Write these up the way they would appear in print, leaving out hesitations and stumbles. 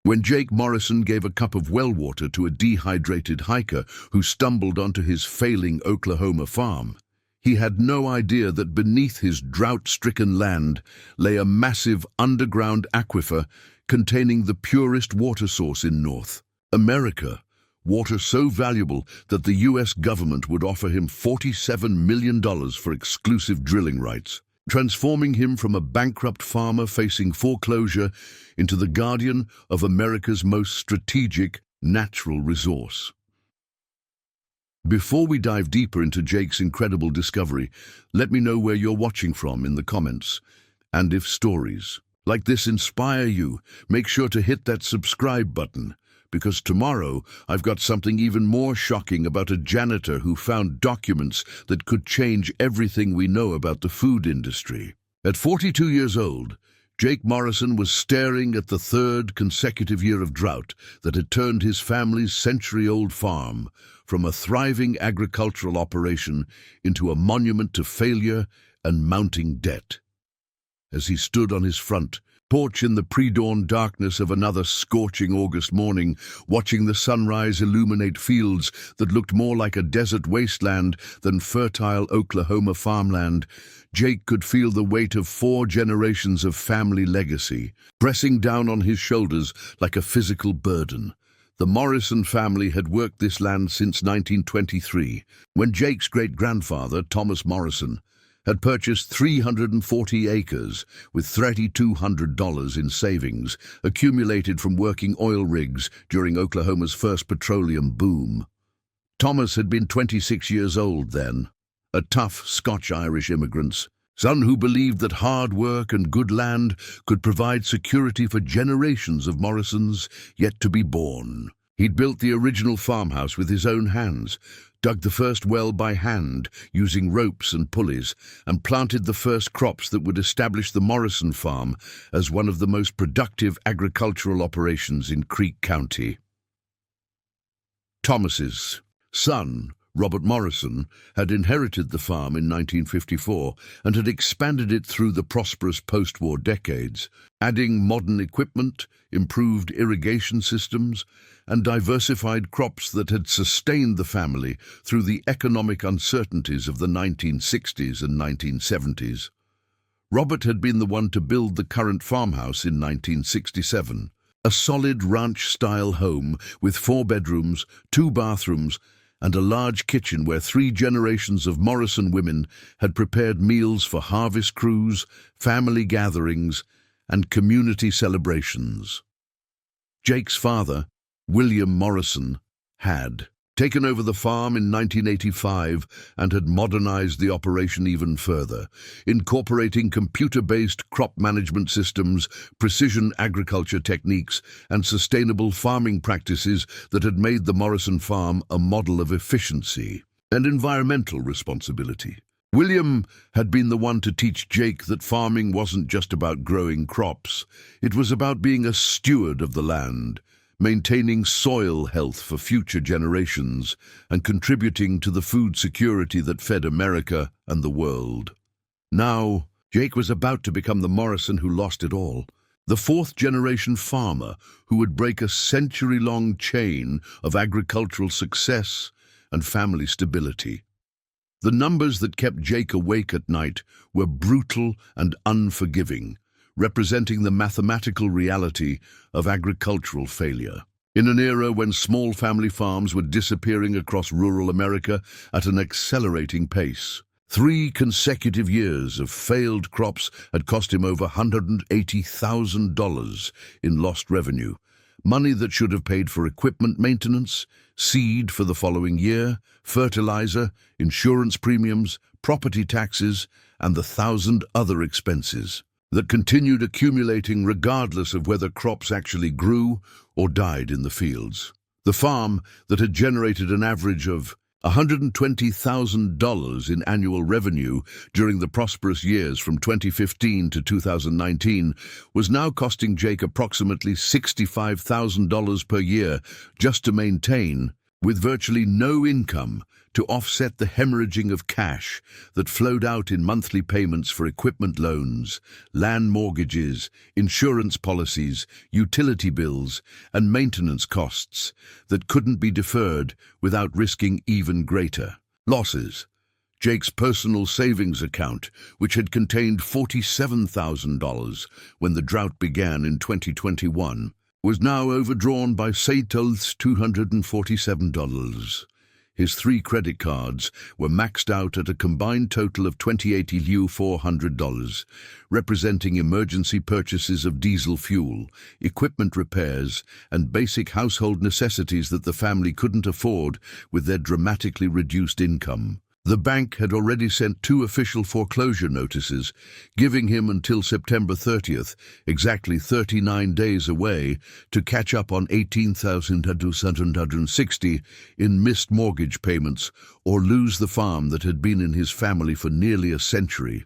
When Jake Morrison gave a cup of well water to a dehydrated hiker who stumbled onto his failing Oklahoma farm, he had no idea that beneath his drought-stricken land lay a massive underground aquifer containing the purest water source in North America, water so valuable that the U.S. government would offer him $47 million for exclusive drilling rights, transforming him from a bankrupt farmer facing foreclosure into the guardian of America's most strategic natural resource. Before we dive deeper into Jake's incredible discovery, let me know where you're watching from in the comments. And if stories like this inspire you, make sure to hit that subscribe button, because tomorrow I've got something even more shocking about a janitor who found documents that could change everything we know about the food industry. At 42 years old, Jake Morrison was staring at the third consecutive year of drought that had turned his family's century-old farm from a thriving agricultural operation into a monument to failure and mounting debt. As he stood on his front porch in the pre-dawn darkness of another scorching August morning, watching the sunrise illuminate fields that looked more like a desert wasteland than fertile Oklahoma farmland, Jake could feel the weight of 4 generations of family legacy pressing down on his shoulders like a physical burden. The Morrison family had worked this land since 1923, when Jake's great-grandfather, Thomas Morrison, had purchased 340 acres with $3,200 in savings accumulated from working oil rigs during Oklahoma's first petroleum boom. Thomas had been 26 years old then, a tough Scotch-Irish immigrant, son who believed that hard work and good land could provide security for generations of Morrisons yet to be born. He'd built the original farmhouse with his own hands, dug the first well by hand using ropes and pulleys, and planted the first crops that would establish the Morrison farm as one of the most productive agricultural operations in Creek County. Thomas's son, Robert Morrison, had inherited the farm in 1954 and had expanded it through the prosperous post-war decades, adding modern equipment, improved irrigation systems, and diversified crops that had sustained the family through the economic uncertainties of the 1960s and 1970s. Robert had been the one to build the current farmhouse in 1967, a solid ranch-style home with 4 bedrooms, 2 bathrooms, and a large kitchen where 3 generations of Morrison women had prepared meals for harvest crews, family gatherings, and community celebrations. Jake's father, William Morrison, had taken over the farm in 1985 and had modernized the operation even further, incorporating computer-based crop management systems, precision agriculture techniques, and sustainable farming practices that had made the Morrison farm a model of efficiency and environmental responsibility. William had been the one to teach Jake that farming wasn't just about growing crops. It was about being a steward of the land, maintaining soil health for future generations, and contributing to the food security that fed America and the world. Now, Jake was about to become the Morrison who lost it all, the 4th-generation farmer who would break a century-long chain of agricultural success and family stability. The numbers that kept Jake awake at night were brutal and unforgiving, representing the mathematical reality of agricultural failure. In an era when small family farms were disappearing across rural America at an accelerating pace, 3 consecutive years of failed crops had cost him over $180,000 in lost revenue, money that should have paid for equipment maintenance, seed for the following year, fertilizer, insurance premiums, property taxes, and the 1,000 other expenses that continued accumulating regardless of whether crops actually grew or died in the fields. The farm that had generated an average of $120,000 in annual revenue during the prosperous years from 2015 to 2019 was now costing Jake approximately $65,000 per year just to maintain with virtually no income to offset the hemorrhaging of cash that flowed out in monthly payments for equipment loans, land mortgages, insurance policies, utility bills, and maintenance costs that couldn't be deferred without risking even greater losses. Jake's personal savings account, which had contained $47,000 when the drought began in 2021, was now overdrawn by $247. His 3 credit cards were maxed out at a combined total of $28400, representing emergency purchases of diesel fuel, equipment repairs, and basic household necessities that the family couldn't afford with their dramatically reduced income. The bank had already sent 2 official foreclosure notices, giving him until September 30th, exactly 39 days away, to catch up on $18,260 in missed mortgage payments or lose the farm that had been in his family for nearly a century.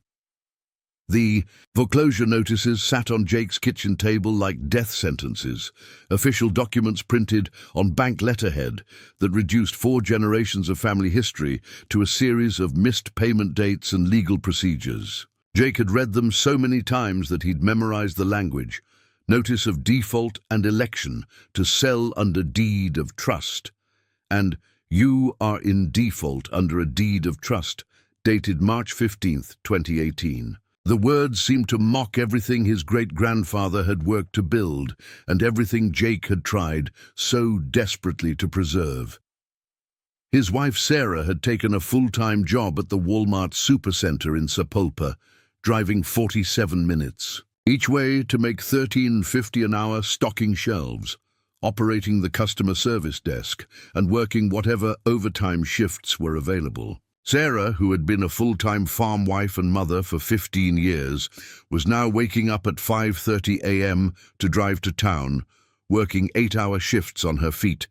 The foreclosure notices sat on Jake's kitchen table like death sentences, official documents printed on bank letterhead that reduced 4 generations of family history to a series of missed payment dates and legal procedures. Jake had read them so many times that he'd memorized the language: notice of default and election to sell under deed of trust, and you are in default under a deed of trust, dated March 15th, 2018. The words seemed to mock everything his great-grandfather had worked to build and everything Jake had tried so desperately to preserve. His wife Sarah had taken a full-time job at the Walmart Supercenter in Sapulpa, driving 47 minutes each way to make $13.50 an hour stocking shelves, operating the customer service desk, and working whatever overtime shifts were available. Sarah, who had been a full-time farm wife and mother for 15 years, was now waking up at 5:30 a.m. to drive to town, working 8-hour shifts on her feet,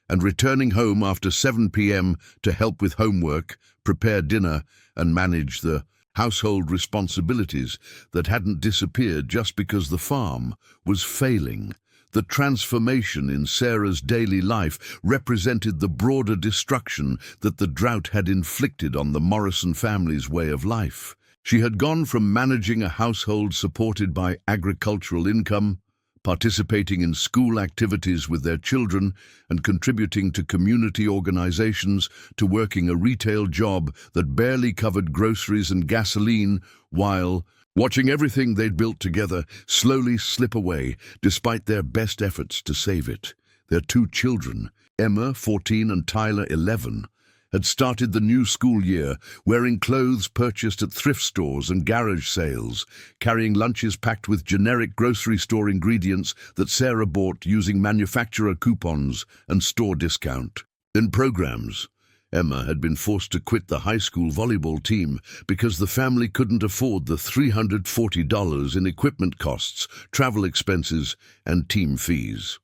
and returning home after 7 p.m. to help with homework, prepare dinner, and manage the household responsibilities that hadn't disappeared just because the farm was failing. The transformation in Sarah's daily life represented the broader destruction that the drought had inflicted on the Morrison family's way of life. She had gone from managing a household supported by agricultural income, participating in school activities with their children, and contributing to community organizations, to working a retail job that barely covered groceries and gasoline, while watching everything they'd built together slowly slip away despite their best efforts to save it. Their 2 children, Emma, 14, and Tyler, 11, had started the new school year wearing clothes purchased at thrift stores and garage sales, carrying lunches packed with generic grocery store ingredients that Sarah bought using manufacturer coupons and store discount. In programs, Emma had been forced to quit the high school volleyball team because the family couldn't afford the $340 in equipment costs, travel expenses, and team fees.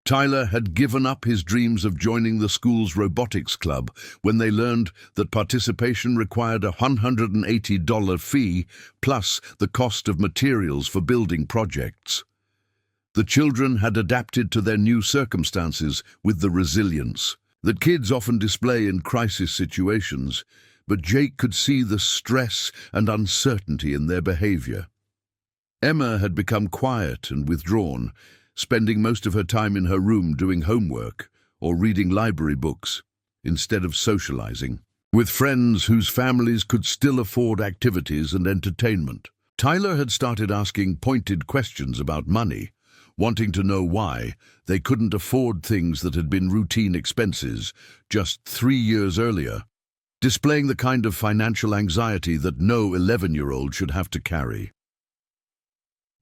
Tyler had given up his dreams of joining the school's robotics club when they learned that participation required a $180 fee plus the cost of materials for building projects. The children had adapted to their new circumstances with the resilience that kids often display in crisis situations, but Jake could see the stress and uncertainty in their behavior. Emma had become quiet and withdrawn, spending most of her time in her room doing homework or reading library books instead of socializing with friends whose families could still afford activities and entertainment. Tyler had started asking pointed questions about money, wanting to know why they couldn't afford things that had been routine expenses just 3 years earlier, displaying the kind of financial anxiety that no 11-year-old should have to carry.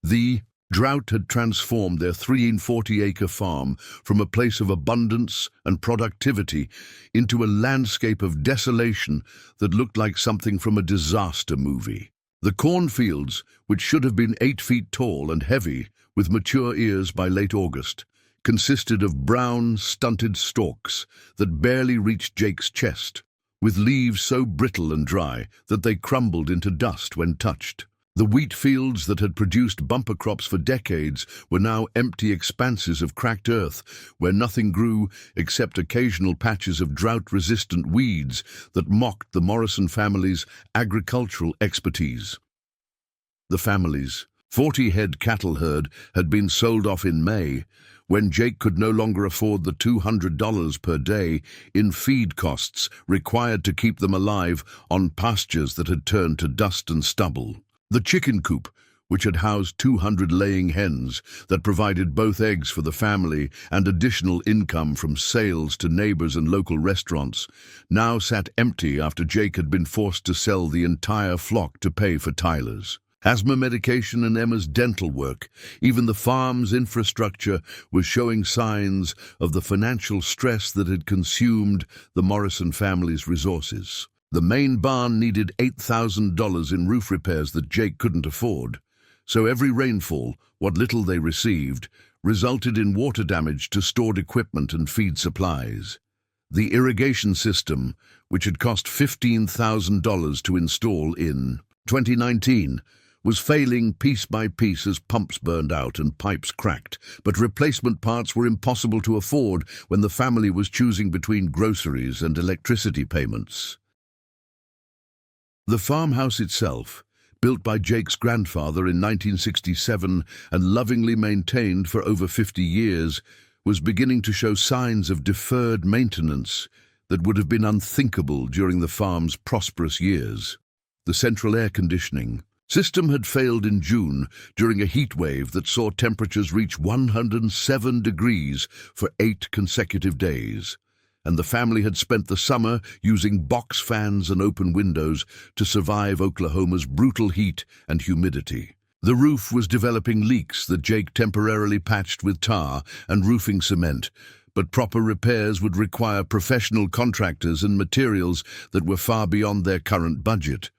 The drought had transformed their 340-acre farm from a place of abundance and productivity into a landscape of desolation that looked like something from a disaster movie. The cornfields, which should have been 8 feet tall and heavy, with mature ears by late August, consisted of brown, stunted stalks that barely reached Jake's chest, with leaves so brittle and dry that they crumbled into dust when touched. The wheat fields that had produced bumper crops for decades were now empty expanses of cracked earth, where nothing grew except occasional patches of drought-resistant weeds that mocked the Morrison family's agricultural expertise. The family's 40-head cattle herd had been sold off in May, when Jake could no longer afford the $200 per day in feed costs required to keep them alive on pastures that had turned to dust and stubble. The chicken coop, which had housed 200 laying hens that provided both eggs for the family and additional income from sales to neighbors and local restaurants, now sat empty after Jake had been forced to sell the entire flock to pay for Tyler's asthma medication and Emma's dental work. Even the farm's infrastructure was showing signs of the financial stress that had consumed the Morrison family's resources. The main barn needed $8,000 in roof repairs that Jake couldn't afford, so every rainfall, what little they received, resulted in water damage to stored equipment and feed supplies. The irrigation system, which had cost $15,000 to install in 2019, was failing piece by piece as pumps burned out and pipes cracked, but replacement parts were impossible to afford when the family was choosing between groceries and electricity payments. The farmhouse itself, built by Jake's grandfather in 1967 and lovingly maintained for over 50 years, was beginning to show signs of deferred maintenance that would have been unthinkable during the farm's prosperous years. The central air conditioning system had failed in June during a heat wave that saw temperatures reach 107 degrees for 8 consecutive days, and the family had spent the summer using box fans and open windows to survive Oklahoma's brutal heat and humidity. The roof was developing leaks that Jake temporarily patched with tar and roofing cement, but proper repairs would require professional contractors and materials that were far beyond their current budget.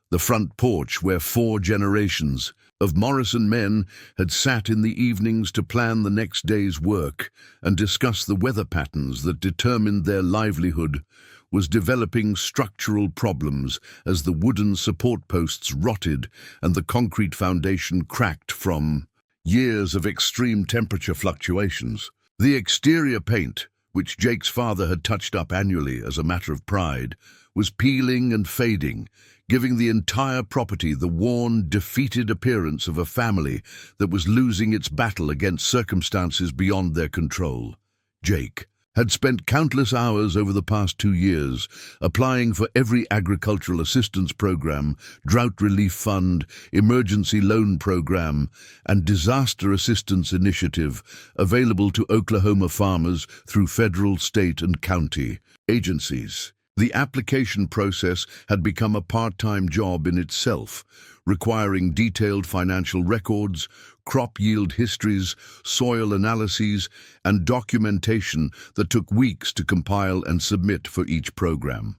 The front porch, where 4 generations of Morrison men had sat in the evenings to plan the next day's work and discuss the weather patterns that determined their livelihood, was developing structural problems as the wooden support posts rotted and the concrete foundation cracked from years of extreme temperature fluctuations. The exterior paint, which Jake's father had touched up annually as a matter of pride, was peeling and fading, giving the entire property the worn, defeated appearance of a family that was losing its battle against circumstances beyond their control. Jake had spent countless hours over the past 2 years applying for every agricultural assistance program, drought relief fund, emergency loan program, and disaster assistance initiative available to Oklahoma farmers through federal, state, and county agencies. The application process had become a part-time job in itself, requiring detailed financial records, crop yield histories, soil analyses, and documentation that took weeks to compile and submit for each program.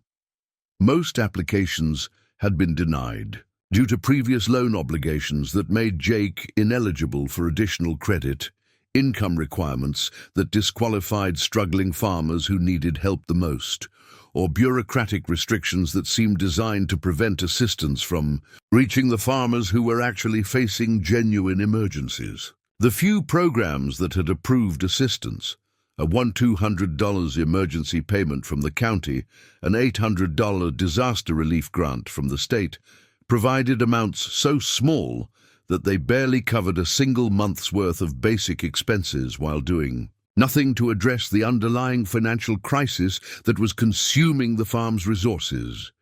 Most applications had been denied due to previous loan obligations that made Jake ineligible for additional credit, income requirements that disqualified struggling farmers who needed help the most, or bureaucratic restrictions that seemed designed to prevent assistance from reaching the farmers who were actually facing genuine emergencies. The few programs that had approved assistance, a $200 emergency payment from the county, an $800 disaster relief grant from the state, provided amounts so small that they barely covered a single month's worth of basic expenses while doing nothing to address the underlying financial crisis that was consuming the farm's resources.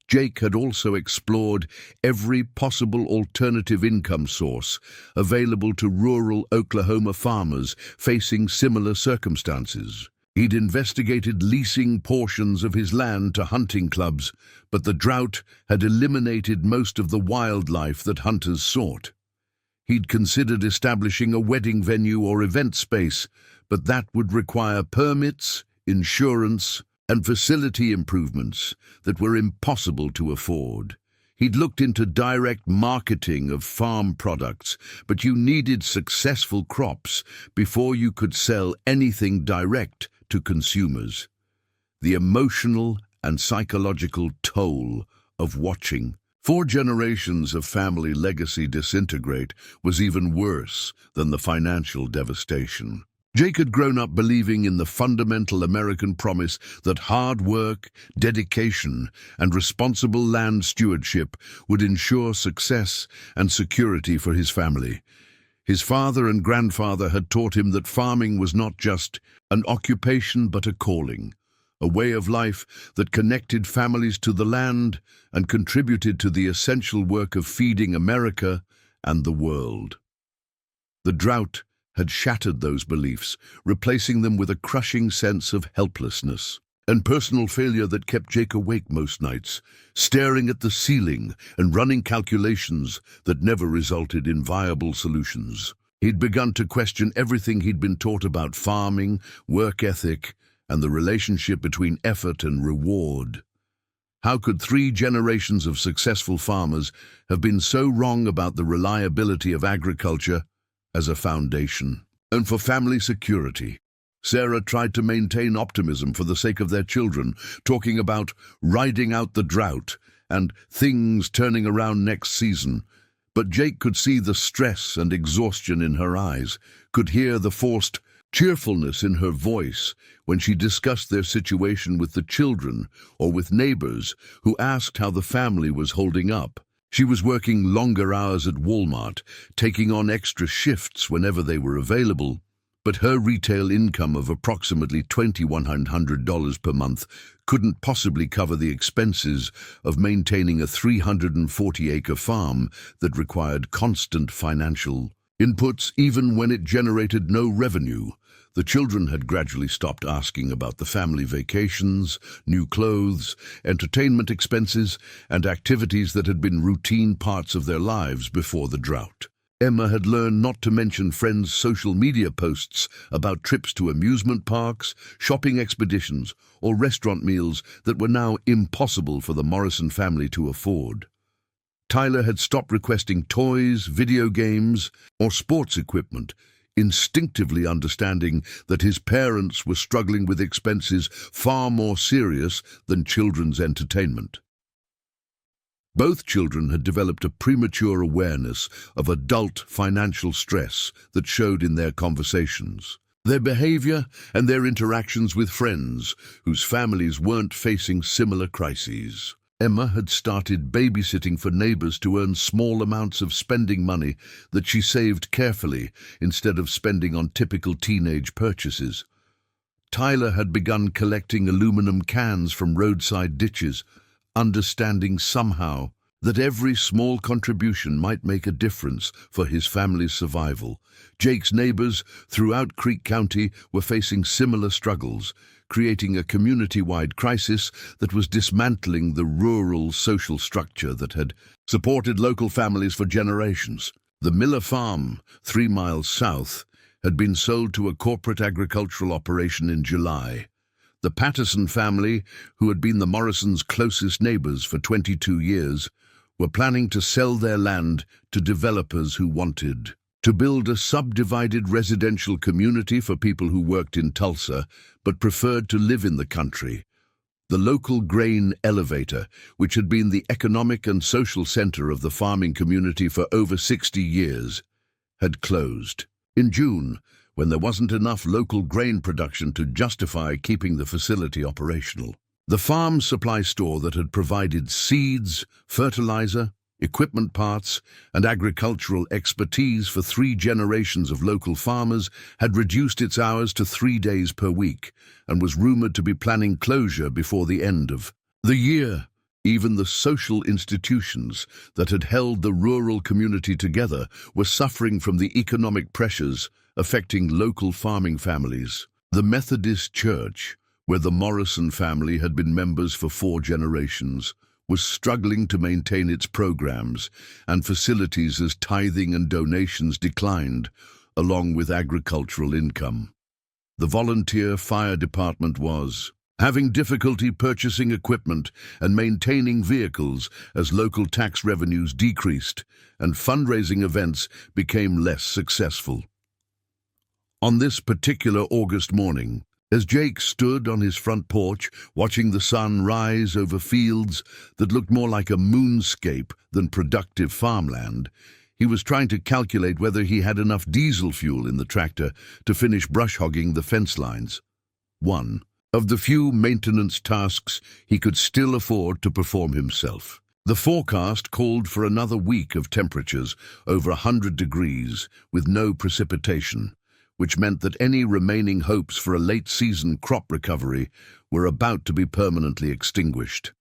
Jake had also explored every possible alternative income source available to rural Oklahoma farmers facing similar circumstances. He'd investigated leasing portions of his land to hunting clubs, but the drought had eliminated most of the wildlife that hunters sought. He'd considered establishing a wedding venue or event space, but that would require permits, insurance, and facility improvements that were impossible to afford. He'd looked into direct marketing of farm products, but you needed successful crops before you could sell anything direct to consumers. The emotional and psychological toll of watching 4 generations of family legacy disintegrate was even worse than the financial devastation. Jake had grown up believing in the fundamental American promise that hard work, dedication, and responsible land stewardship would ensure success and security for his family. His father and grandfather had taught him that farming was not just an occupation but a calling, a way of life that connected families to the land and contributed to the essential work of feeding America and the world. The drought had shattered those beliefs, replacing them with a crushing sense of helplessness and personal failure that kept Jake awake most nights, staring at the ceiling and running calculations that never resulted in viable solutions. He'd begun to question everything he'd been taught about farming, work ethic, and the relationship between effort and reward. How could 3 generations of successful farmers have been so wrong about the reliability of agriculture as a foundation? And for family security, Sarah tried to maintain optimism for the sake of their children, talking about riding out the drought and things turning around next season. But Jake could see the stress and exhaustion in her eyes, could hear the forced cheerfulness in her voice when she discussed their situation with the children or with neighbors who asked how the family was holding up. She was working longer hours at Walmart, taking on extra shifts whenever they were available, but her retail income of approximately $2,100 per month couldn't possibly cover the expenses of maintaining a 340-acre farm that required constant financial inputs even when it generated no revenue. The children had gradually stopped asking about the family vacations, new clothes, entertainment expenses, and activities that had been routine parts of their lives before the drought. Emma had learned not to mention friends' social media posts about trips to amusement parks, shopping expeditions, or restaurant meals that were now impossible for the Morrison family to afford. Tyler had stopped requesting toys, video games, or sports equipment, instinctively understanding that his parents were struggling with expenses far more serious than children's entertainment. Both children had developed a premature awareness of adult financial stress that showed in their conversations, their behavior, and their interactions with friends whose families weren't facing similar crises. Emma had started babysitting for neighbors to earn small amounts of spending money that she saved carefully instead of spending on typical teenage purchases. Tyler had begun collecting aluminum cans from roadside ditches, understanding somehow that every small contribution might make a difference for his family's survival. Jake's neighbors throughout Creek County were facing similar struggles, creating a community-wide crisis that was dismantling the rural social structure that had supported local families for generations. The Miller Farm, 3 miles south, had been sold to a corporate agricultural operation in July. The Patterson family, who had been the Morrisons' closest neighbors for 22 years, were planning to sell their land to developers who wanted to build a subdivided residential community for people who worked in Tulsa but preferred to live in the country. The local grain elevator, which had been the economic and social center of the farming community for over 60 years, had closed. In June, when there wasn't enough local grain production to justify keeping the facility operational, the farm supply store that had provided seeds, fertilizer, equipment parts, and agricultural expertise for 3 generations of local farmers had reduced its hours to 3 days per week and was rumored to be planning closure before the end of the year. Even the social institutions that had held the rural community together were suffering from the economic pressures affecting local farming families. The Methodist Church, where the Morrison family had been members for 4 generations, was struggling to maintain its programs and facilities as tithing and donations declined, along with agricultural income. The volunteer fire department was having difficulty purchasing equipment and maintaining vehicles as local tax revenues decreased and fundraising events became less successful. On this particular August morning, As Jake stood on his front porch, watching the sun rise over fields that looked more like a moonscape than productive farmland, he was trying to calculate whether he had enough diesel fuel in the tractor to finish brush hogging the fence lines. One of the few maintenance tasks he could still afford to perform himself. The forecast called for another week of temperatures over 100 degrees with no precipitation, which meant that any remaining hopes for a late-season crop recovery were about to be permanently extinguished.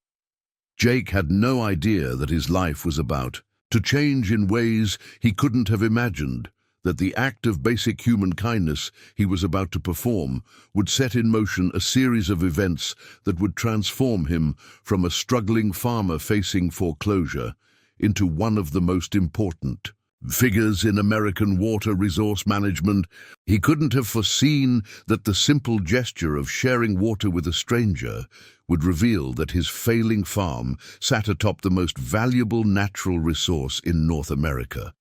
Jake had no idea that his life was about to change in ways he couldn't have imagined, that the act of basic human kindness he was about to perform would set in motion a series of events that would transform him from a struggling farmer facing foreclosure into one of the most important figures in American water resource management. He couldn't have foreseen that the simple gesture of sharing water with a stranger would reveal that his failing farm sat atop the most valuable natural resource in North America.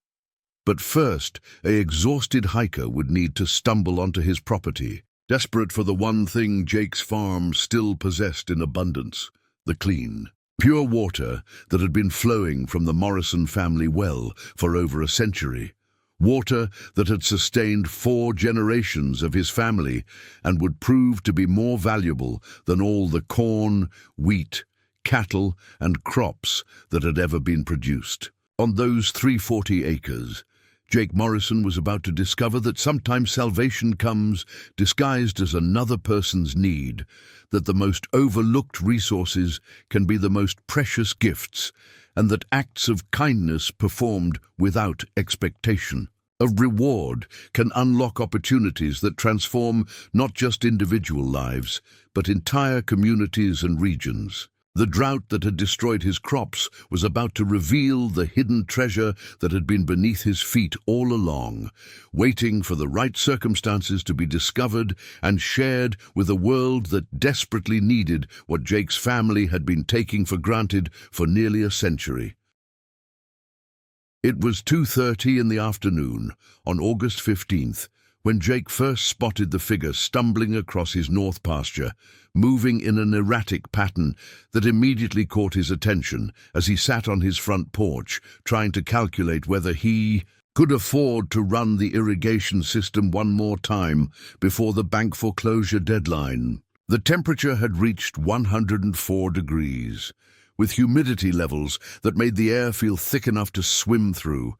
But first, an exhausted hiker would need to stumble onto his property, desperate for the one thing Jake's farm still possessed in abundance: the clean, pure water that had been flowing from the Morrison family well for over a century. Water that had sustained 4 generations of his family and would prove to be more valuable than all the corn, wheat, cattle, and crops that had ever been produced. On those 340 acres, Jake Morrison was about to discover that sometimes salvation comes disguised as another person's need, that the most overlooked resources can be the most precious gifts, and that acts of kindness performed without expectation of reward can unlock opportunities that transform not just individual lives, but entire communities and regions. The drought that had destroyed his crops was about to reveal the hidden treasure that had been beneath his feet all along, waiting for the right circumstances to be discovered and shared with a world that desperately needed what Jake's family had been taking for granted for nearly a century. It was 2:30 in the afternoon on August 15th, when Jake first spotted the figure stumbling across his north pasture, moving in an erratic pattern that immediately caught his attention as he sat on his front porch, trying to calculate whether he could afford to run the irrigation system one more time before the bank foreclosure deadline. The temperature had reached 104 degrees, with humidity levels that made the air feel thick enough to swim through,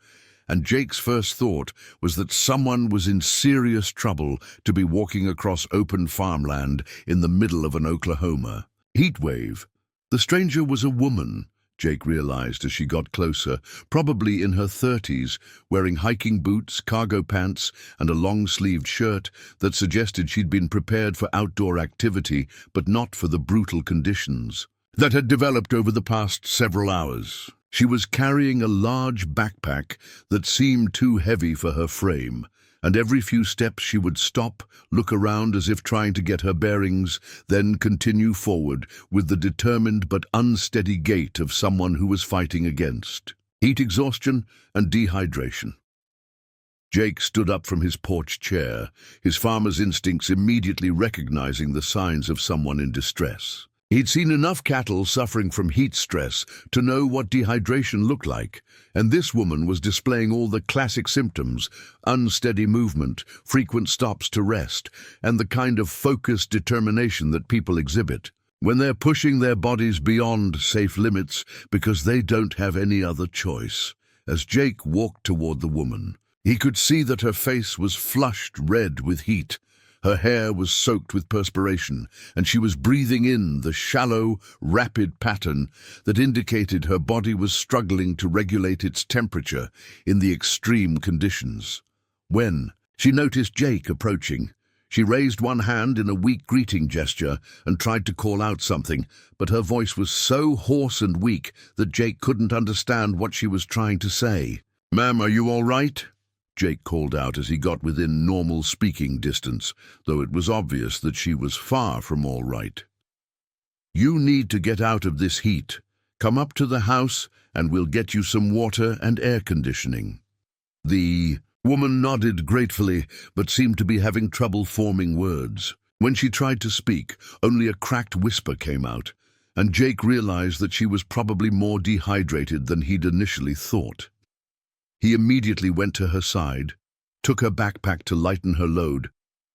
and Jake's first thought was that someone was in serious trouble to be walking across open farmland in the middle of an Oklahoma heat wave. The stranger was a woman, Jake realized as she got closer, probably in her 30s, wearing hiking boots, cargo pants, and a long-sleeved shirt that suggested she'd been prepared for outdoor activity, but not for the brutal conditions that had developed over the past several hours. She was carrying a large backpack that seemed too heavy for her frame, and every few steps she would stop, look around as if trying to get her bearings, then continue forward with the determined but unsteady gait of someone who was fighting against heat exhaustion and dehydration. Jake stood up from his porch chair, his farmer's instincts immediately recognizing the signs of someone in distress. He'd seen enough cattle suffering from heat stress to know what dehydration looked like, and this woman was displaying all the classic symptoms: unsteady movement, frequent stops to rest, and the kind of focused determination that people exhibit when they're pushing their bodies beyond safe limits because they don't have any other choice. As Jake walked toward the woman, he could see that her face was flushed red with heat. Her hair was soaked with perspiration, and she was breathing in the shallow, rapid pattern that indicated her body was struggling to regulate its temperature in the extreme conditions. When she noticed Jake approaching, she raised one hand in a weak greeting gesture and tried to call out something, but her voice was so hoarse and weak that Jake couldn't understand what she was trying to say. "Ma'am, are you all right?" Jake called out as he got within normal speaking distance, though it was obvious that she was far from all right. "You need to get out of this heat. Come up to the house and we'll get you some water and air conditioning." The woman nodded gratefully, but seemed to be having trouble forming words. When she tried to speak, only a cracked whisper came out, and Jake realized that she was probably more dehydrated than he'd initially thought. He immediately went to her side, took her backpack to lighten her load,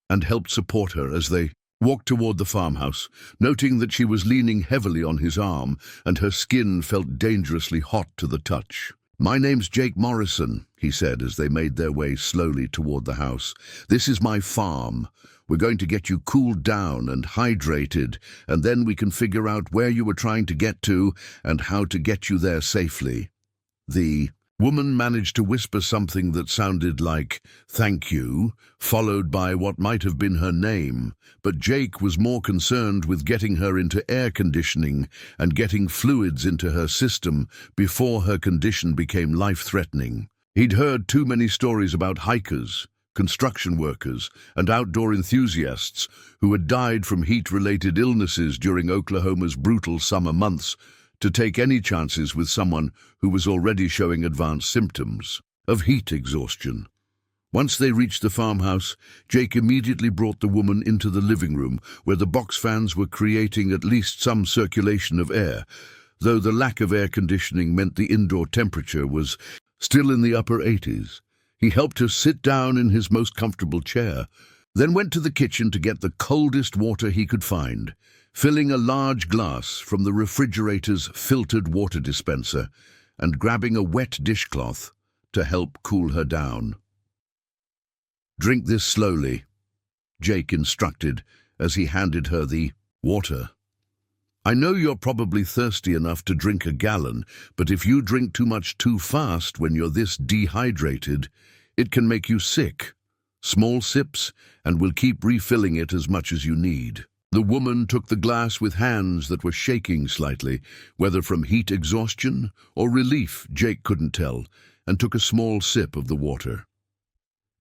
and helped support her as they walked toward the farmhouse, noting that she was leaning heavily on his arm and her skin felt dangerously hot to the touch. "My name's Jake Morrison," he said as they made their way slowly toward the house. "This is my farm. We're going to get you cooled down and hydrated, and then we can figure out where you were trying to get to and how to get you there safely." The woman managed to whisper something that sounded like "thank you," followed by what might have been her name, but Jake was more concerned with getting her into air conditioning and getting fluids into her system before her condition became life-threatening. He'd heard too many stories about hikers, construction workers, and outdoor enthusiasts who had died from heat-related illnesses during Oklahoma's brutal summer months to take any chances with someone who was already showing advanced symptoms of heat exhaustion. Once they reached the farmhouse, Jake immediately brought the woman into the living room, where the box fans were creating at least some circulation of air, though the lack of air conditioning meant the indoor temperature was still in the upper 80s. He helped her sit down in his most comfortable chair, then went to the kitchen to get the coldest water he could find, filling a large glass from the refrigerator's filtered water dispenser and grabbing a wet dishcloth to help cool her down. "Drink this slowly," Jake instructed as he handed her the water. "I know you're probably thirsty enough to drink a gallon, but if you drink too much too fast when you're this dehydrated, it can make you sick. Small sips, and we'll keep refilling it as much as you need." The woman took the glass with hands that were shaking slightly, whether from heat exhaustion or relief, Jake couldn't tell, and took a small sip of the water.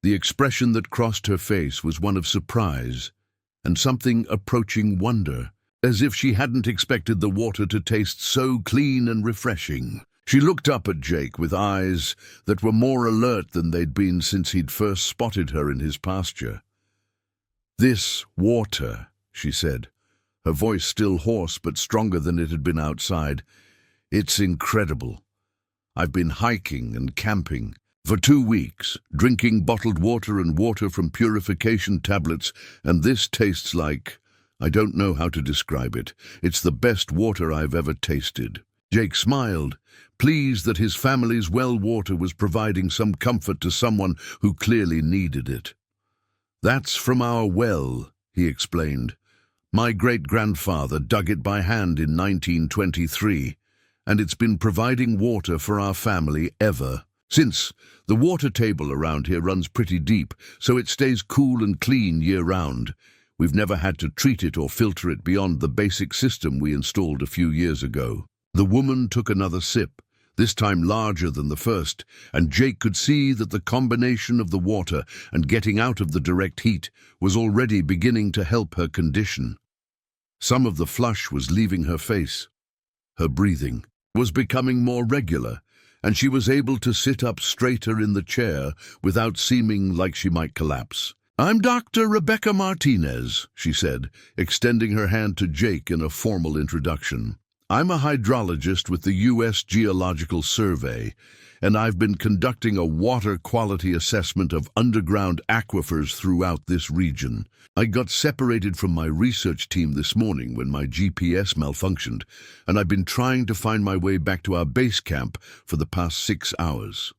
The expression that crossed her face was one of surprise and something approaching wonder, as if she hadn't expected the water to taste so clean and refreshing. She looked up at Jake with eyes that were more alert than they'd been since he'd first spotted her in his pasture. "This water," she said, her voice still hoarse but stronger than it had been outside. "It's incredible. I've been hiking and camping for 2 weeks, drinking bottled water and water from purification tablets, and this tastes like, I don't know how to describe it. It's the best water I've ever tasted." Jake smiled, pleased that his family's well water was providing some comfort to someone who clearly needed it. "That's from our well," he explained. "My great-grandfather dug it by hand in 1923, and it's been providing water for our family ever since. The water table around here runs pretty deep, so it stays cool and clean year-round. We've never had to treat it or filter it beyond the basic system we installed a few years ago." The woman took another sip, this time larger than the first, and Jake could see that the combination of the water and getting out of the direct heat was already beginning to help her condition. Some of the flush was leaving her face. Her breathing was becoming more regular, and she was able to sit up straighter in the chair without seeming like she might collapse. "I'm Dr. Rebecca Martinez," she said, extending her hand to Jake in a formal introduction. "I'm a hydrologist with the U.S. Geological Survey, and I've been conducting a water quality assessment of underground aquifers throughout this region. I got separated from my research team this morning when my GPS malfunctioned, and I've been trying to find my way back to our base camp for the past 6 hours."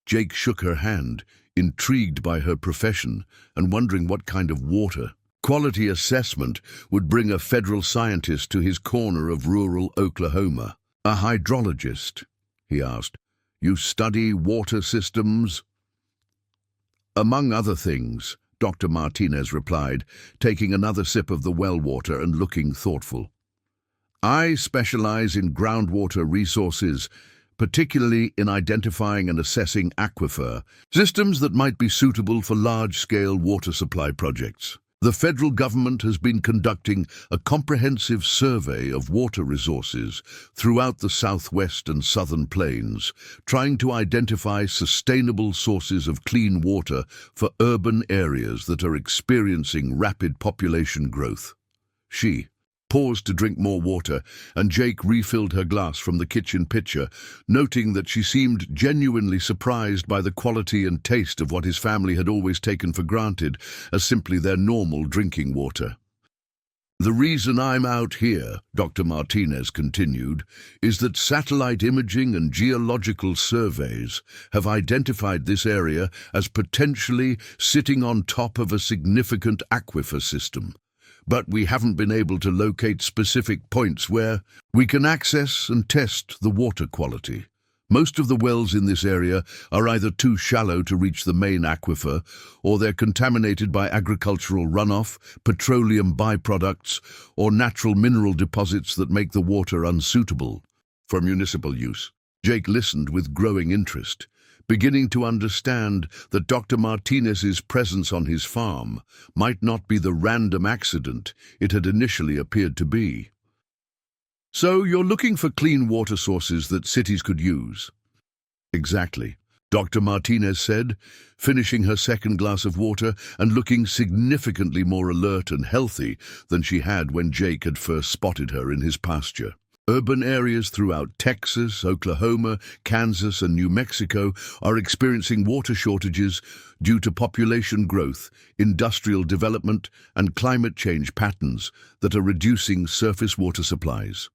Jake shook her hand, intrigued by her profession and wondering what kind of water quality assessment would bring a federal scientist to his corner of rural Oklahoma. "A hydrologist?" he asked. "You study water systems?" "Among other things," Dr. Martinez replied, taking another sip of the well water and looking thoughtful. "I specialize in groundwater resources, particularly in identifying and assessing aquifer systems that might be suitable for large-scale water supply projects. The federal government has been conducting a comprehensive survey of water resources throughout the southwest and southern plains, trying to identify sustainable sources of clean water for urban areas that are experiencing rapid population growth. She paused to drink more water, and Jake refilled her glass from the kitchen pitcher, noting that she seemed genuinely surprised by the quality and taste of what his family had always taken for granted as simply their normal drinking water. "The reason I'm out here," Dr. Martinez continued, "is that satellite imaging and geological surveys have identified this area as potentially sitting on top of a significant aquifer system. But we haven't been able to locate specific points where we can access and test the water quality. Most of the wells in this area are either too shallow to reach the main aquifer, or they're contaminated by agricultural runoff, petroleum byproducts, or natural mineral deposits that make the water unsuitable for municipal use." Jake listened with growing interest, beginning to understand that Dr. Martinez's presence on his farm might not be the random accident it had initially appeared to be. "So you're looking for clean water sources that cities could use?" "Exactly," Dr. Martinez said, finishing her second glass of water and looking significantly more alert and healthy than she had when Jake had first spotted her in his pasture. Urban areas throughout Texas, Oklahoma, Kansas, and New Mexico are experiencing water shortages due to population growth, industrial development, and climate change patterns that are reducing surface water supplies.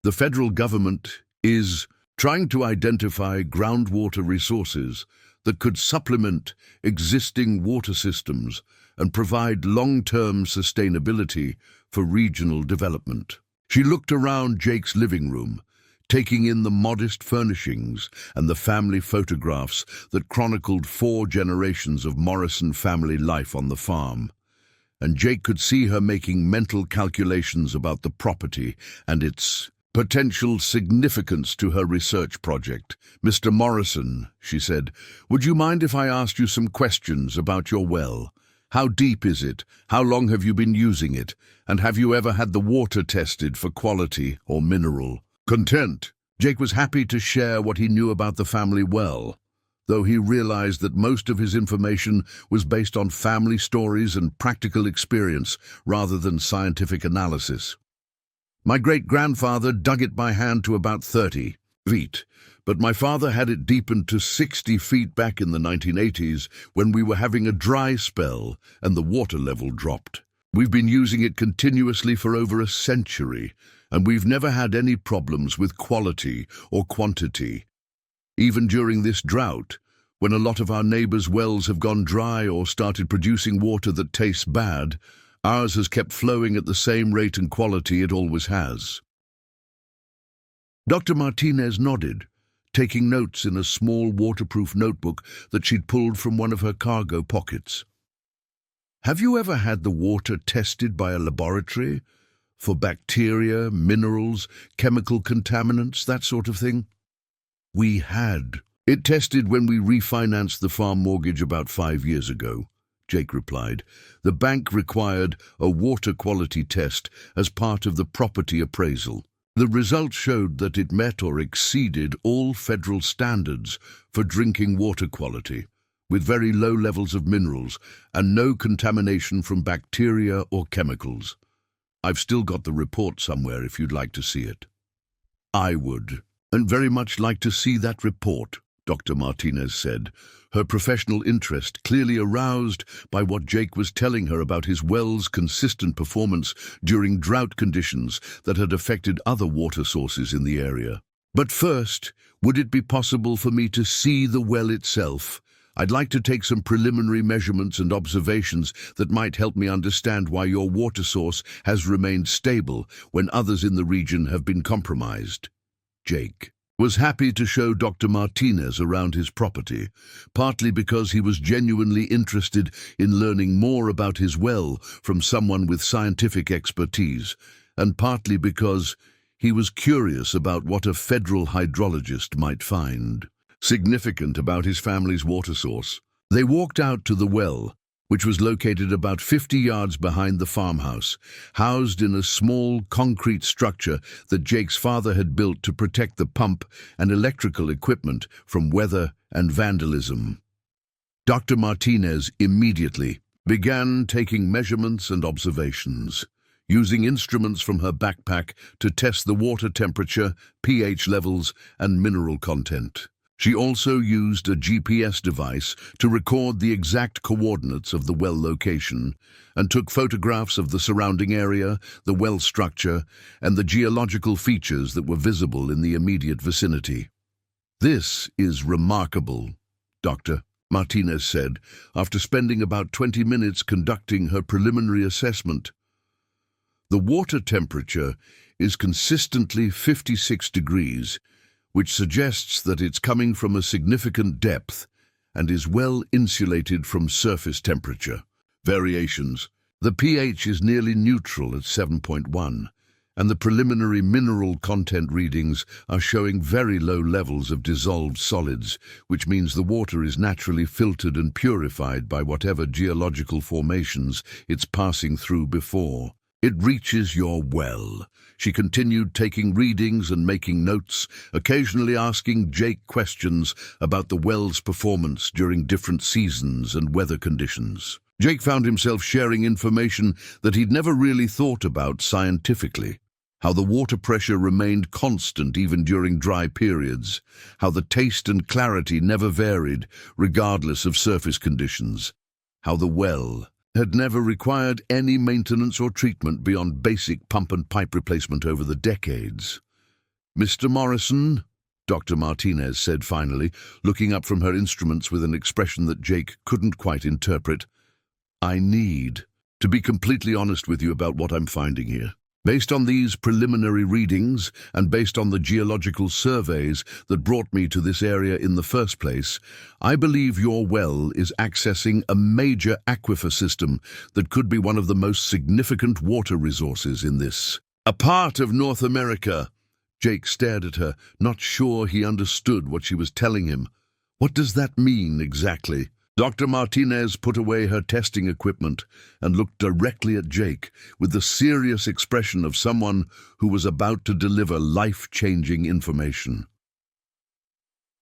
The federal government is trying to identify groundwater resources that could supplement existing water systems and provide long-term sustainability for regional development. She looked around Jake's living room, taking in the modest furnishings and the family photographs that chronicled 4 generations of Morrison family life on the farm. And Jake could see her making mental calculations about the property and its potential significance to her research project. "Mr. Morrison," she said, "would you mind if I asked you some questions about your well? How deep is it? How long have you been using it? And have you ever had the water tested for quality or mineral content?" Jake was happy to share what he knew about the family well, though he realized that most of his information was based on family stories and practical experience rather than scientific analysis. "My great-grandfather dug it by hand to about 30 feet, but my father had it deepened to 60 feet back in the 1980s when we were having a dry spell and the water level dropped. We've been using it continuously for over a century, and we've never had any problems with quality or quantity. Even during this drought, when a lot of our neighbors' wells have gone dry or started producing water that tastes bad, ours has kept flowing at the same rate and quality it always has." Dr. Martinez nodded, taking notes in a small waterproof notebook that she'd pulled from one of her cargo pockets. "Have you ever had the water tested by a laboratory for bacteria, minerals, chemical contaminants, that sort of thing?" "We had. It tested when we refinanced the farm mortgage about 5 years ago," Jake replied. "The bank required a water quality test as part of the property appraisal. The results showed that it met or exceeded all federal standards for drinking water quality, with very low levels of minerals and no contamination from bacteria or chemicals. I've still got the report somewhere if you'd like to see it." "I would, and very much like to see that report," Dr. Martinez said, her professional interest clearly aroused by what Jake was telling her about his well's consistent performance during drought conditions that had affected other water sources in the area. "But first, would it be possible for me to see the well itself? I'd like to take some preliminary measurements and observations that might help me understand why your water source has remained stable when others in the region have been compromised." Jake was happy to show Dr. Martinez around his property, partly because he was genuinely interested in learning more about his well from someone with scientific expertise, and partly because he was curious about what a federal hydrologist might find significant about his family's water source. They walked out to the well, which was located about 50 yards behind the farmhouse, housed in a small concrete structure that Jake's father had built to protect the pump and electrical equipment from weather and vandalism. Dr. Martinez immediately began taking measurements and observations, using instruments from her backpack to test the water temperature, pH levels, and mineral content. She also used a GPS device to record the exact coordinates of the well location and took photographs of the surrounding area, the well structure, and the geological features that were visible in the immediate vicinity. "This is remarkable," Dr. Martinez said, after spending about 20 minutes conducting her preliminary assessment. "The water temperature is consistently 56 degrees, which suggests that it's coming from a significant depth and is well insulated from surface temperature variations. The pH is nearly neutral at 7.1, and the preliminary mineral content readings are showing very low levels of dissolved solids, which means the water is naturally filtered and purified by whatever geological formations it's passing through before it reaches your well." She continued taking readings and making notes, occasionally asking Jake questions about the well's performance during different seasons and weather conditions. Jake found himself sharing information that he'd never really thought about scientifically. How the water pressure remained constant even during dry periods, how the taste and clarity never varied regardless of surface conditions, how the well had never required any maintenance or treatment beyond basic pump and pipe replacement over the decades. "Mr. Morrison," Dr. Martinez said finally, looking up from her instruments with an expression that Jake couldn't quite interpret, "I need to be completely honest with you about what I'm finding here. Based on these preliminary readings and based on the geological surveys that brought me to this area in the first place, I believe your well is accessing a major aquifer system that could be one of the most significant water resources in a part of North America." Jake stared at her, not sure he understood what she was telling him. "What does that mean exactly?" Dr. Martinez put away her testing equipment and looked directly at Jake with the serious expression of someone who was about to deliver life-changing information.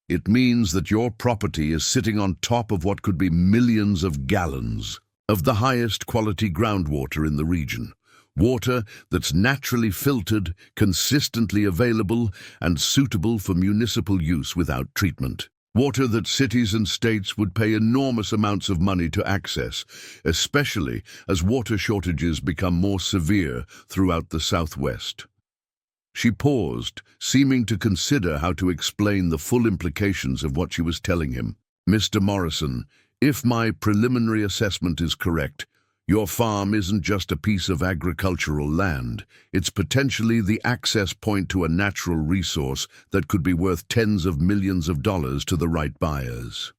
"It means that your property is sitting on top of what could be millions of gallons of the highest quality groundwater in the region. Water that's naturally filtered, consistently available, and suitable for municipal use without treatment. Water that cities and states would pay enormous amounts of money to access, especially as water shortages become more severe throughout the Southwest." She paused, seeming to consider how to explain the full implications of what she was telling him. "Mr. Morrison, if my preliminary assessment is correct, your farm isn't just a piece of agricultural land. It's potentially the access point to a natural resource that could be worth tens of millions of dollars to the right buyers."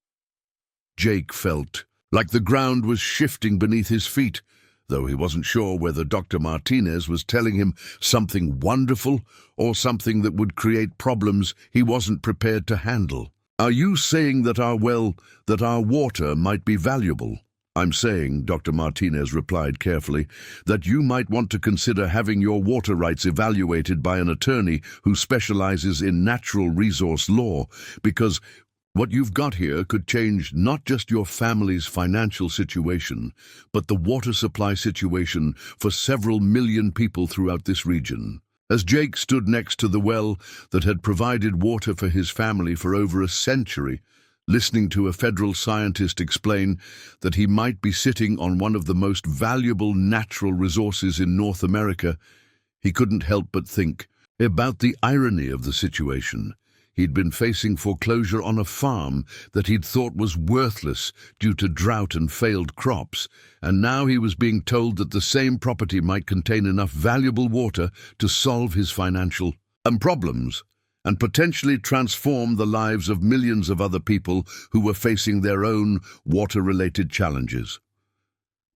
Jake felt like the ground was shifting beneath his feet, though he wasn't sure whether Dr. Martinez was telling him something wonderful or something that would create problems he wasn't prepared to handle. "Are you saying that our water might be valuable?" "I'm saying," Dr. Martinez replied carefully, "that you might want to consider having your water rights evaluated by an attorney who specializes in natural resource law, because what you've got here could change not just your family's financial situation, but the water supply situation for several million people throughout this region." As Jake stood next to the well that had provided water for his family for over a century, listening to a federal scientist explain that he might be sitting on one of the most valuable natural resources in North America, he couldn't help but think about the irony of the situation. He'd been facing foreclosure on a farm that he'd thought was worthless due to drought and failed crops, and now he was being told that the same property might contain enough valuable water to solve his financial problems and potentially transform the lives of millions of other people who were facing their own water-related challenges.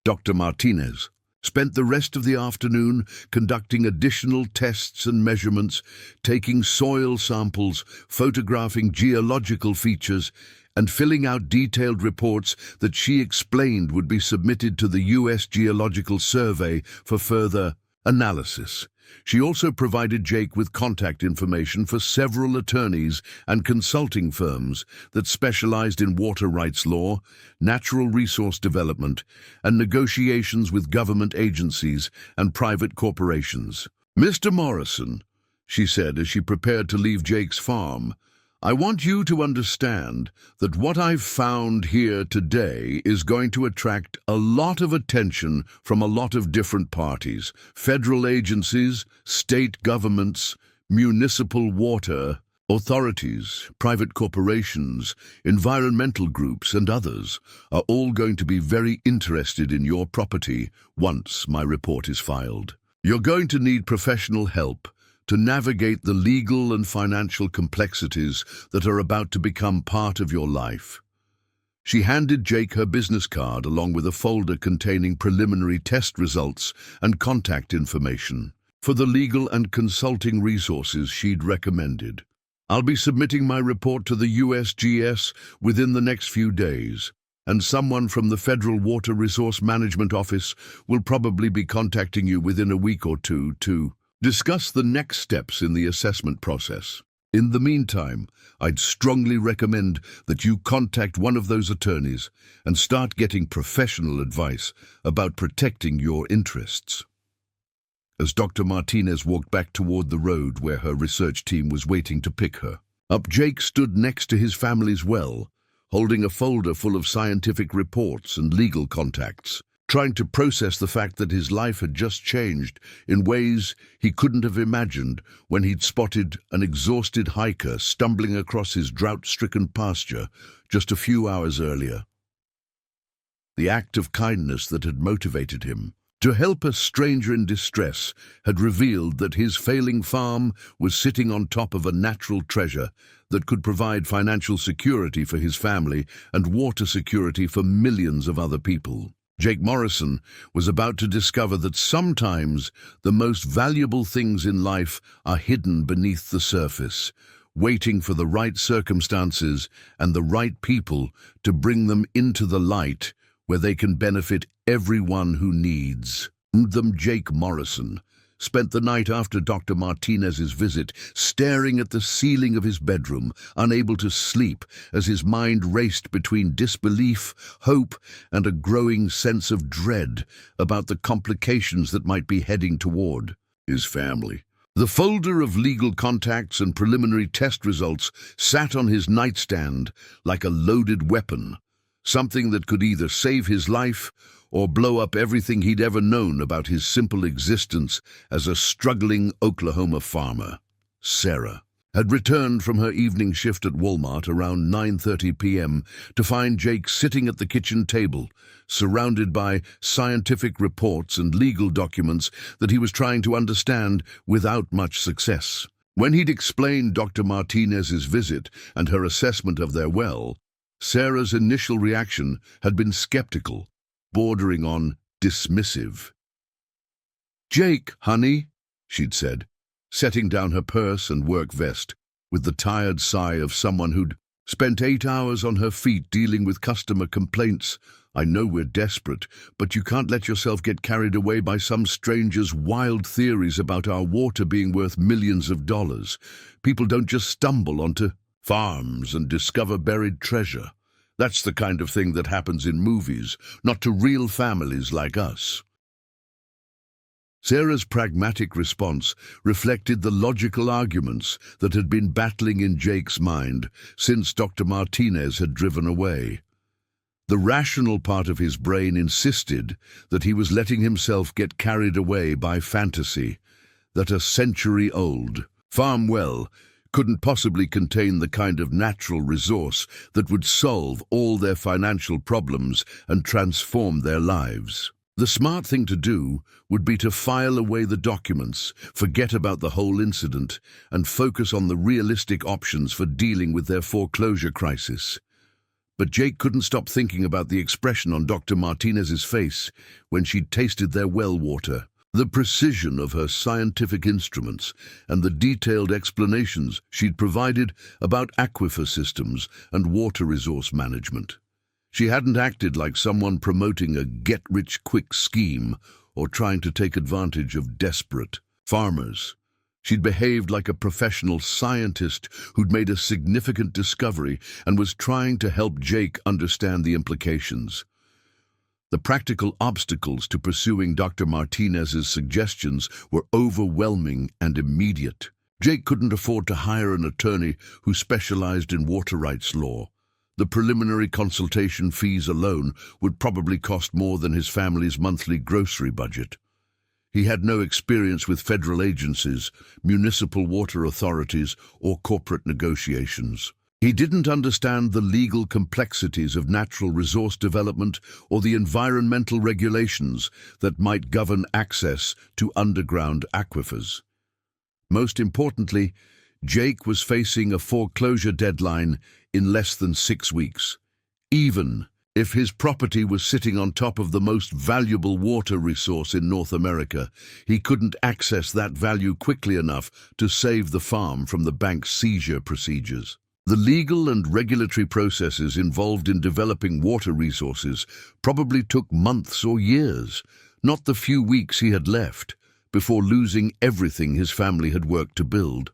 Dr. Martinez spent the rest of the afternoon conducting additional tests and measurements, taking soil samples, photographing geological features, and filling out detailed reports that she explained would be submitted to the U.S. Geological Survey for further analysis. She also provided Jake with contact information for several attorneys and consulting firms that specialized in water rights law, natural resource development, and negotiations with government agencies and private corporations. "Mr. Morrison," she said as she prepared to leave Jake's farm, "I want you to understand that what I've found here today is going to attract a lot of attention from a lot of different parties, federal agencies, state governments, municipal water authorities, private corporations, environmental groups, and others are all going to be very interested in your property once my report is filed. You're going to need professional help to navigate the legal and financial complexities that are about to become part of your life." She handed Jake her business card along with a folder containing preliminary test results and contact information for the legal and consulting resources she'd recommended. "I'll be submitting my report to the USGS within the next few days, and someone from the Federal Water Resource Management Office will probably be contacting you within a week or two to discuss the next steps in the assessment process. In the meantime, I'd strongly recommend that you contact one of those attorneys and start getting professional advice about protecting your interests." As Dr. Martinez walked back toward the road where her research team was waiting to pick her up, Jake stood next to his family's well, holding a folder full of scientific reports and legal contacts, trying to process the fact that his life had just changed in ways he couldn't have imagined when he'd spotted an exhausted hiker stumbling across his drought-stricken pasture just a few hours earlier. The act of kindness that had motivated him to help a stranger in distress had revealed that his failing farm was sitting on top of a natural treasure that could provide financial security for his family and water security for millions of other people. Jake Morrison was about to discover that sometimes the most valuable things in life are hidden beneath the surface, waiting for the right circumstances and the right people to bring them into the light where they can benefit everyone who needs them. Jake Morrison spent the night after Dr. Martinez's visit staring at the ceiling of his bedroom, unable to sleep as his mind raced between disbelief, hope, and a growing sense of dread about the complications that might be heading toward his family. The folder of legal contacts and preliminary test results sat on his nightstand like a loaded weapon, something that could either save his life or blow up everything he'd ever known about his simple existence as a struggling Oklahoma farmer. Sarah had returned from her evening shift at Walmart around 9:30 p.m. to find Jake sitting at the kitchen table, surrounded by scientific reports and legal documents that he was trying to understand without much success. When he'd explained Dr. Martinez's visit and her assessment of their well, Sarah's initial reaction had been skeptical, bordering on dismissive. "Jake, honey," she'd said, setting down her purse and work vest with the tired sigh of someone who'd spent 8 hours on her feet dealing with customer complaints. "I know we're desperate, but you can't let yourself get carried away by some stranger's wild theories about our water being worth millions of dollars. People don't just stumble onto farms and discover buried treasure. That's the kind of thing that happens in movies, not to real families like us." Sarah's pragmatic response reflected the logical arguments that had been battling in Jake's mind since Dr. Martinez had driven away. The rational part of his brain insisted that he was letting himself get carried away by fantasy, that a century-old farm well couldn't possibly contain the kind of natural resource that would solve all their financial problems and transform their lives. The smart thing to do would be to file away the documents, forget about the whole incident, and focus on the realistic options for dealing with their foreclosure crisis. But Jake couldn't stop thinking about the expression on Dr. Martinez's face when she'd tasted their well water. The precision of her scientific instruments and the detailed explanations she'd provided about aquifer systems and water resource management. She hadn't acted like someone promoting a get-rich-quick scheme or trying to take advantage of desperate farmers. She'd behaved like a professional scientist who'd made a significant discovery and was trying to help Jake understand the implications. The practical obstacles to pursuing Dr. Martinez's suggestions were overwhelming and immediate. Jake couldn't afford to hire an attorney who specialized in water rights law. The preliminary consultation fees alone would probably cost more than his family's monthly grocery budget. He had no experience with federal agencies, municipal water authorities, or corporate negotiations. He didn't understand the legal complexities of natural resource development or the environmental regulations that might govern access to underground aquifers. Most importantly, Jake was facing a foreclosure deadline in less than 6 weeks. Even if his property was sitting on top of the most valuable water resource in North America, he couldn't access that value quickly enough to save the farm from the bank's seizure procedures. The legal and regulatory processes involved in developing water resources probably took months or years, not the few weeks he had left, before losing everything his family had worked to build.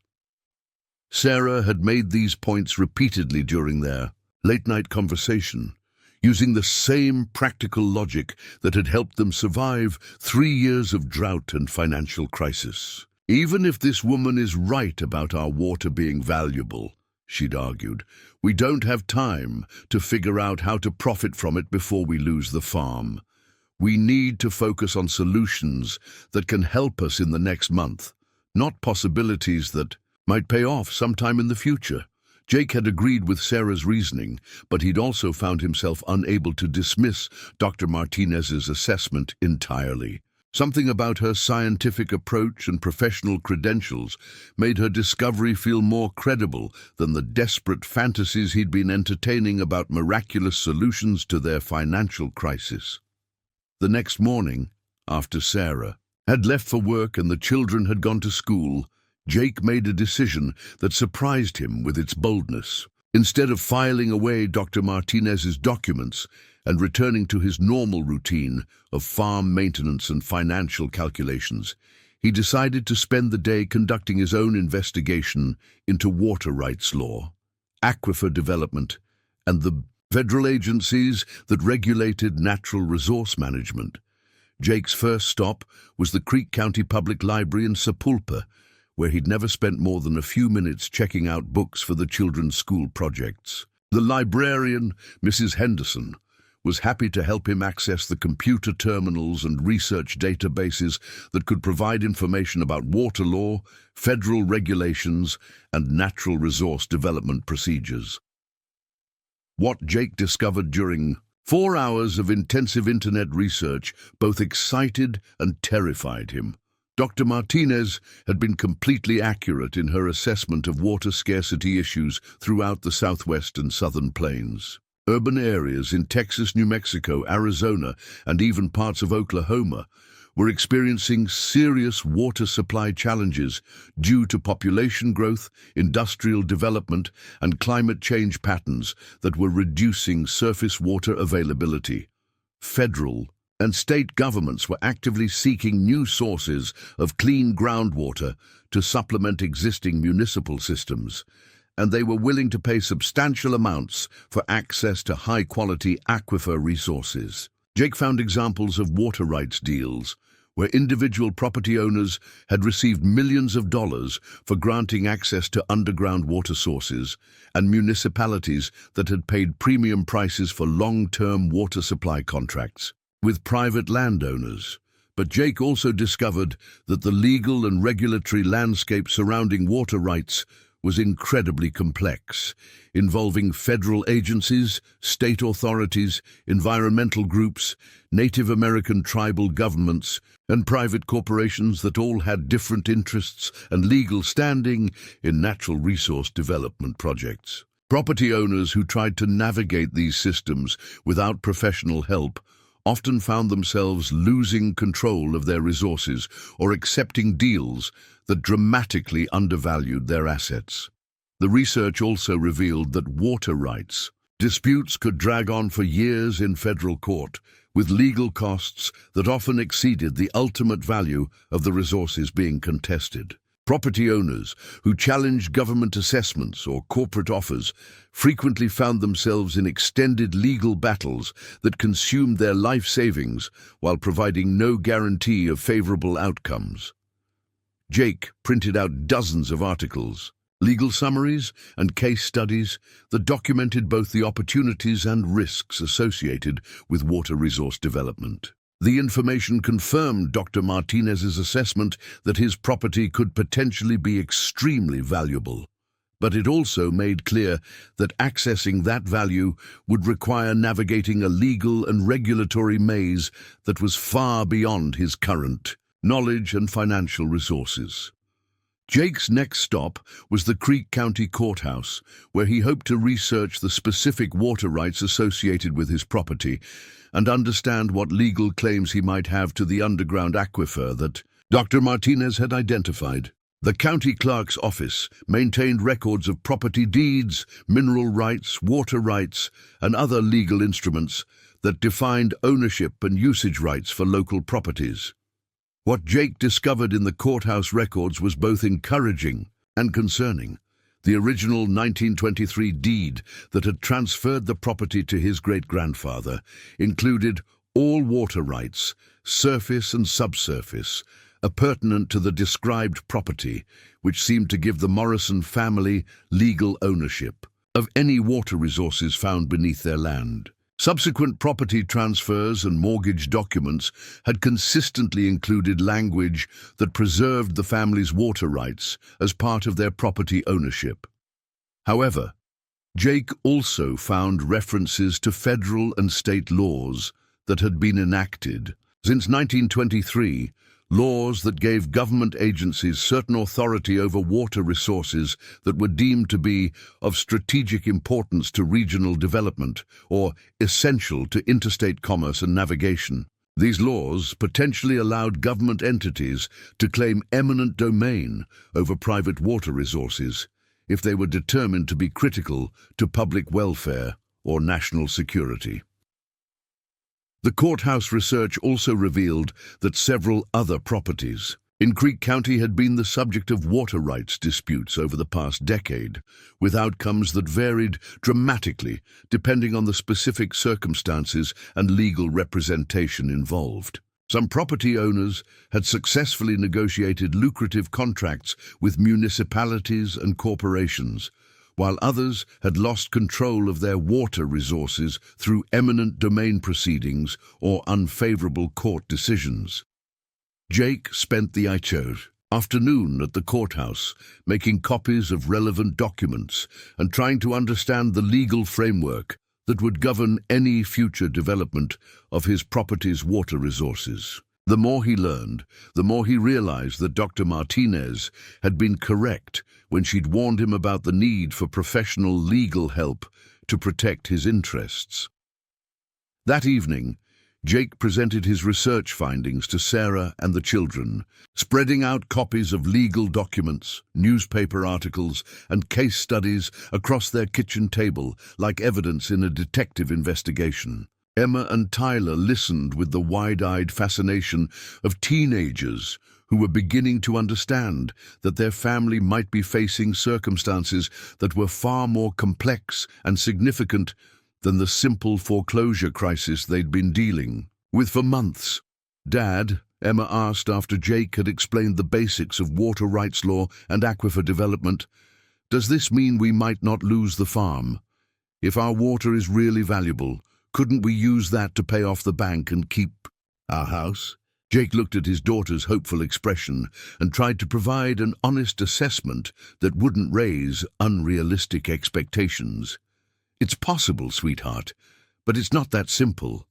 Sarah had made these points repeatedly during their late-night conversation, using the same practical logic that had helped them survive 3 years of drought and financial crisis. Even if this woman is right about our water being valuable, she'd argued, we don't have time to figure out how to profit from it before we lose the farm. We need to focus on solutions that can help us in the next month, not possibilities that might pay off sometime in the future. Jake had agreed with Sarah's reasoning, but he'd also found himself unable to dismiss Dr. Martinez's assessment entirely. Something about her scientific approach and professional credentials made her discovery feel more credible than the desperate fantasies he'd been entertaining about miraculous solutions to their financial crisis. The next morning, after Sarah had left for work and the children had gone to school, Jake made a decision that surprised him with its boldness. Instead of filing away Dr. Martinez's documents and returning to his normal routine of farm maintenance and financial calculations, he decided to spend the day conducting his own investigation into water rights law, aquifer development, and the federal agencies that regulated natural resource management. Jake's first stop was the Creek County Public Library in Sapulpa, where he'd never spent more than a few minutes checking out books for the children's school projects. The librarian, Mrs. Henderson, was happy to help him access the computer terminals and research databases that could provide information about water law, federal regulations, and natural resource development procedures. What Jake discovered during 4 hours of intensive internet research both excited and terrified him. Dr. Martinez had been completely accurate in her assessment of water scarcity issues throughout the Southwest and Southern Plains. Urban areas in Texas, New Mexico, Arizona, and even parts of Oklahoma were experiencing serious water supply challenges due to population growth, industrial development, and climate change patterns that were reducing surface water availability. Federal and state governments were actively seeking new sources of clean groundwater to supplement existing municipal systems, and they were willing to pay substantial amounts for access to high-quality aquifer resources. Jake found examples of water rights deals where individual property owners had received millions of dollars for granting access to underground water sources, and municipalities that had paid premium prices for long-term water supply contracts with private landowners. But Jake also discovered that the legal and regulatory landscape surrounding water rights was incredibly complex, involving federal agencies, state authorities, environmental groups, Native American tribal governments, and private corporations that all had different interests and legal standing in natural resource development projects. Property owners who tried to navigate these systems without professional help often found themselves losing control of their resources or accepting deals that dramatically undervalued their assets. The research also revealed that water rights disputes could drag on for years in federal court, with legal costs that often exceeded the ultimate value of the resources being contested. Property owners who challenged government assessments or corporate offers frequently found themselves in extended legal battles that consumed their life savings while providing no guarantee of favorable outcomes. Jake printed out dozens of articles, legal summaries, and case studies that documented both the opportunities and risks associated with water resource development. The information confirmed Dr. Martinez's assessment that his property could potentially be extremely valuable, but it also made clear that accessing that value would require navigating a legal and regulatory maze that was far beyond his current knowledge and financial resources. Jake's next stop was the Creek County Courthouse, where he hoped to research the specific water rights associated with his property and understand what legal claims he might have to the underground aquifer that Dr. Martinez had identified. The county clerk's office maintained records of property deeds, mineral rights, water rights, and other legal instruments that defined ownership and usage rights for local properties. What Jake discovered in the courthouse records was both encouraging and concerning. The original 1923 deed that had transferred the property to his great-grandfather included all water rights, surface and subsurface, appurtenant to the described property, which seemed to give the Morrison family legal ownership of any water resources found beneath their land. Subsequent property transfers and mortgage documents had consistently included language that preserved the family's water rights as part of their property ownership. However, Jake also found references to federal and state laws that had been enacted. Since 1923, laws that gave government agencies certain authority over water resources that were deemed to be of strategic importance to regional development or essential to interstate commerce and navigation. These laws potentially allowed government entities to claim eminent domain over private water resources if they were determined to be critical to public welfare or national security. The courthouse research also revealed that several other properties in Creek County had been the subject of water rights disputes over the past decade, with outcomes that varied dramatically depending on the specific circumstances and legal representation involved. Some property owners had successfully negotiated lucrative contracts with municipalities and corporations, while others had lost control of their water resources through eminent domain proceedings or unfavorable court decisions. Jake spent the afternoon at the courthouse, making copies of relevant documents and trying to understand the legal framework that would govern any future development of his property's water resources. The more he learned, the more he realized that Dr. Martinez had been correct when she'd warned him about the need for professional legal help to protect his interests. That evening, Jake presented his research findings to Sarah and the children, spreading out copies of legal documents, newspaper articles, and case studies across their kitchen table like evidence in a detective investigation. Emma and Tyler listened with the wide-eyed fascination of teenagers who were beginning to understand that their family might be facing circumstances that were far more complex and significant than the simple foreclosure crisis they'd been dealing with for months. "Dad," Emma asked after Jake had explained the basics of water rights law and aquifer development, "does this mean we might not lose the farm? If our water is really valuable, couldn't we use that to pay off the bank and keep our house?" Jake looked at his daughter's hopeful expression and tried to provide an honest assessment that wouldn't raise unrealistic expectations. "It's possible, sweetheart, but it's not that simple.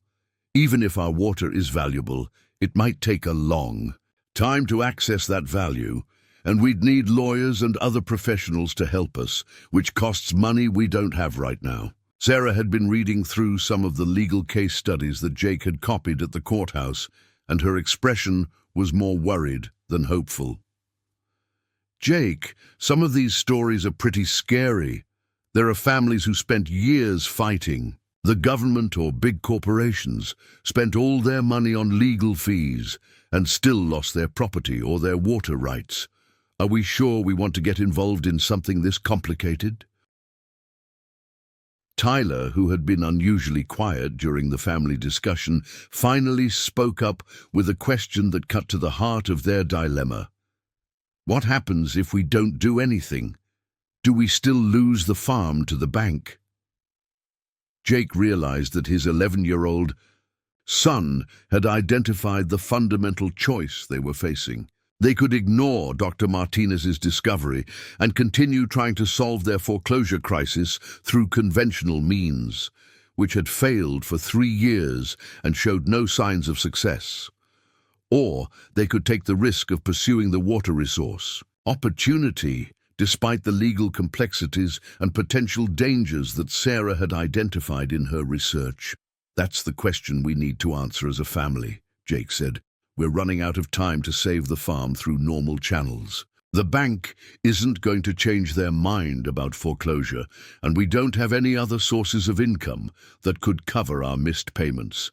Even if our water is valuable, it might take a long time to access that value, and we'd need lawyers and other professionals to help us, which costs money we don't have right now. Sarah had been reading through some of the legal case studies that Jake had copied at the courthouse, and her expression was more worried than hopeful. "Jake, some of these stories are pretty scary. There are families who spent years fighting. The government or big corporations spent all their money on legal fees and still lost their property or their water rights. Are we sure we want to get involved in something this complicated?" Tyler, who had been unusually quiet during the family discussion, finally spoke up with a question that cut to the heart of their dilemma. What happens if we don't do anything? Do we still lose the farm to the bank? Jake realized that his 11-year-old son had identified the fundamental choice they were facing. They could ignore Dr. Martinez's discovery and continue trying to solve their foreclosure crisis through conventional means, which had failed for 3 years and showed no signs of success. Or they could take the risk of pursuing the water resource. Opportunity, despite the legal complexities and potential dangers that Sarah had identified in her research. "That's the question we need to answer as a family," Jake said. "We're running out of time to save the farm through normal channels. The bank isn't going to change their mind about foreclosure, and we don't have any other sources of income that could cover our missed payments.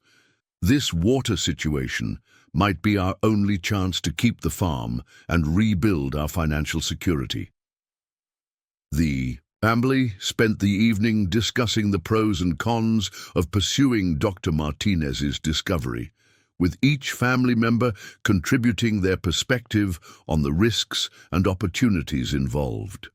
This water situation might be our only chance to keep the farm and rebuild our financial security." The family spent the evening discussing the pros and cons of pursuing Dr. Martinez's discovery, with each family member contributing their perspective on the risks and opportunities involved.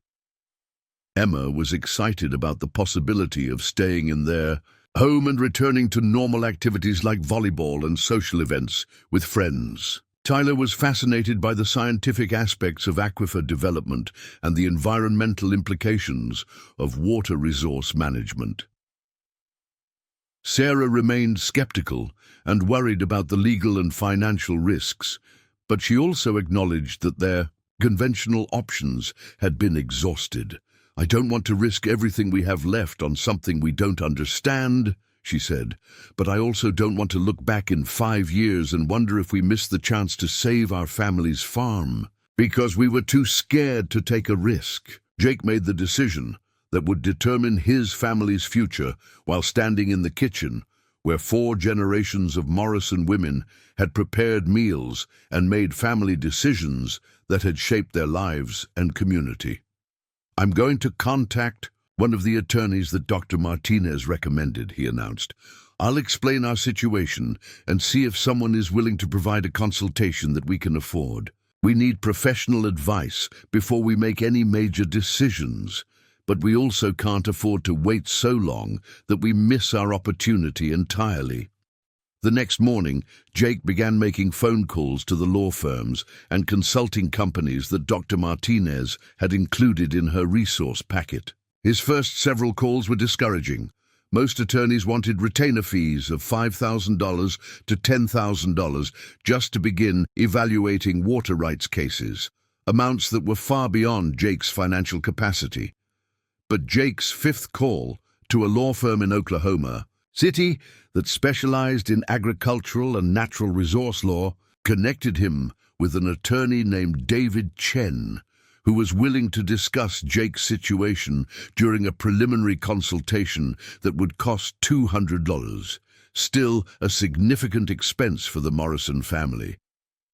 Emma was excited about the possibility of staying in their home and returning to normal activities like volleyball and social events with friends. Tyler was fascinated by the scientific aspects of aquifer development and the environmental implications of water resource management. Sarah remained skeptical and worried about the legal and financial risks, but she also acknowledged that their conventional options had been exhausted. "I don't want to risk everything we have left on something we don't understand," she said, "but I also don't want to look back in 5 years and wonder if we missed the chance to save our family's farm because we were too scared to take a risk." Jake made the decision that would determine his family's future while standing in the kitchen, where 4 generations of Morrison women had prepared meals and made family decisions that had shaped their lives and community. "I'm going to contact one of the attorneys that Dr. Martinez recommended," he announced. "I'll explain our situation and see if someone is willing to provide a consultation that we can afford. We need professional advice before we make any major decisions, but we also can't afford to wait so long that we miss our opportunity entirely." The next morning, Jake began making phone calls to the law firms and consulting companies that Dr. Martinez had included in her resource packet. His first several calls were discouraging. Most attorneys wanted retainer fees of $5,000 to $10,000 just to begin evaluating water rights cases, amounts that were far beyond Jake's financial capacity. But Jake's 5th call to a law firm in Oklahoma City that specialized in agricultural and natural resource law connected him with an attorney named David Chen, who was willing to discuss Jake's situation during a preliminary consultation that would cost $200, still a significant expense for the Morrison family,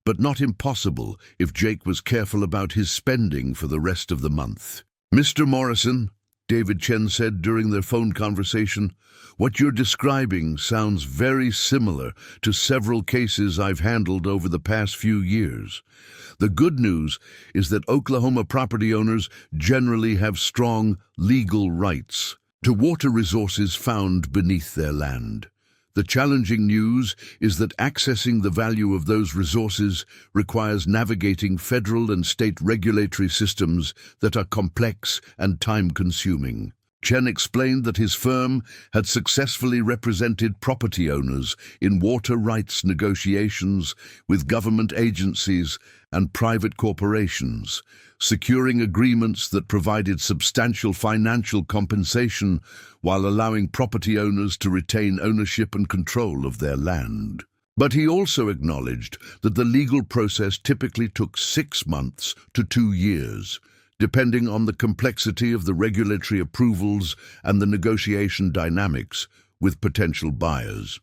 but not impossible if Jake was careful about his spending for the rest of the month. "Mr. Morrison," David Chen said during their phone conversation, "what you're describing sounds very similar to several cases I've handled over the past few years. The good news is that Oklahoma property owners generally have strong legal rights to water resources found beneath their land. The challenging news is that accessing the value of those resources requires navigating federal and state regulatory systems that are complex and time-consuming. Chen explained that his firm had successfully represented property owners in water rights negotiations with government agencies and private corporations, securing agreements that provided substantial financial compensation while allowing property owners to retain ownership and control of their land. But he also acknowledged that the legal process typically took 6 months to 2 years, depending on the complexity of the regulatory approvals and the negotiation dynamics with potential buyers.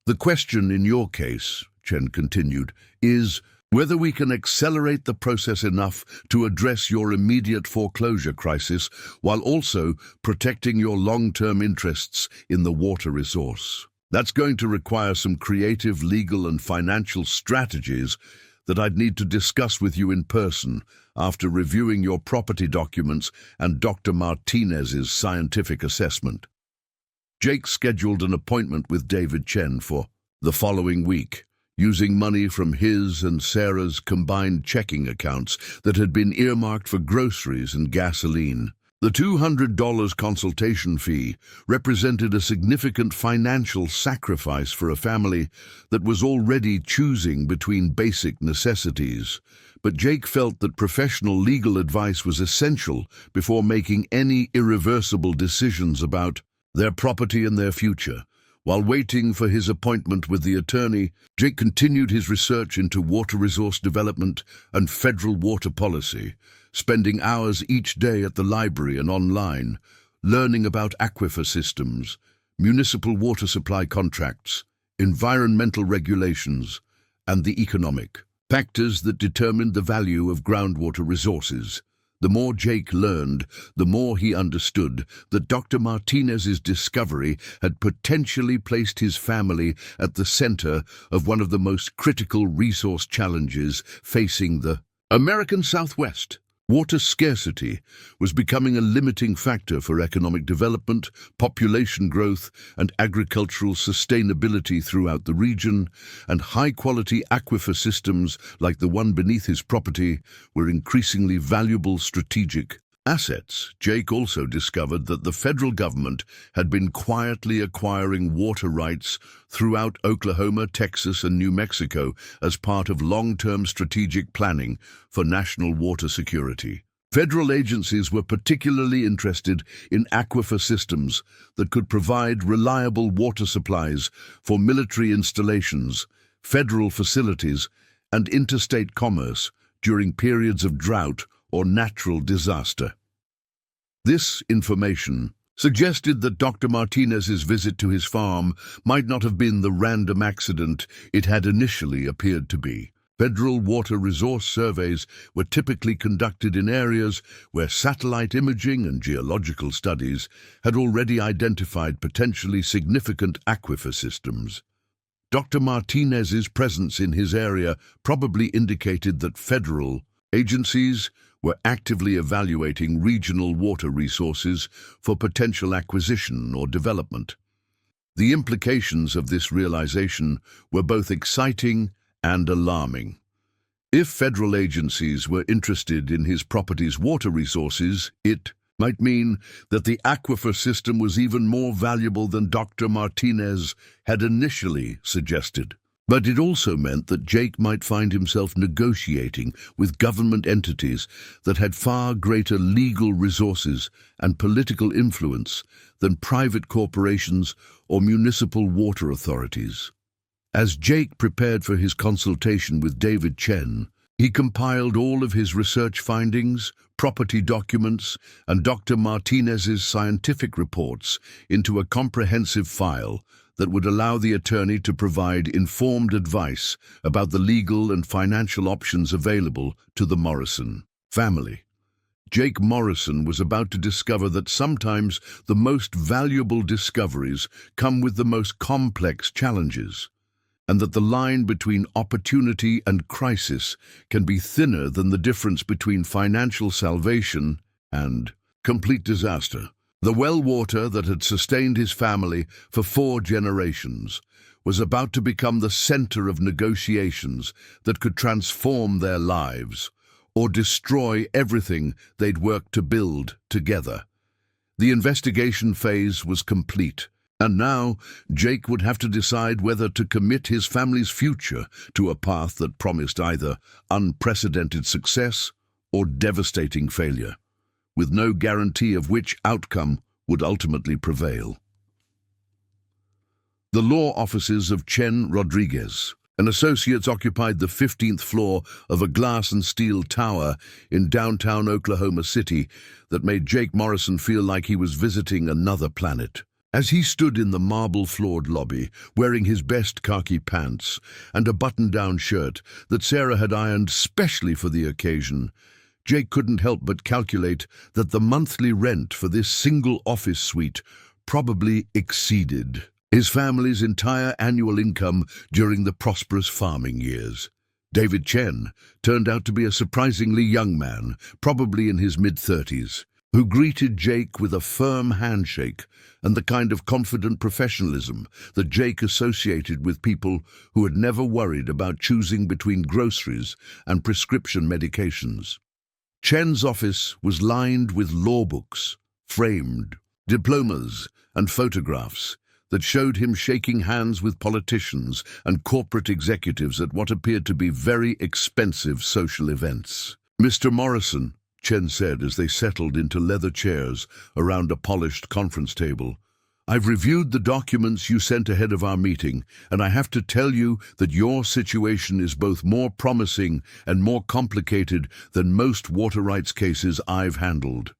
The question in your case, Chen continued, is whether we can accelerate the process enough to address your immediate foreclosure crisis while also protecting your long-term interests in the water resource. That's going to require some creative legal and financial strategies that I'd need to discuss with you in person after reviewing your property documents and Dr. Martinez's scientific assessment. Jake scheduled an appointment with David Chen for the following week, using money from his and Sarah's combined checking accounts that had been earmarked for groceries and gasoline. The $200 consultation fee represented a significant financial sacrifice for a family that was already choosing between basic necessities, but Jake felt that professional legal advice was essential before making any irreversible decisions about their property and their future. While waiting for his appointment with the attorney, Jake continued his research into water resource development and federal water policy, spending hours each day at the library and online, learning about aquifer systems, municipal water supply contracts, environmental regulations, and the economic factors that determined the value of groundwater resources. The more Jake learned, the more he understood that Dr. Martinez's discovery had potentially placed his family at the center of one of the most critical resource challenges facing the American Southwest. Water scarcity was becoming a limiting factor for economic development, population growth, and agricultural sustainability throughout the region, and high-quality aquifer systems like the one beneath his property were increasingly valuable strategic assets. Jake also discovered that the federal government had been quietly acquiring water rights throughout Oklahoma, Texas, and New Mexico as part of long-term strategic planning for national water security. Federal agencies were particularly interested in aquifer systems that could provide reliable water supplies for military installations, federal facilities, and interstate commerce during periods of drought or natural disaster. This information suggested that Dr. Martinez's visit to his farm might not have been the random accident it had initially appeared to be. Federal water resource surveys were typically conducted in areas where satellite imaging and geological studies had already identified potentially significant aquifer systems. Dr. Martinez's presence in his area probably indicated that federal agencies were actively evaluating regional water resources for potential acquisition or development. The implications of this realization were both exciting and alarming. If federal agencies were interested in his property's water resources, it might mean that the aquifer system was even more valuable than Dr. Martinez had initially suggested. But it also meant that Jake might find himself negotiating with government entities that had far greater legal resources and political influence than private corporations or municipal water authorities. As Jake prepared for his consultation with David Chen, he compiled all of his research findings, property documents, and Dr. Martinez's scientific reports into a comprehensive file that would allow the attorney to provide informed advice about the legal and financial options available to the Morrison family. Jake Morrison was about to discover that sometimes the most valuable discoveries come with the most complex challenges, and that the line between opportunity and crisis can be thinner than the difference between financial salvation and complete disaster. The well water that had sustained his family for 4 generations was about to become the center of negotiations that could transform their lives or destroy everything they'd worked to build together. The investigation phase was complete, and now Jake would have to decide whether to commit his family's future to a path that promised either unprecedented success or devastating failure, with no guarantee of which outcome would ultimately prevail. The law offices of Chen Rodriguez and associates occupied the 15th floor of a glass and steel tower in downtown Oklahoma City that made Jake Morrison feel like he was visiting another planet. As he stood in the marble-floored lobby, wearing his best khaki pants and a button-down shirt that Sarah had ironed specially for the occasion, Jake couldn't help but calculate that the monthly rent for this single office suite probably exceeded his family's entire annual income during the prosperous farming years. David Chen turned out to be a surprisingly young man, probably in his mid-30s, who greeted Jake with a firm handshake and the kind of confident professionalism that Jake associated with people who had never worried about choosing between groceries and prescription medications. Chen's office was lined with law books, framed, diplomas, and photographs that showed him shaking hands with politicians and corporate executives at what appeared to be very expensive social events. "Mr. Morrison," Chen said as they settled into leather chairs around a polished conference table, "I've reviewed the documents you sent ahead of our meeting, and I have to tell you that your situation is both more promising and more complicated than most water rights cases I've handled."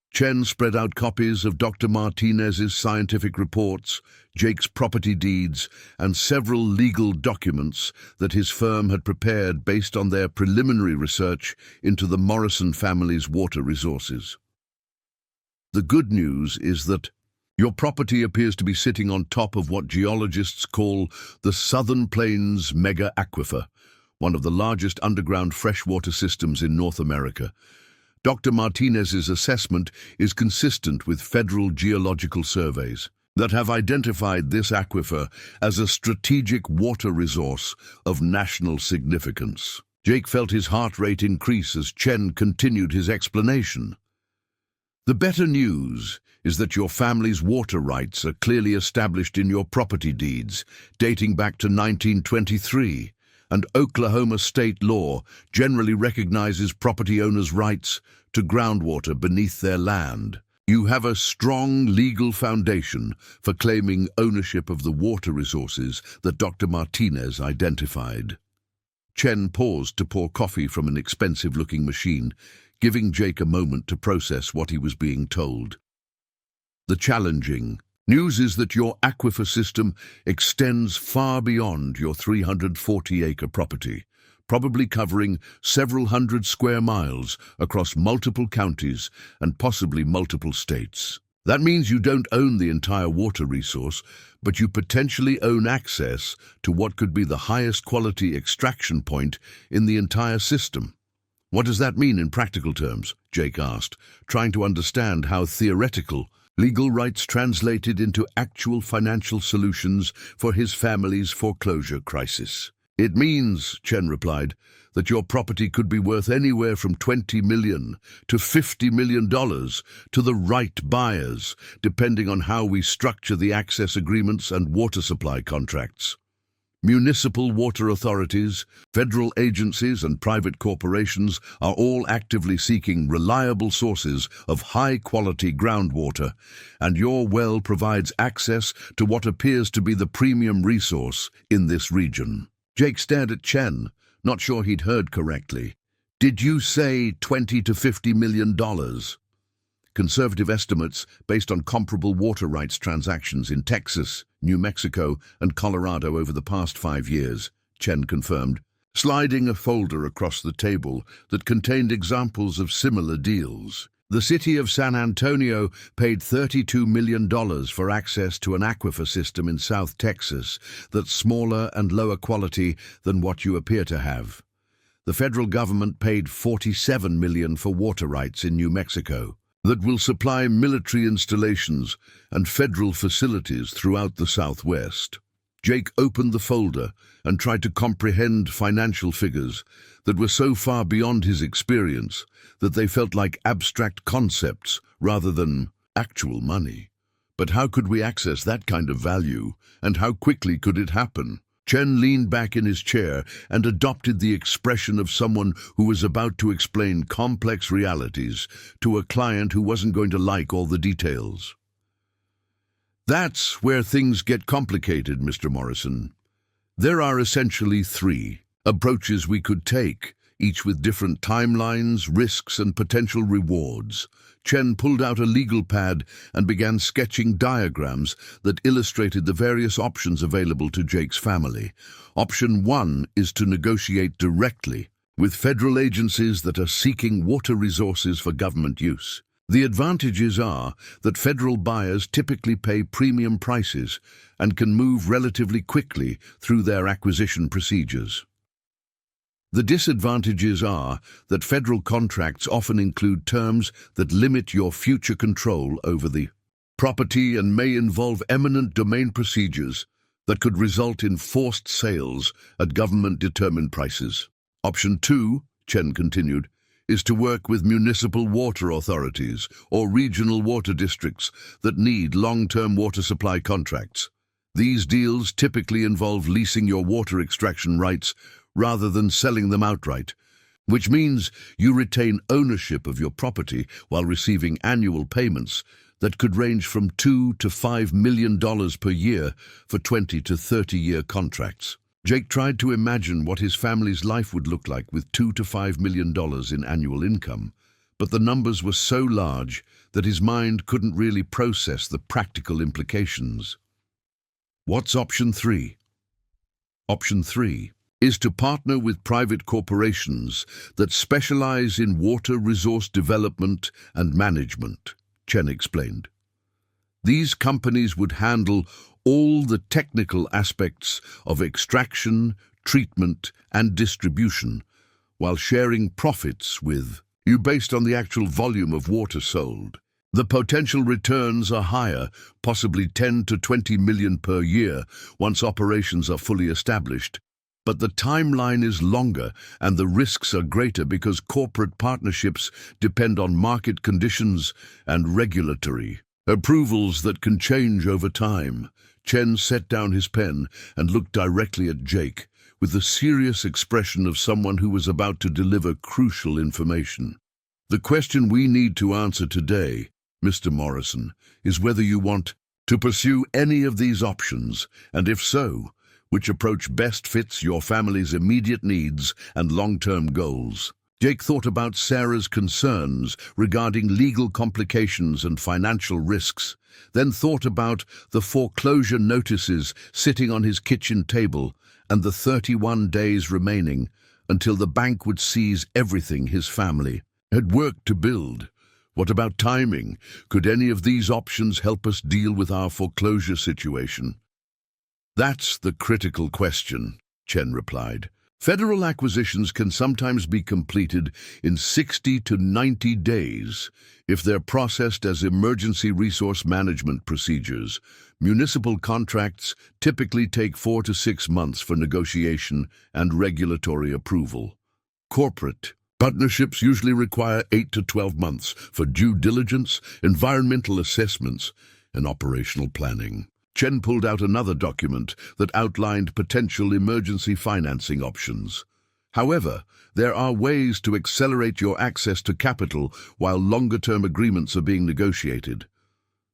Chen spread out copies of Dr. Martinez's scientific reports, Jake's property deeds, and several legal documents that his firm had prepared based on their preliminary research into the Morrison family's water resources. "The good news is that your property appears to be sitting on top of what geologists call the Southern Plains Mega Aquifer, one of the largest underground freshwater systems in North America. Dr. Martinez's assessment is consistent with federal geological surveys that have identified this aquifer as a strategic water resource of national significance." Jake felt his heart rate increase as Chen continued his explanation. "The better news is that your family's water rights are clearly established in your property deeds, dating back to 1923. And Oklahoma state law generally recognizes property owners' rights to groundwater beneath their land. You have a strong legal foundation for claiming ownership of the water resources that Dr. Martinez identified." Chen paused to pour coffee from an expensive-looking machine, giving Jake a moment to process what he was being told. "The challenging news is that your aquifer system extends far beyond your 340-acre property, probably covering several hundred square miles across multiple counties and possibly multiple states. That means you don't own the entire water resource, but you potentially own access to what could be the highest quality extraction point in the entire system." "What does that mean in practical terms?" Jake asked, trying to understand how theoretical legal rights translated into actual financial solutions for his family's foreclosure crisis. "It means," Chen replied, "that your property could be worth anywhere from $20 million to $50 million to the right buyers, depending on how we structure the access agreements and water supply contracts. Municipal water authorities, federal agencies, and private corporations are all actively seeking reliable sources of high-quality groundwater, and your well provides access to what appears to be the premium resource in this region." Jake stared at Chen, not sure he'd heard correctly. "Did you say $20 to $50 million? Conservative estimates based on comparable water rights transactions in Texas, New Mexico, and Colorado over the past 5 years, Chen confirmed, sliding a folder across the table that contained examples of similar deals. The city of San Antonio paid $32 million for access to an aquifer system in South Texas that's smaller and lower quality than what you appear to have. The federal government paid $47 million for water rights in New Mexico that will supply military installations and federal facilities throughout the Southwest." Jake opened the folder and tried to comprehend financial figures that were so far beyond his experience that they felt like abstract concepts rather than actual money. But how could we access that kind of value, and how quickly could it happen? Chen leaned back in his chair and adopted the expression of someone who was about to explain complex realities to a client who wasn't going to like all the details. That's where things get complicated, Mr. Morrison. There are essentially three approaches we could take, each with different timelines, risks, and potential rewards. Chen pulled out a legal pad and began sketching diagrams that illustrated the various options available to Jake's family. Option 1 is to negotiate directly with federal agencies that are seeking water resources for government use. The advantages are that federal buyers typically pay premium prices and can move relatively quickly through their acquisition procedures. The disadvantages are that federal contracts often include terms that limit your future control over the property and may involve eminent domain procedures that could result in forced sales at government-determined prices. Option 2, Chen continued, is to work with municipal water authorities or regional water districts that need long-term water supply contracts. These deals typically involve leasing your water extraction rights rather than selling them outright, which means you retain ownership of your property while receiving annual payments that could range from $2 to $5 million per year for 20 to 30-year contracts. Jake tried to imagine what his family's life would look like with $2 to $5 million in annual income, but the numbers were so large that his mind couldn't really process the practical implications. What's option 3? Option 3 is to partner with private corporations that specialize in water resource development and management, Chen explained. These companies would handle all the technical aspects of extraction, treatment, and distribution, while sharing profits with you based on the actual volume of water sold. The potential returns are higher, possibly 10 to 20 million per year once operations are fully established. But the timeline is longer and the risks are greater because corporate partnerships depend on market conditions and regulatory approvals that can change over time. Chen set down his pen and looked directly at Jake with the serious expression of someone who was about to deliver crucial information. The question we need to answer today, Mr. Morrison, is whether you want to pursue any of these options, and if so, which approach best fits your family's immediate needs and long-term goals. Jake thought about Sarah's concerns regarding legal complications and financial risks, then thought about the foreclosure notices sitting on his kitchen table and the 31 days remaining until the bank would seize everything his family had worked to build. What about timing? Could any of these options help us deal with our foreclosure situation? That's the critical question, Chen replied. Federal acquisitions can sometimes be completed in 60 to 90 days if they're processed as emergency resource management procedures. Municipal contracts typically take 4 to 6 months for negotiation and regulatory approval. Corporate partnerships usually require 8 to 12 months for due diligence, environmental assessments, and operational planning. Chen pulled out another document that outlined potential emergency financing options. However, there are ways to accelerate your access to capital while longer-term agreements are being negotiated.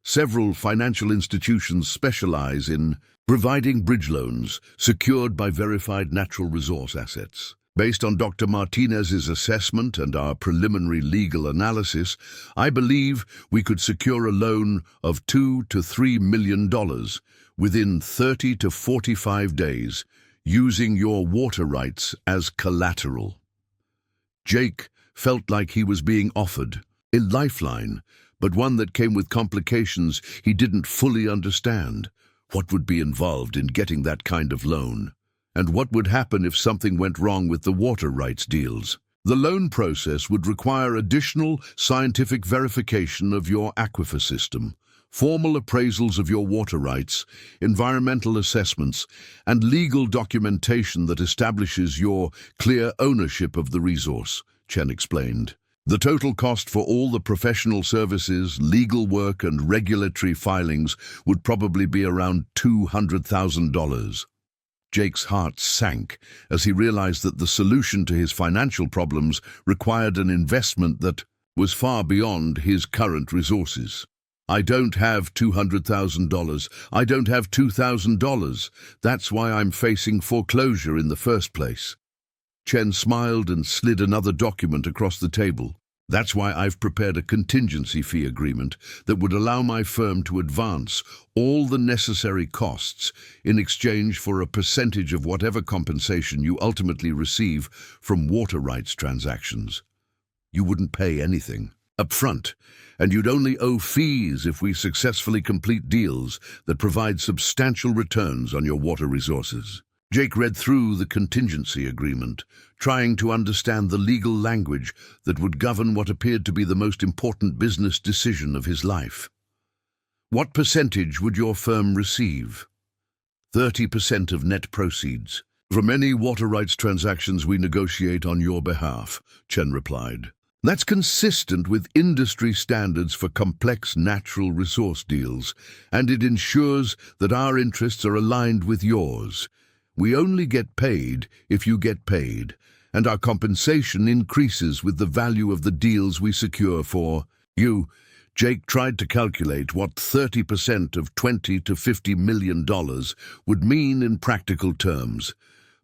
Several financial institutions specialize in providing bridge loans secured by verified natural resource assets. Based on Dr. Martinez's assessment and our preliminary legal analysis, I believe we could secure a loan of $2 to $3 million within 30 to 45 days, using your water rights as collateral. Jake felt like he was being offered a lifeline, but one that came with complications he didn't fully understand. What would be involved in getting that kind of loan? And what would happen if something went wrong with the water rights deals? The loan process would require additional scientific verification of your aquifer system, formal appraisals of your water rights, environmental assessments, and legal documentation that establishes your clear ownership of the resource, Chen explained. The total cost for all the professional services, legal work and regulatory filings would probably be around $200,000. Jake's heart sank as he realized that the solution to his financial problems required an investment that was far beyond his current resources. "I don't have $200,000. I don't have $2,000. That's why I'm facing foreclosure in the first place." Chen smiled and slid another document across the table. "That's why I've prepared a contingency fee agreement that would allow my firm to advance all the necessary costs in exchange for a percentage of whatever compensation you ultimately receive from water rights transactions. You wouldn't pay anything up front, and you'd only owe fees if we successfully complete deals that provide substantial returns on your water resources." Jake read through the contingency agreement, trying to understand the legal language that would govern what appeared to be the most important business decision of his life. "What percentage would your firm receive?" 30% of net proceeds. "From any water rights transactions we negotiate on your behalf," Chen replied. "That's consistent with industry standards for complex natural resource deals, and it ensures that our interests are aligned with yours. We only get paid if you get paid, and our compensation increases with the value of the deals we secure for you." Jake tried to calculate what 30% of $20 to $50 million would mean in practical terms,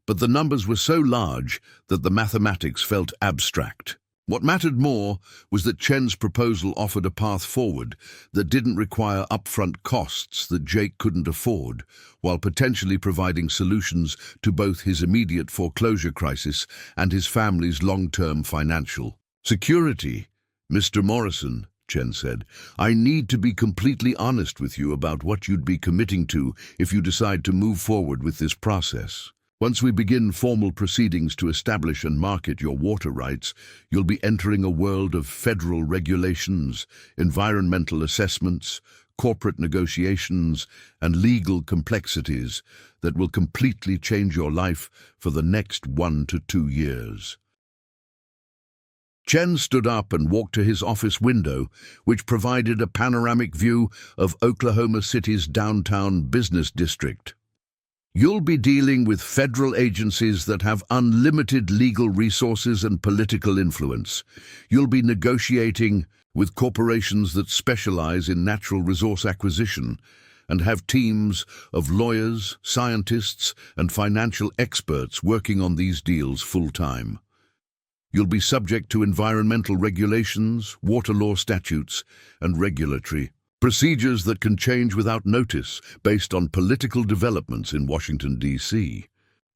but the numbers were so large that the mathematics felt abstract. What mattered more was that Chen's proposal offered a path forward that didn't require upfront costs that Jake couldn't afford, while potentially providing solutions to both his immediate foreclosure crisis and his family's long-term financial security. "Mr. Morrison," Chen said, "I need to be completely honest with you about what you'd be committing to if you decide to move forward with this process. Once we begin formal proceedings to establish and market your water rights, you'll be entering a world of federal regulations, environmental assessments, corporate negotiations, and legal complexities that will completely change your life for the next 1 to 2 years. Chen stood up and walked to his office window, which provided a panoramic view of Oklahoma City's downtown business district. "You'll be dealing with federal agencies that have unlimited legal resources and political influence. You'll be negotiating with corporations that specialize in natural resource acquisition and have teams of lawyers, scientists, and financial experts working on these deals full-time. You'll be subject to environmental regulations, water law statutes, and regulatory procedures that can change without notice based on political developments in Washington, D.C.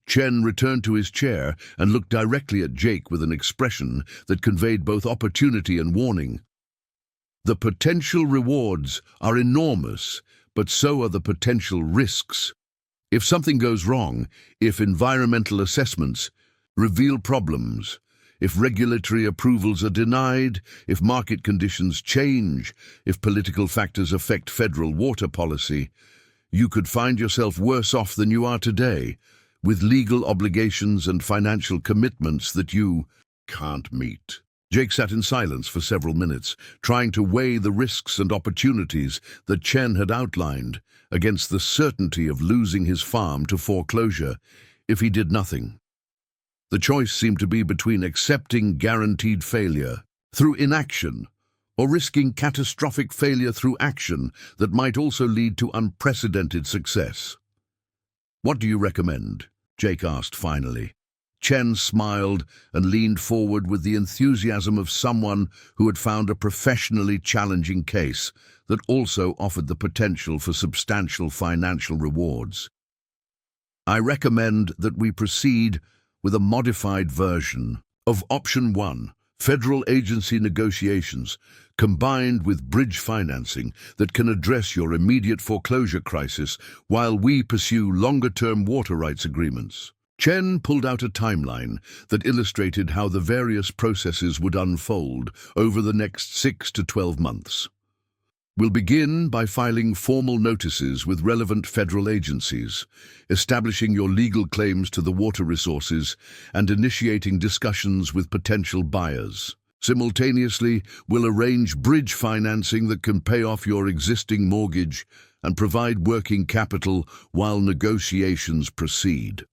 Chen returned to his chair and looked directly at Jake with an expression that conveyed both opportunity and warning. "The potential rewards are enormous, but so are the potential risks. If something goes wrong, if environmental assessments reveal problems, if regulatory approvals are denied, if market conditions change, if political factors affect federal water policy, you could find yourself worse off than you are today, with legal obligations and financial commitments that you can't meet." Jake sat in silence for several minutes, trying to weigh the risks and opportunities that Chen had outlined against the certainty of losing his farm to foreclosure if he did nothing. The choice seemed to be between accepting guaranteed failure through inaction or risking catastrophic failure through action that might also lead to unprecedented success. "What do you recommend?" Jake asked finally. Chen smiled and leaned forward with the enthusiasm of someone who had found a professionally challenging case that also offered the potential for substantial financial rewards. "I recommend that we proceed with a modified version of Option 1, federal agency negotiations, combined with bridge financing that can address your immediate foreclosure crisis while we pursue longer-term water rights agreements." Chen pulled out a timeline that illustrated how the various processes would unfold over the next 6 to 12 months. "We'll begin by filing formal notices with relevant federal agencies, establishing your legal claims to the water resources, and initiating discussions with potential buyers. Simultaneously, we'll arrange bridge financing that can pay off your existing mortgage and provide working capital while negotiations proceed.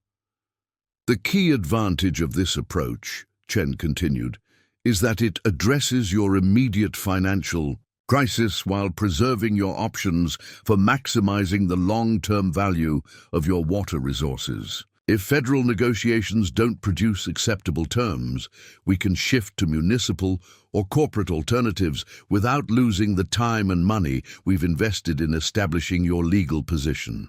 The key advantage of this approach, Chen continued, is that it addresses your immediate financial crisis while preserving your options for maximizing the long-term value of your water resources. If federal negotiations don't produce acceptable terms, we can shift to municipal or corporate alternatives without losing the time and money we've invested in establishing your legal position.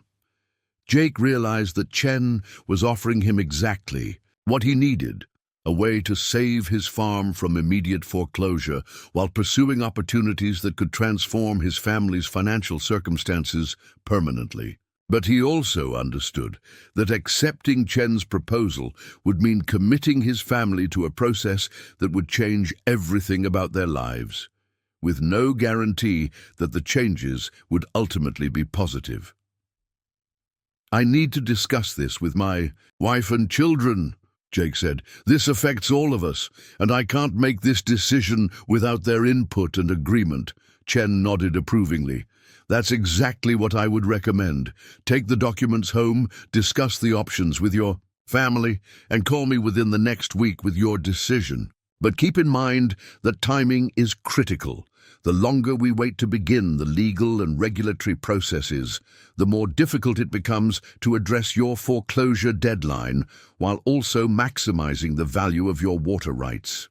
Jake realized that Chen was offering him exactly what he needed, a way to save his farm from immediate foreclosure while pursuing opportunities that could transform his family's financial circumstances permanently. But he also understood that accepting Chen's proposal would mean committing his family to a process that would change everything about their lives, with no guarantee that the changes would ultimately be positive. "I need to discuss this with my wife and children," Jake said. "This affects all of us, and I can't make this decision without their input and agreement." Chen nodded approvingly. "That's exactly what I would recommend. Take the documents home, discuss the options with your family, and call me within the next week with your decision. But keep in mind that timing is critical. The longer we wait to begin the legal and regulatory processes, the more difficult it becomes to address your foreclosure deadline while also maximizing the value of your water rights."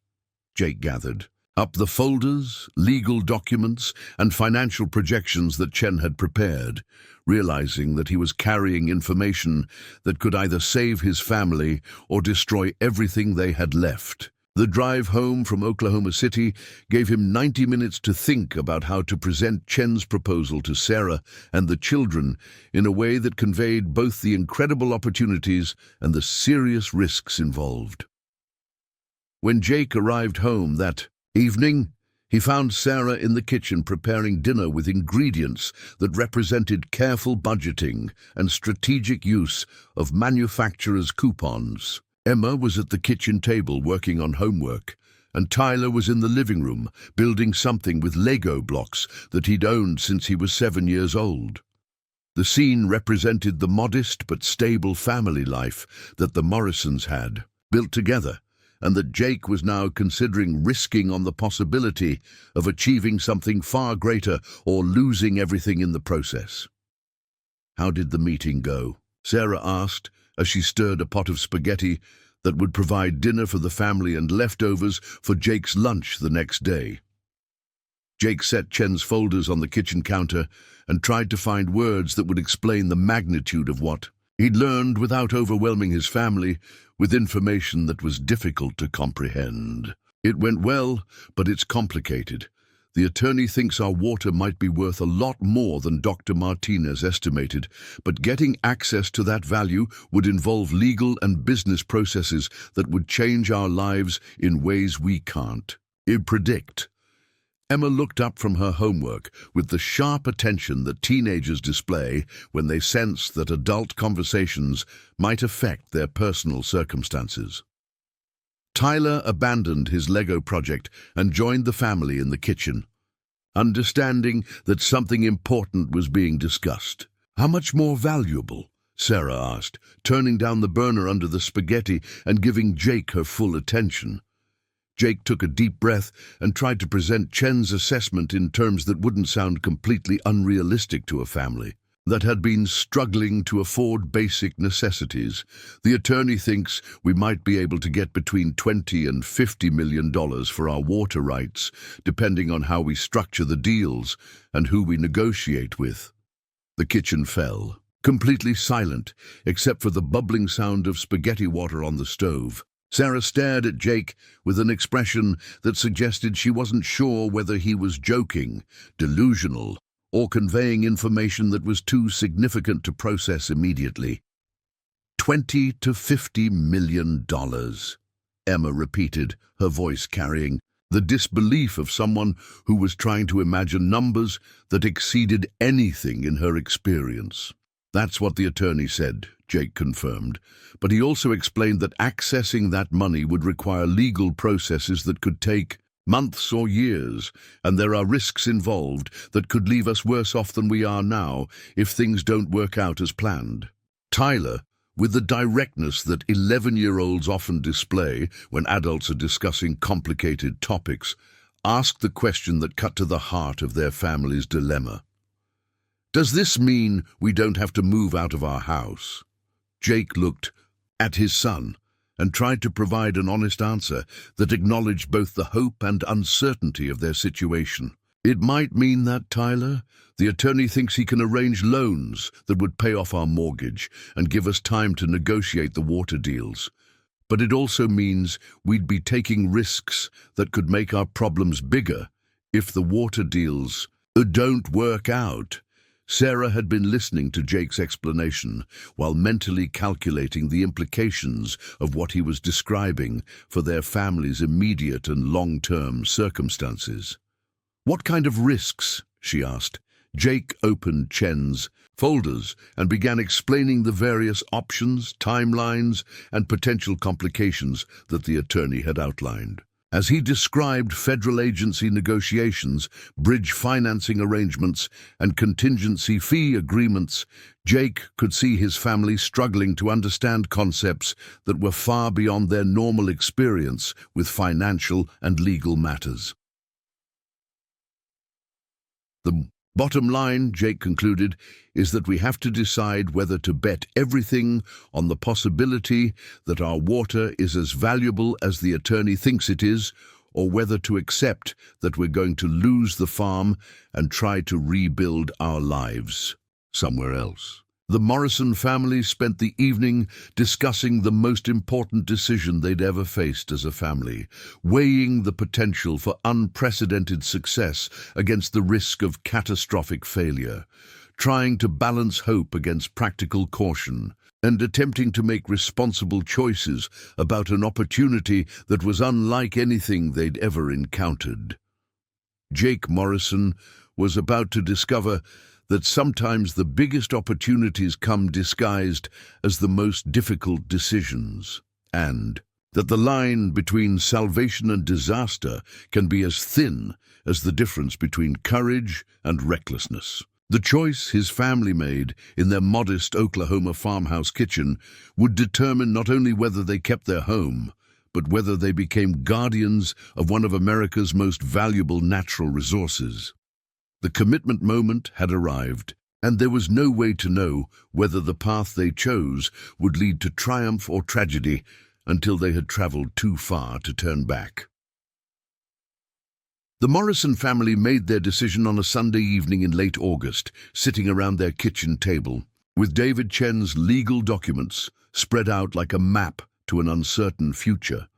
Jake gathered up the folders, legal documents, and financial projections that Chen had prepared, realizing that he was carrying information that could either save his family or destroy everything they had left. The drive home from Oklahoma City gave him 90 minutes to think about how to present Chen's proposal to Sarah and the children in a way that conveyed both the incredible opportunities and the serious risks involved. When Jake arrived home that evening, he found Sarah in the kitchen preparing dinner with ingredients that represented careful budgeting and strategic use of manufacturers' coupons. Emma was at the kitchen table working on homework, and Tyler was in the living room building something with Lego blocks that he'd owned since he was 7 years old. The scene represented the modest but stable family life that the Morrisons had built together, and that Jake was now considering risking on the possibility of achieving something far greater or losing everything in the process. "How did the meeting go?" Sarah asked as she stirred a pot of spaghetti that would provide dinner for the family and leftovers for Jake's lunch the next day. Jake set Chen's folders on the kitchen counter and tried to find words that would explain the magnitude of what he'd learned without overwhelming his family with information that was difficult to comprehend. "It went well, but it's complicated. The attorney thinks our water might be worth a lot more than Dr. Martinez estimated, but getting access to that value would involve legal and business processes that would change our lives in ways we can't predict." Emma looked up from her homework with the sharp attention that teenagers display when they sense that adult conversations might affect their personal circumstances. Tyler abandoned his Lego project and joined the family in the kitchen, understanding that something important was being discussed. "How much more valuable?" Sarah asked, turning down the burner under the spaghetti and giving Jake her full attention. Jake took a deep breath and tried to present Chen's assessment in terms that wouldn't sound completely unrealistic to a family that had been struggling to afford basic necessities. "The attorney thinks we might be able to get between $20 and $50 million for our water rights, depending on how we structure the deals and who we negotiate with." The kitchen fell, completely silent, except for the bubbling sound of spaghetti water on the stove. Sarah stared at Jake with an expression that suggested she wasn't sure whether he was joking, delusional, or conveying information that was too significant to process immediately. $20 to $50 million, Emma repeated, her voice carrying the disbelief of someone who was trying to imagine numbers that exceeded anything in her experience. "That's what the attorney said," Jake confirmed, but he also explained that accessing that money would require legal processes that could take months or years, and there are risks involved that could leave us worse off than we are now if things don't work out as planned. Tyler, with the directness that 11-year-olds often display when adults are discussing complicated topics, asked the question that cut to the heart of their family's dilemma. Does this mean we don't have to move out of our house? Jake looked at his son and tried to provide an honest answer that acknowledged both the hope and uncertainty of their situation. It might mean that, Tyler, the attorney thinks he can arrange loans that would pay off our mortgage and give us time to negotiate the water deals. But it also means we'd be taking risks that could make our problems bigger if the water deals don't work out. Sarah had been listening to Jake's explanation while mentally calculating the implications of what he was describing for their family's immediate and long-term circumstances. "What kind of risks?" she asked. Jake opened Chen's folders and began explaining the various options, timelines, and potential complications that the attorney had outlined. As he described federal agency negotiations, bridge financing arrangements, and contingency fee agreements, Jake could see his family struggling to understand concepts that were far beyond their normal experience with financial and legal matters. The bottom line, Jake concluded, is that we have to decide whether to bet everything on the possibility that our water is as valuable as the attorney thinks it is, or whether to accept that we're going to lose the farm and try to rebuild our lives somewhere else. The Morrison family spent the evening discussing the most important decision they'd ever faced as a family, weighing the potential for unprecedented success against the risk of catastrophic failure, trying to balance hope against practical caution, and attempting to make responsible choices about an opportunity that was unlike anything they'd ever encountered. Jake Morrison was about to discover that sometimes the biggest opportunities come disguised as the most difficult decisions, and that the line between salvation and disaster can be as thin as the difference between courage and recklessness. The choice his family made in their modest Oklahoma farmhouse kitchen would determine not only whether they kept their home, but whether they became guardians of one of America's most valuable natural resources. The commitment moment had arrived, and there was no way to know whether the path they chose would lead to triumph or tragedy until they had traveled too far to turn back. The Morrison family made their decision on a Sunday evening in late August, sitting around their kitchen table, with David Chen's legal documents spread out like a map to an uncertain future.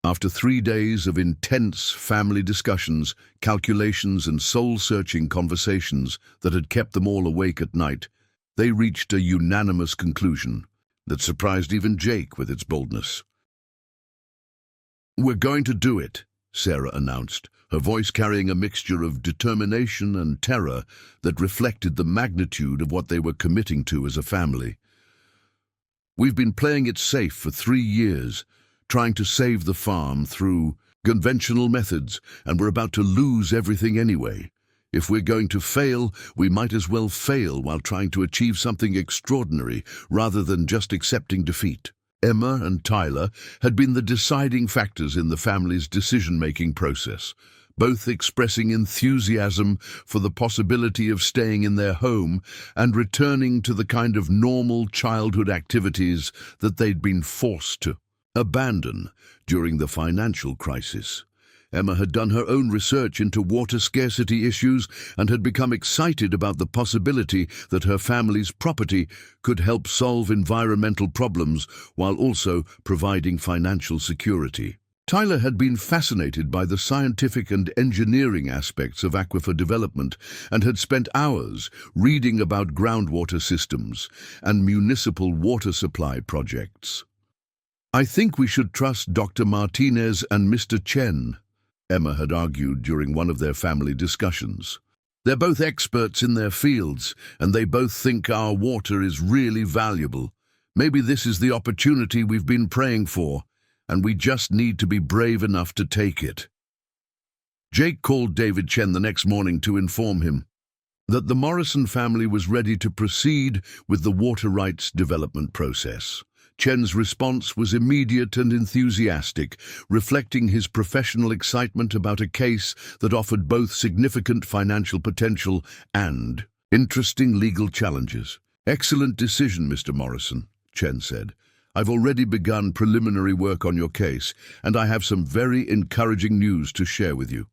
After 3 days of intense family discussions, calculations, and soul-searching conversations that had kept them all awake at night, they reached a unanimous conclusion that surprised even Jake with its boldness. "We're going to do it," Sarah announced, her voice carrying a mixture of determination and terror that reflected the magnitude of what they were committing to as a family. "We've been playing it safe for 3 years, trying to save the farm through conventional methods, and we're about to lose everything anyway. If we're going to fail, we might as well fail while trying to achieve something extraordinary rather than just accepting defeat." Emma and Tyler had been the deciding factors in the family's decision-making process, both expressing enthusiasm for the possibility of staying in their home and returning to the kind of normal childhood activities that they'd been forced to abandon during the financial crisis. Emma had done her own research into water scarcity issues and had become excited about the possibility that her family's property could help solve environmental problems while also providing financial security. Tyler had been fascinated by the scientific and engineering aspects of aquifer development and had spent hours reading about groundwater systems and municipal water supply projects. "I think we should trust Dr. Martinez and Mr. Chen," Emma had argued during one of their family discussions. "They're both experts in their fields, and they both think our water is really valuable. Maybe this is the opportunity we've been praying for, and we just need to be brave enough to take it." Jake called David Chen the next morning to inform him that the Morrison family was ready to proceed with the water rights development process. Chen's response was immediate and enthusiastic, reflecting his professional excitement about a case that offered both significant financial potential and interesting legal challenges. "Excellent decision, Mr. Morrison," Chen said. "I've already begun preliminary work on your case, and I have some very encouraging news to share with you.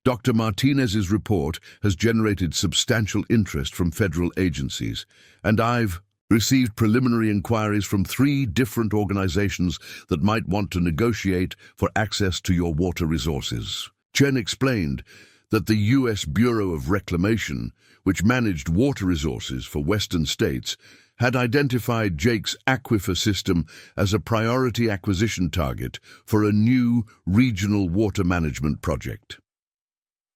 Dr. Martinez's report has generated substantial interest from federal agencies, and I've received preliminary inquiries from 3 different organizations that might want to negotiate for access to your water resources." Chen explained that the U.S. Bureau of Reclamation, which managed water resources for western states, had identified Jake's aquifer system as a priority acquisition target for a new regional water management project.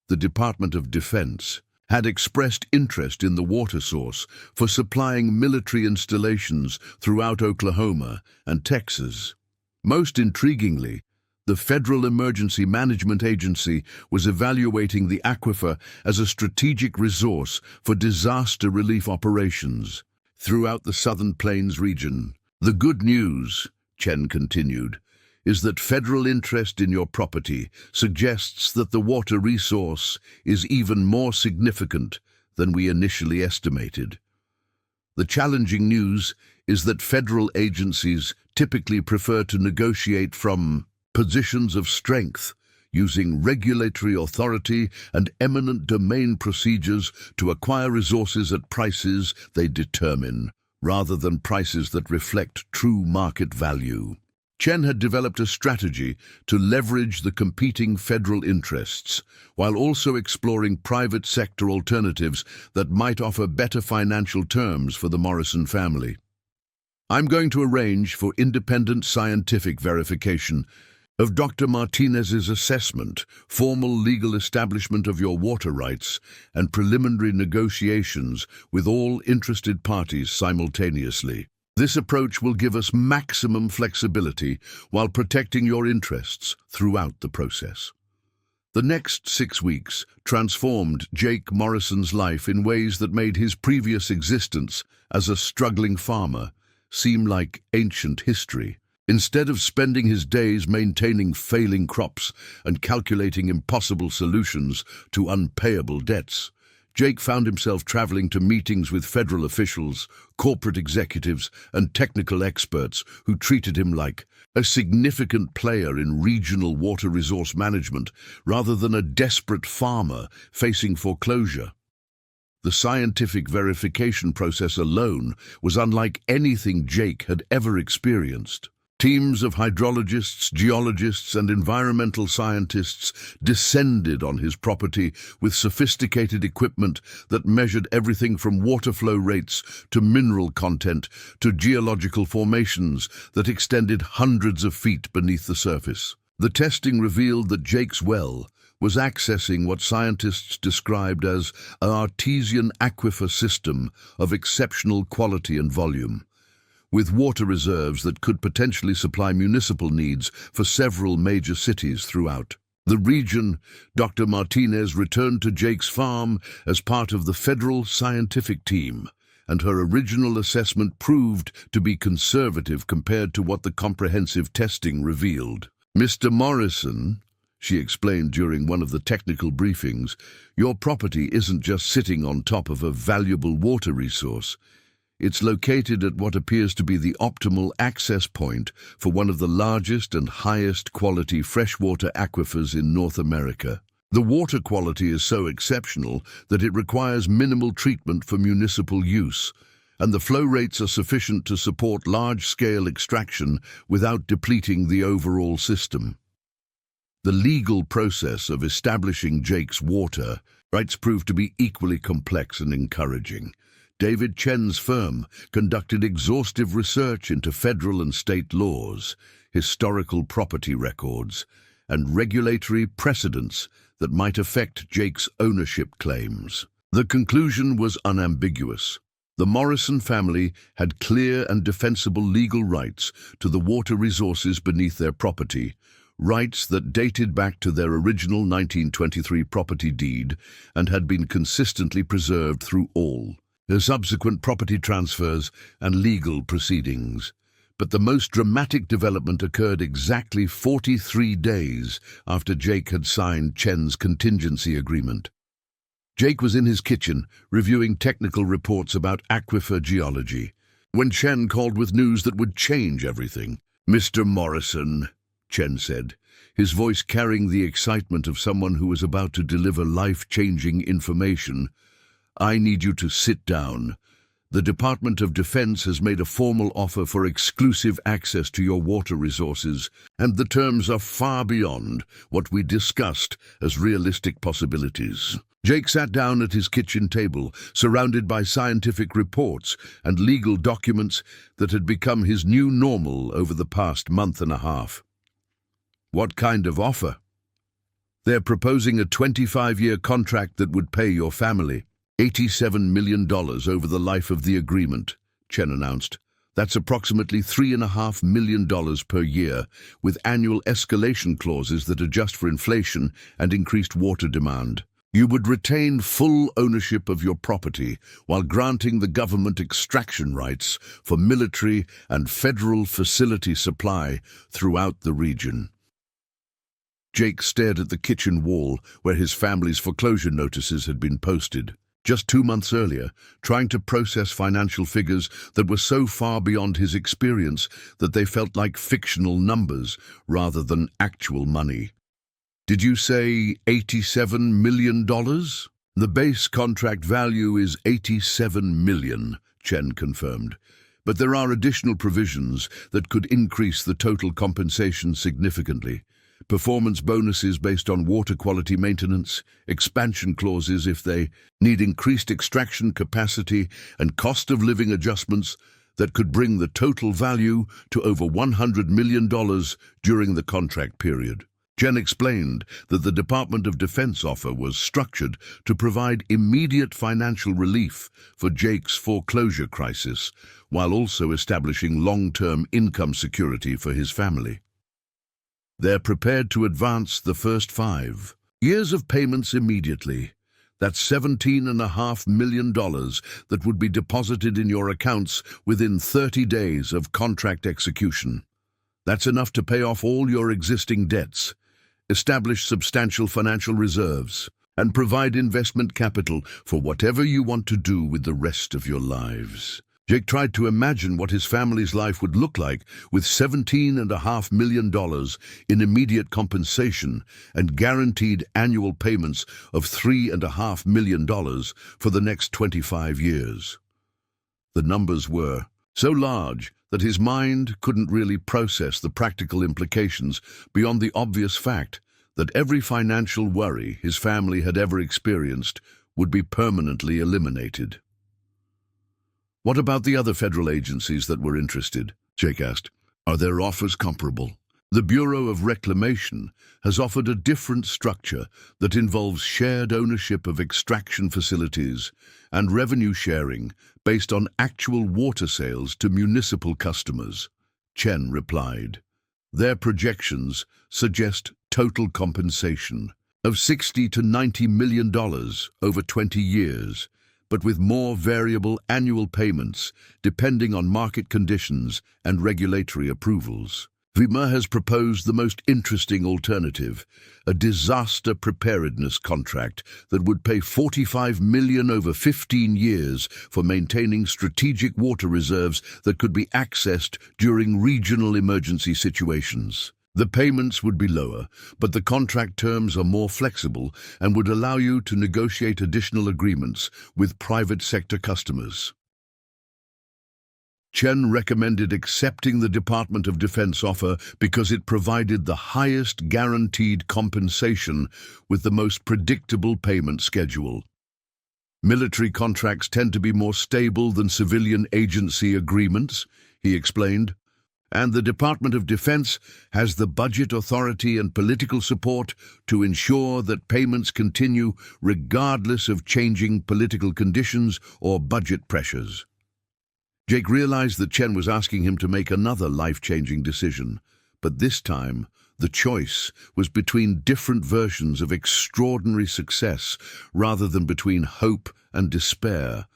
The Department of Defense had expressed interest in the water source for supplying military installations throughout Oklahoma and Texas. Most intriguingly, the Federal Emergency Management Agency was evaluating the aquifer as a strategic resource for disaster relief operations throughout the Southern Plains region. "The good news," Chen continued, "is that federal interest in your property suggests that the water resource is even more significant than we initially estimated. The challenging news is that federal agencies typically prefer to negotiate from positions of strength, using regulatory authority and eminent domain procedures to acquire resources at prices they determine, rather than prices that reflect true market value." Chen had developed a strategy to leverage the competing federal interests, while also exploring private sector alternatives that might offer better financial terms for the Morrison family. "I'm going to arrange for independent scientific verification of Dr. Martinez's assessment, formal legal establishment of your water rights, and preliminary negotiations with all interested parties simultaneously. This approach will give us maximum flexibility while protecting your interests throughout the process." The next 6 weeks transformed Jake Morrison's life in ways that made his previous existence as a struggling farmer seem like ancient history. Instead of spending his days maintaining failing crops and calculating impossible solutions to unpayable debts, Jake found himself traveling to meetings with federal officials, corporate executives, and technical experts who treated him like a significant player in regional water resource management rather than a desperate farmer facing foreclosure. The scientific verification process alone was unlike anything Jake had ever experienced. Teams of hydrologists, geologists, and environmental scientists descended on his property with sophisticated equipment that measured everything from water flow rates to mineral content to geological formations that extended hundreds of feet beneath the surface. The testing revealed that Jake's well was accessing what scientists described as an artesian aquifer system of exceptional quality and volume, with water reserves that could potentially supply municipal needs for several major cities throughout the region. Dr. Martinez returned to Jake's farm as part of the federal scientific team, and her original assessment proved to be conservative compared to what the comprehensive testing revealed. "Mr. Morrison," she explained during one of the technical briefings, "your property isn't just sitting on top of a valuable water resource. It's located at what appears to be the optimal access point for one of the largest and highest quality freshwater aquifers in North America. The water quality is so exceptional that it requires minimal treatment for municipal use, and the flow rates are sufficient to support large-scale extraction without depleting the overall system." The legal process of establishing Jake's water rights proved to be equally complex and encouraging. David Chen's firm conducted exhaustive research into federal and state laws, historical property records, and regulatory precedents that might affect Jake's ownership claims. The conclusion was unambiguous. The Morrison family had clear and defensible legal rights to the water resources beneath their property, rights that dated back to their original 1923 property deed and had been consistently preserved through all the subsequent property transfers and legal proceedings. But the most dramatic development occurred exactly 43 days after Jake had signed Chen's contingency agreement. Jake was in his kitchen, reviewing technical reports about aquifer geology, when Chen called with news that would change everything. "Mr. Morrison," Chen said, his voice carrying the excitement of someone who was about to deliver life-changing information, "I need you to sit down. The Department of Defense has made a formal offer for exclusive access to your water resources, and the terms are far beyond what we discussed as realistic possibilities." Jake sat down at his kitchen table, surrounded by scientific reports and legal documents that had become his new normal over the past month and a half. "What kind of offer?" "They're proposing a 25-year contract that would pay your family $87 million over the life of the agreement," Chen announced. "That's approximately $3.5 million per year, with annual escalation clauses that adjust for inflation and increased water demand. You would retain full ownership of your property while granting the government extraction rights for military and federal facility supply throughout the region." Jake stared at the kitchen wall where his family's foreclosure notices had been posted. Just 2 months earlier, trying to process financial figures that were so far beyond his experience that they felt like fictional numbers rather than actual money. "Did you say $87 million? The base contract value is $87 million, Chen confirmed. "But there are additional provisions that could increase the total compensation significantly. Performance bonuses based on water quality maintenance, expansion clauses if they need increased extraction capacity, and cost of living adjustments that could bring the total value to over $100 million during the contract period." Chen explained that the Department of Defense offer was structured to provide immediate financial relief for Jake's foreclosure crisis, while also establishing long-term income security for his family. "They're prepared to advance the first 5 years of payments immediately. That's $17.5 million that would be deposited in your accounts within 30 days of contract execution. That's enough to pay off all your existing debts, establish substantial financial reserves, and provide investment capital for whatever you want to do with the rest of your lives." Jake tried to imagine what his family's life would look like with $17.5 million in immediate compensation and guaranteed annual payments of $3.5 million for the next 25 years. The numbers were so large that his mind couldn't really process the practical implications beyond the obvious fact that every financial worry his family had ever experienced would be permanently eliminated. "What about the other federal agencies that were interested?" Jake asked. "Are their offers comparable?" "The Bureau of Reclamation has offered a different structure that involves shared ownership of extraction facilities and revenue sharing based on actual water sales to municipal customers," Chen replied. "Their projections suggest total compensation of $60 to $90 million over 20 years, but with more variable annual payments depending on market conditions and regulatory approvals. FEMA has proposed the most interesting alternative, a disaster preparedness contract that would pay $45 million over 15 years for maintaining strategic water reserves that could be accessed during regional emergency situations. The payments would be lower, but the contract terms are more flexible and would allow you to negotiate additional agreements with private sector customers." Chen recommended accepting the Department of Defense offer because it provided the highest guaranteed compensation with the most predictable payment schedule. "Military contracts tend to be more stable than civilian agency agreements," he explained. "And the Department of Defense has the budget authority and political support to ensure that payments continue regardless of changing political conditions or budget pressures." Jake realized that Chen was asking him to make another life-changing decision, But this time, the choice was between different versions of extraordinary success rather than between hope and despair.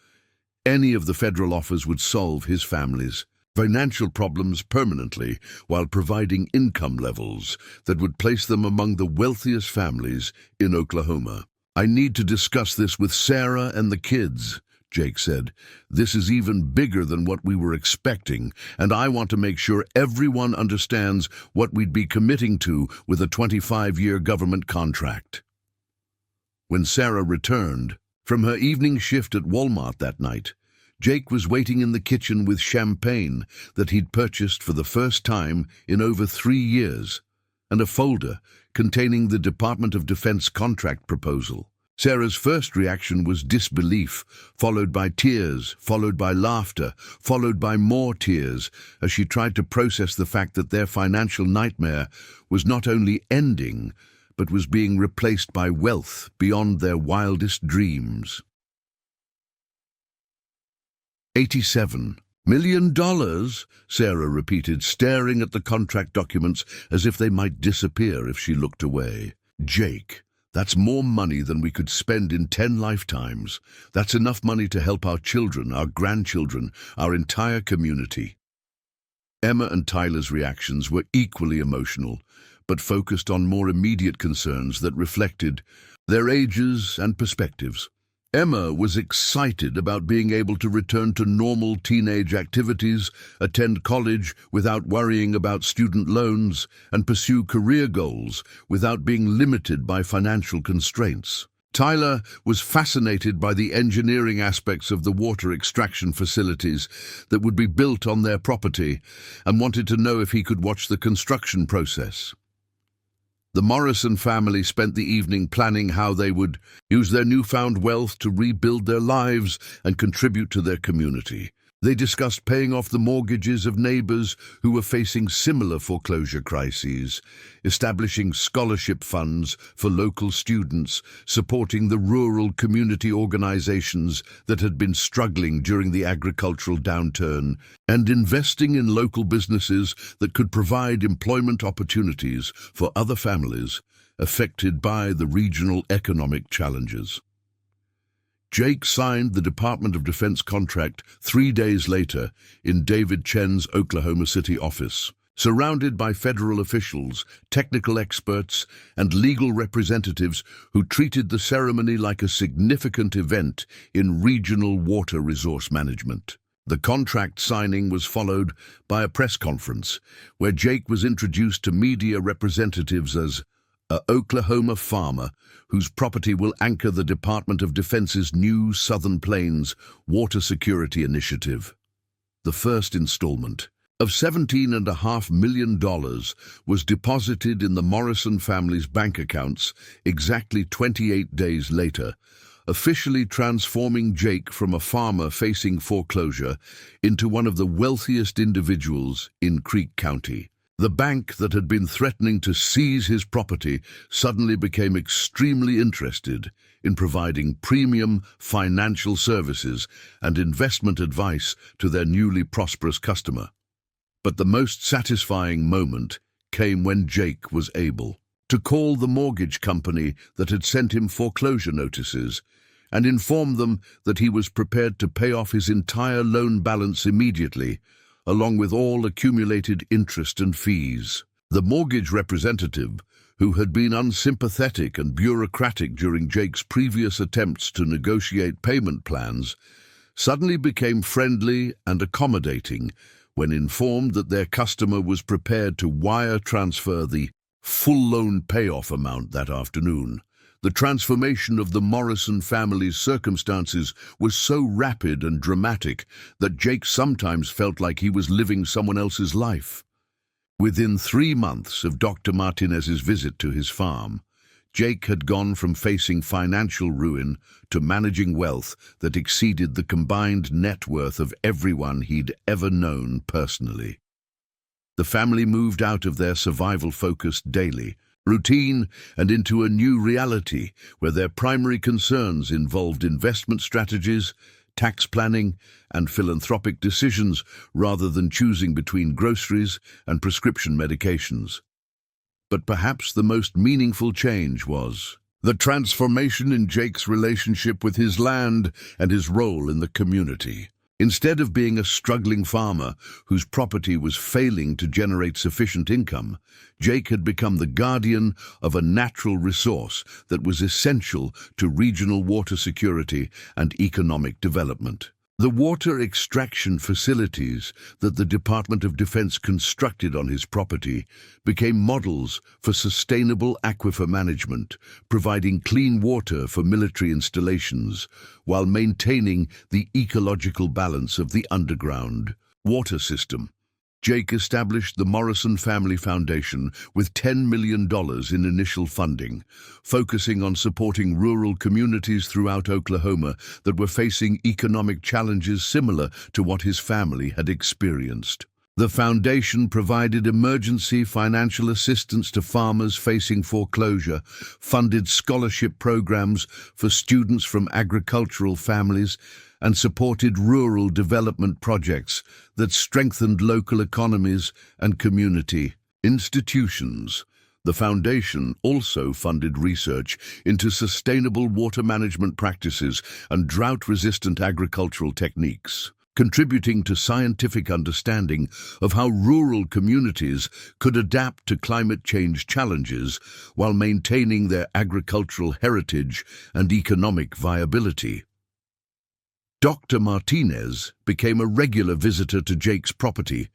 Any of the federal offers would solve his family's financial problems permanently while providing income levels that would place them among the wealthiest families in Oklahoma. "I need to discuss this with Sarah and the kids," Jake said. "This is even bigger than what we were expecting, and I want to make sure everyone understands what we'd be committing to with a 25-year government contract." When Sarah returned from her evening shift at Walmart that night, Jake was waiting in the kitchen with champagne that he'd purchased for the first time in over 3 years, and a folder containing the Department of Defense contract proposal. Sarah's first reaction was disbelief, followed by tears, followed by laughter, followed by more tears, as she tried to process the fact that their financial nightmare was not only ending, but was being replaced by wealth beyond their wildest dreams. $87 million, Sarah repeated, staring at the contract documents as if they might disappear if she looked away. "Jake, that's more money than we could spend in 10 lifetimes. That's enough money to help our children, our grandchildren, our entire community." Emma and Tyler's reactions were equally emotional, but focused on more immediate concerns that reflected their ages and perspectives. Emma was excited about being able to return to normal teenage activities, attend college without worrying about student loans, and pursue career goals without being limited by financial constraints. Tyler was fascinated by the engineering aspects of the water extraction facilities that would be built on their property and wanted to know if he could watch the construction process. The Morrison family spent the evening planning how they would use their newfound wealth to rebuild their lives and contribute to their community. They discussed paying off the mortgages of neighbors who were facing similar foreclosure crises, establishing scholarship funds for local students, supporting the rural community organizations that had been struggling during the agricultural downturn, and investing in local businesses that could provide employment opportunities for other families affected by the regional economic challenges. Jake signed the Department of Defense contract 3 days later in David Chen's Oklahoma City office, surrounded by federal officials, technical experts, and legal representatives who treated the ceremony like a significant event in regional water resource management. The contract signing was followed by a press conference where Jake was introduced to media representatives as an Oklahoma farmer whose property will anchor the Department of Defense's new Southern Plains Water Security Initiative. The first installment of $17.5 million was deposited in the Morrison family's bank accounts exactly 28 days later, officially transforming Jake from a farmer facing foreclosure into one of the wealthiest individuals in Creek County. The bank that had been threatening to seize his property suddenly became extremely interested in providing premium financial services and investment advice to their newly prosperous customer. But the most satisfying moment came when Jake was able to call the mortgage company that had sent him foreclosure notices and inform them that he was prepared to pay off his entire loan balance immediately, along with all accumulated interest and fees. The mortgage representative, who had been unsympathetic and bureaucratic during Jake's previous attempts to negotiate payment plans, suddenly became friendly and accommodating when informed that their customer was prepared to wire transfer the full loan payoff amount that afternoon. The transformation of the Morrison family's circumstances was so rapid and dramatic that Jake sometimes felt like he was living someone else's life. Within 3 months of Dr. Martinez's visit to his farm, Jake had gone from facing financial ruin to managing wealth that exceeded the combined net worth of everyone he'd ever known personally. The family moved out of their survival-focused daily routine and into a new reality where their primary concerns involved investment strategies, tax planning, and philanthropic decisions rather than choosing between groceries and prescription medications. But perhaps the most meaningful change was the transformation in Jake's relationship with his land and his role in the community. Instead of being a struggling farmer whose property was failing to generate sufficient income, Jake had become the guardian of a natural resource that was essential to regional water security and economic development. The water extraction facilities that the Department of Defense constructed on his property became models for sustainable aquifer management, providing clean water for military installations while maintaining the ecological balance of the underground water system. Jake established the Morrison Family Foundation with $10 million in initial funding, focusing on supporting rural communities throughout Oklahoma that were facing economic challenges similar to what his family had experienced. The foundation provided emergency financial assistance to farmers facing foreclosure, funded scholarship programs for students from agricultural families, and supported rural development projects that strengthened local economies and community institutions. The foundation also funded research into sustainable water management practices and drought-resistant agricultural techniques, contributing to scientific understanding of how rural communities could adapt to climate change challenges while maintaining their agricultural heritage and economic viability. Dr. Martinez became a regular visitor to Jake's property,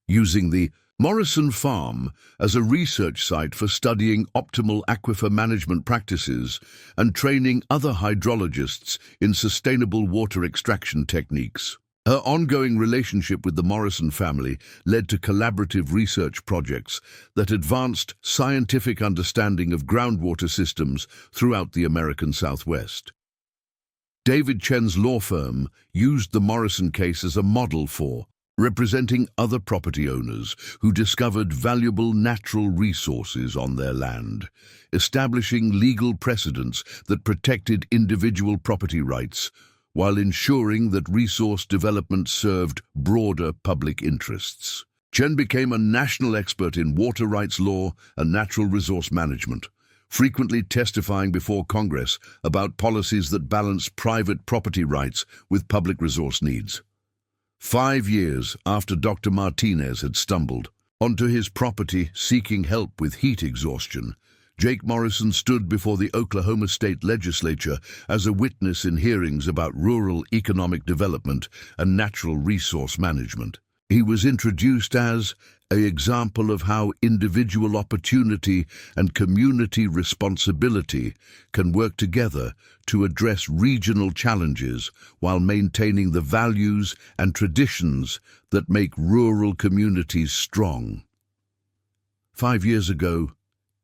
using the Morrison Farm as a research site for studying optimal aquifer management practices and training other hydrologists in sustainable water extraction techniques. Her ongoing relationship with the Morrison family led to collaborative research projects that advanced scientific understanding of groundwater systems throughout the American Southwest. David Chen's law firm used the Morrison case as a model for representing other property owners who discovered valuable natural resources on their land, establishing legal precedents that protected individual property rights while ensuring that resource development served broader public interests. Chen became a national expert in water rights law and natural resource management, frequently testifying before Congress about policies that balance private property rights with public resource needs. 5 years after Dr. Martinez had stumbled onto his property seeking help with heat exhaustion, Jake Morrison stood before the Oklahoma State Legislature as a witness in hearings about rural economic development and natural resource management. He was introduced as an example of how individual opportunity and community responsibility can work together to address regional challenges while maintaining the values and traditions that make rural communities strong. 5 years ago,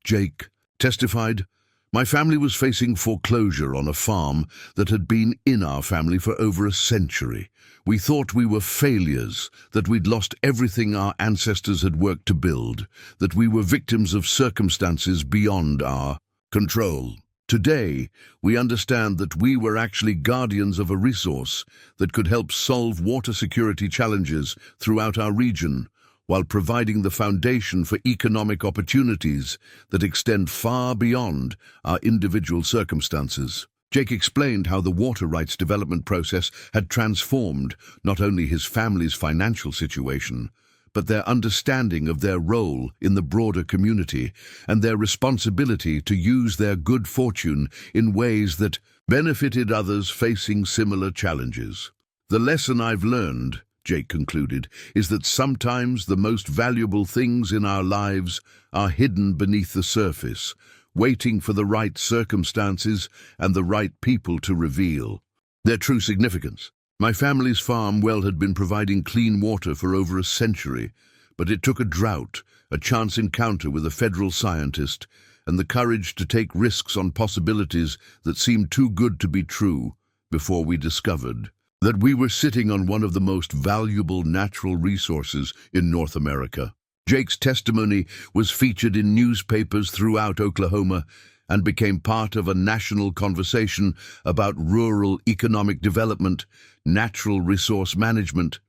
Jake testified, "My family was facing foreclosure on a farm that had been in our family for over a century. We thought we were failures, that we'd lost everything our ancestors had worked to build, that we were victims of circumstances beyond our control. Today, we understand that we were actually guardians of a resource that could help solve water security challenges throughout our region, while providing the foundation for economic opportunities that extend far beyond our individual circumstances." Jake explained how the water rights development process had transformed not only his family's financial situation, but their understanding of their role in the broader community and their responsibility to use their good fortune in ways that benefited others facing similar challenges. "The lesson I've learned," Jake concluded, "is that sometimes the most valuable things in our lives are hidden beneath the surface, waiting for the right circumstances and the right people to reveal their true significance. My family's farm well had been providing clean water for over a century, but it took a drought, a chance encounter with a federal scientist, and the courage to take risks on possibilities that seemed too good to be true before we discovered that we were sitting on one of the most valuable natural resources in North America." Jake's testimony was featured in newspapers throughout Oklahoma and became part of a national conversation about rural economic development, natural resource management,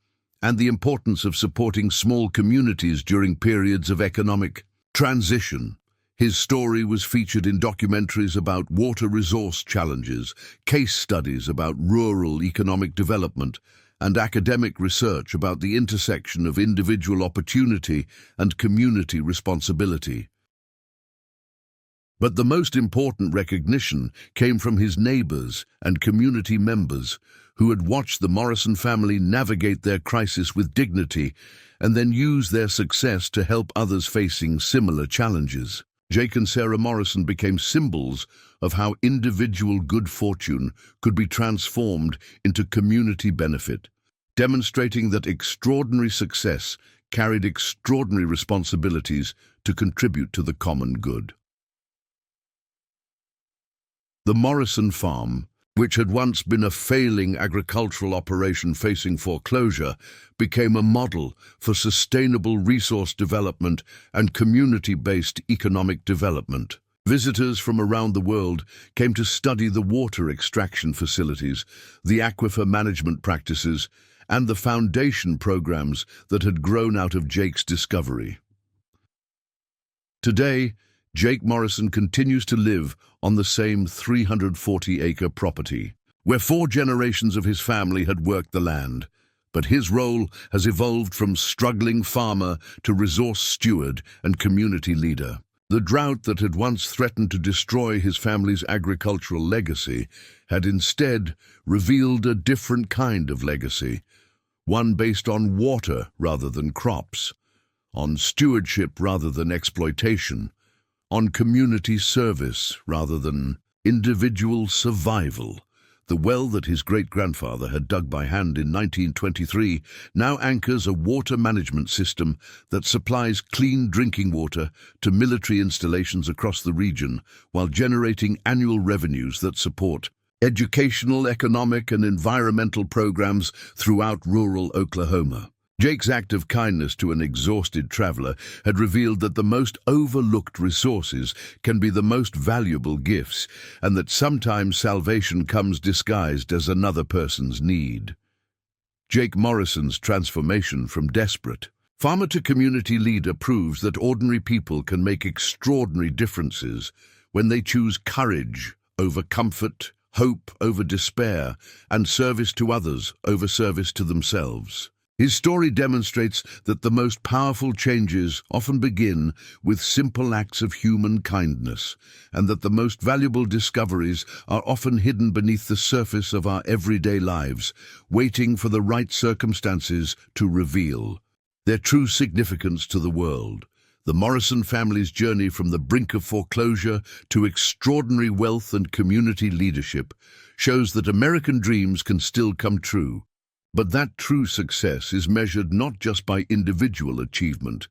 and the importance of supporting small communities during periods of economic transition. His story was featured in documentaries about water resource challenges, case studies about rural economic development, and academic research about the intersection of individual opportunity and community responsibility. But the most important recognition came from his neighbors and community members who had watched the Morrison family navigate their crisis with dignity and then use their success to help others facing similar challenges. Jake and Sarah Morrison became symbols of how individual good fortune could be transformed into community benefit, demonstrating that extraordinary success carried extraordinary responsibilities to contribute to the common good. The Morrison farm, which had once been a failing agricultural operation facing foreclosure, became a model for sustainable resource development and community-based economic development. Visitors from around the world came to study the water extraction facilities, the aquifer management practices, and the foundation programs that had grown out of Jake's discovery. Today, Jake Morrison continues to live on the same 340-acre property, where 4 generations of his family had worked the land. But his role has evolved from struggling farmer to resource steward and community leader. The drought that had once threatened to destroy his family's agricultural legacy had instead revealed a different kind of legacy, one based on water rather than crops, on stewardship rather than exploitation, on community service rather than individual survival. The well that his great-grandfather had dug by hand in 1923 now anchors a water management system that supplies clean drinking water to military installations across the region while generating annual revenues that support educational, economic, and environmental programs throughout rural Oklahoma. Jake's act of kindness to an exhausted traveler had revealed that the most overlooked resources can be the most valuable gifts, and that sometimes salvation comes disguised as another person's need. Jake Morrison's transformation from desperate farmer to community leader proves that ordinary people can make extraordinary differences when they choose courage over comfort, hope over despair, and service to others over service to themselves. His story demonstrates that the most powerful changes often begin with simple acts of human kindness, and that the most valuable discoveries are often hidden beneath the surface of our everyday lives, waiting for the right circumstances to reveal their true significance to the world. The Morrison family's journey from the brink of foreclosure to extraordinary wealth and community leadership shows that American dreams can still come true. But that true success is measured not just by individual achievement,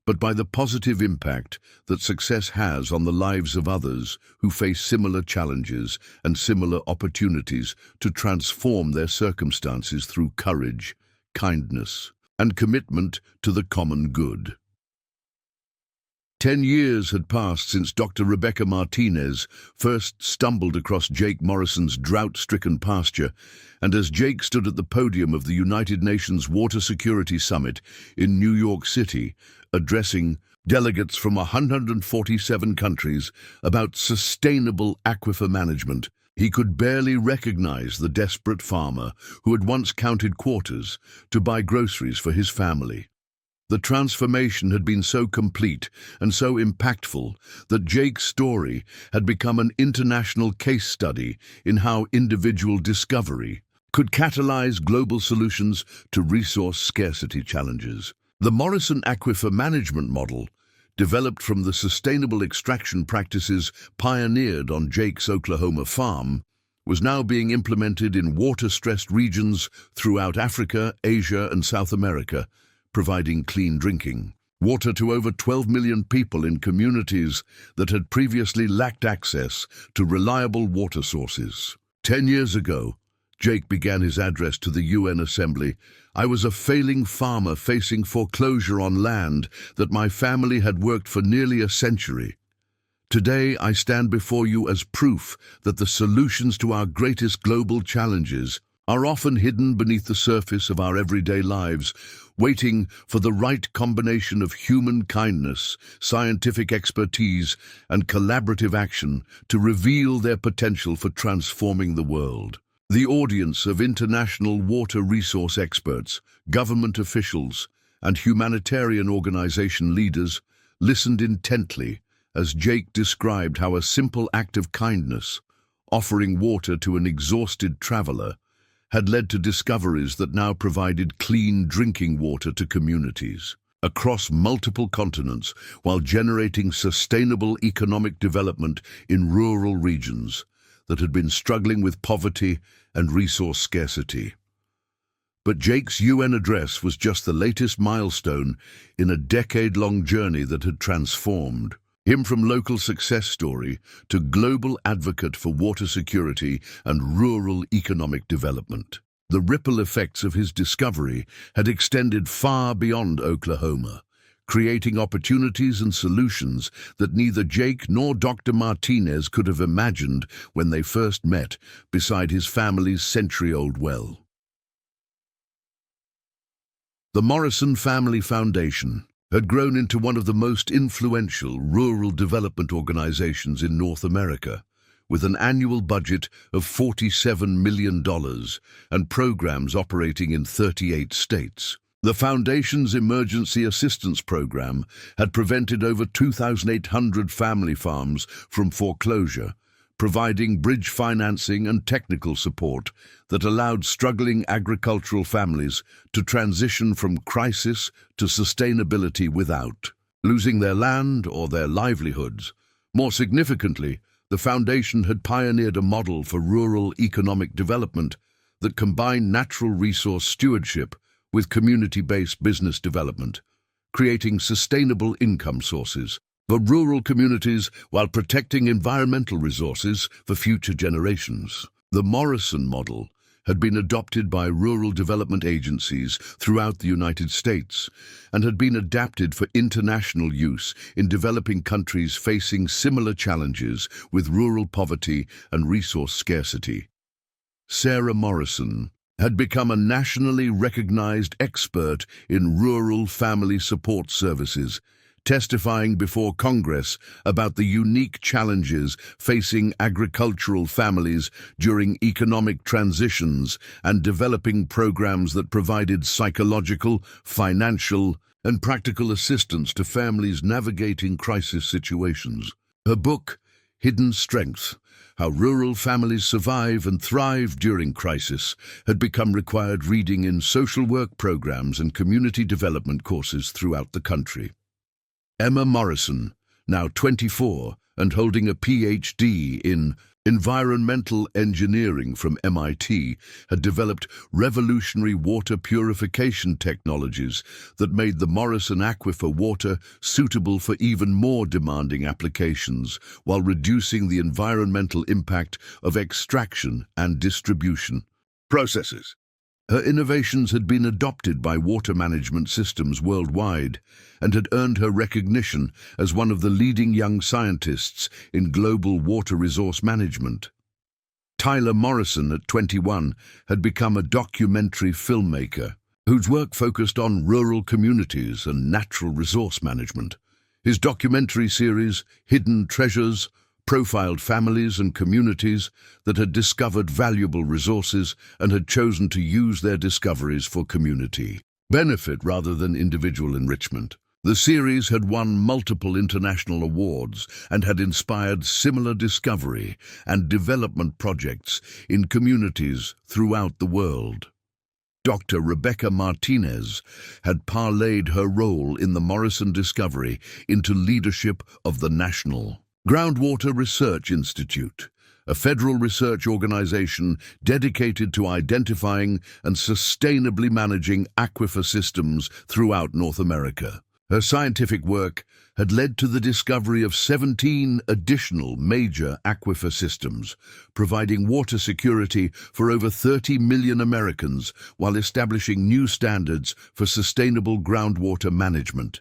but by the positive impact that success has on the lives of others who face similar challenges and similar opportunities to transform their circumstances through courage, kindness, and commitment to the common good. 10 years had passed since Dr. Rebecca Martinez first stumbled across Jake Morrison's drought-stricken pasture, and as Jake stood at the podium of the United Nations Water Security Summit in New York City, addressing delegates from 147 countries about sustainable aquifer management, he could barely recognize the desperate farmer who had once counted quarters to buy groceries for his family. The transformation had been so complete and so impactful that Jake's story had become an international case study in how individual discovery could catalyze global solutions to resource scarcity challenges. The Morrison aquifer management model, developed from the sustainable extraction practices pioneered on Jake's Oklahoma farm, was now being implemented in water-stressed regions throughout Africa, Asia, and South America, providing clean drinking water to over 12 million people in communities that had previously lacked access to reliable water sources. 10 years ago, Jake began his address to the UN Assembly. "I was a failing farmer facing foreclosure on land that my family had worked for nearly a century. Today, I stand before you as proof that the solutions to our greatest global challenges are often hidden beneath the surface of our everyday lives, waiting for the right combination of human kindness, scientific expertise, and collaborative action to reveal their potential for transforming the world. The audience of international water resource experts, government officials, and humanitarian organization leaders listened intently as Jake described how a simple act of kindness, offering water to an exhausted traveler, had led to discoveries that now provided clean drinking water to communities across multiple continents while generating sustainable economic development in rural regions that had been struggling with poverty and resource scarcity. But Jake's UN address was just the latest milestone in a decade-long journey that had transformed him from local success story to global advocate for water security and rural economic development. The ripple effects of his discovery had extended far beyond Oklahoma, creating opportunities and solutions that neither Jake nor Dr. Martinez could have imagined when they first met beside his family's century-old well. The Morrison Family Foundation had grown into one of the most influential rural development organizations in North America, with an annual budget of $47 million and programs operating in 38 states. The Foundation's Emergency Assistance Program had prevented over 2,800 family farms from foreclosure, providing bridge financing and technical support that allowed struggling agricultural families to transition from crisis to sustainability without losing their land or their livelihoods. More significantly, the foundation had pioneered a model for rural economic development that combined natural resource stewardship with community-based business development, creating sustainable income sources for rural communities while protecting environmental resources for future generations. The Morrison model had been adopted by rural development agencies throughout the United States and had been adapted for international use in developing countries facing similar challenges with rural poverty and resource scarcity. Sarah Morrison had become a nationally recognized expert in rural family support services, testifying before Congress about the unique challenges facing agricultural families during economic transitions and developing programs that provided psychological, financial, and practical assistance to families navigating crisis situations. Her book, Hidden Strength: How Rural Families Survive and Thrive During Crisis, had become required reading in social work programs and community development courses throughout the country. Emma Morrison, now 24 and holding a PhD in environmental engineering from MIT, had developed revolutionary water purification technologies that made the Morrison aquifer water suitable for even more demanding applications while reducing the environmental impact of extraction and distribution processes. Her innovations had been adopted by water management systems worldwide and had earned her recognition as one of the leading young scientists in global water resource management. Tyler Morrison, at 21, had become a documentary filmmaker whose work focused on rural communities and natural resource management. His documentary series, Hidden Treasures, profiled families and communities that had discovered valuable resources and had chosen to use their discoveries for community benefit rather than individual enrichment. The series had won multiple international awards and had inspired similar discovery and development projects in communities throughout the world. Dr. Rebecca Martinez had parlayed her role in the Morrison discovery into leadership of the National Groundwater Research Institute, a federal research organization dedicated to identifying and sustainably managing aquifer systems throughout North America. Her scientific work had led to the discovery of 17 additional major aquifer systems, providing water security for over 30 million Americans while establishing new standards for sustainable groundwater management.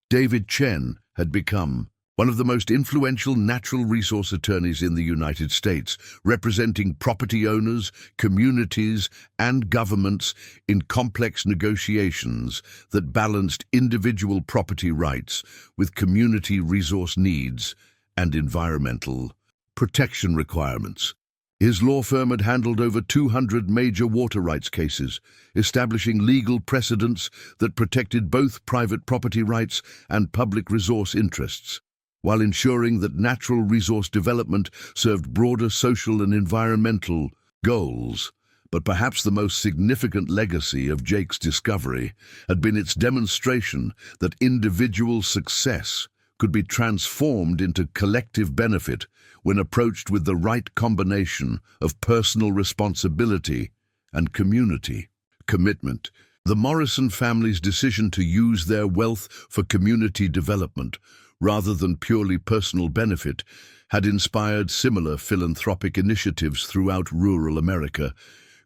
David Chen had become one of the most influential natural resource attorneys in the United States, representing property owners, communities, and governments in complex negotiations that balanced individual property rights with community resource needs and environmental protection requirements. His law firm had handled over 200 major water rights cases, establishing legal precedents that protected both private property rights and public resource interests, while ensuring that natural resource development served broader social and environmental goals. But perhaps the most significant legacy of Jake's discovery had been its demonstration that individual success could be transformed into collective benefit when approached with the right combination of personal responsibility and community commitment. The Morrison family's decision to use their wealth for community development rather than purely personal benefit had inspired similar philanthropic initiatives throughout rural America,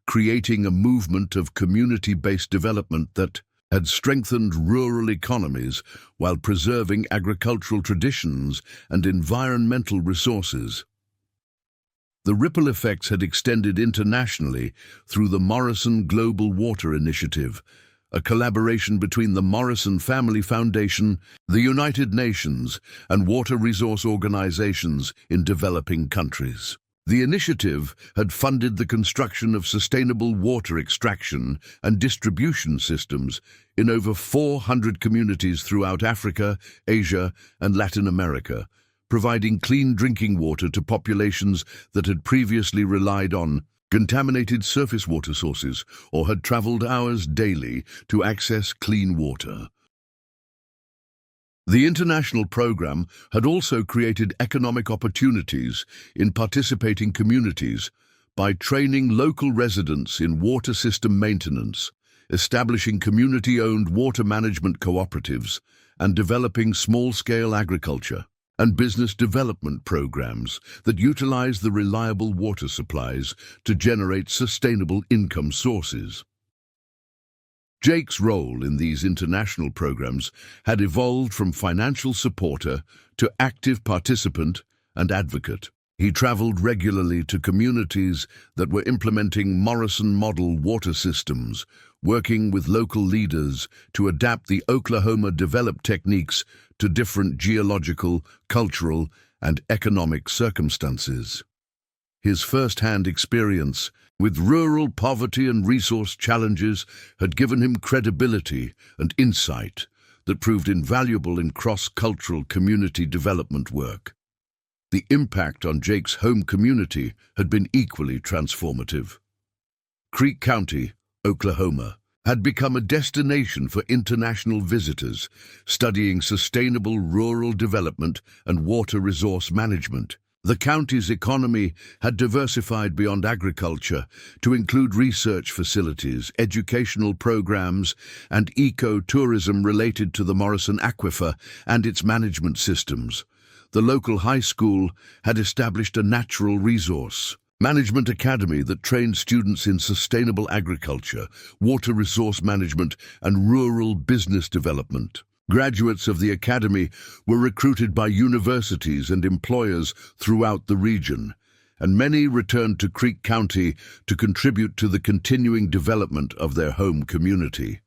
creating a movement of community-based development that had strengthened rural economies while preserving agricultural traditions and environmental resources. The ripple effects had extended internationally through the Morrison Global Water Initiative, a collaboration between the Morrison Family Foundation, the United Nations, and water resource organizations in developing countries. The initiative had funded the construction of sustainable water extraction and distribution systems in over 400 communities throughout Africa, Asia, and Latin America, providing clean drinking water to populations that had previously relied on contaminated surface water sources or had traveled hours daily to access clean water. The international program had also created economic opportunities in participating communities by training local residents in water system maintenance, establishing community-owned water management cooperatives, and developing small-scale agriculture and business development programs that utilize the reliable water supplies to generate sustainable income sources. Jake's role in these international programs had evolved from financial supporter to active participant and advocate. He traveled regularly to communities that were implementing Morrison model water systems, working with local leaders to adapt the Oklahoma-developed techniques to different geological, cultural, and economic circumstances. His first-hand experience with rural poverty and resource challenges had given him credibility and insight that proved invaluable in cross-cultural community development work. The impact on Jake's home community had been equally transformative. Creek County, Oklahoma, had become a destination for international visitors studying sustainable rural development and water resource management. The county's economy had diversified beyond agriculture to include research facilities, educational programs, and eco-tourism related to the Morrison aquifer and its management systems. The local high school had established a natural resource management academy that trained students in sustainable agriculture, water resource management, and rural business development. Graduates of the academy were recruited by universities and employers throughout the region, and many returned to Creek County to contribute to the continuing development of their home community.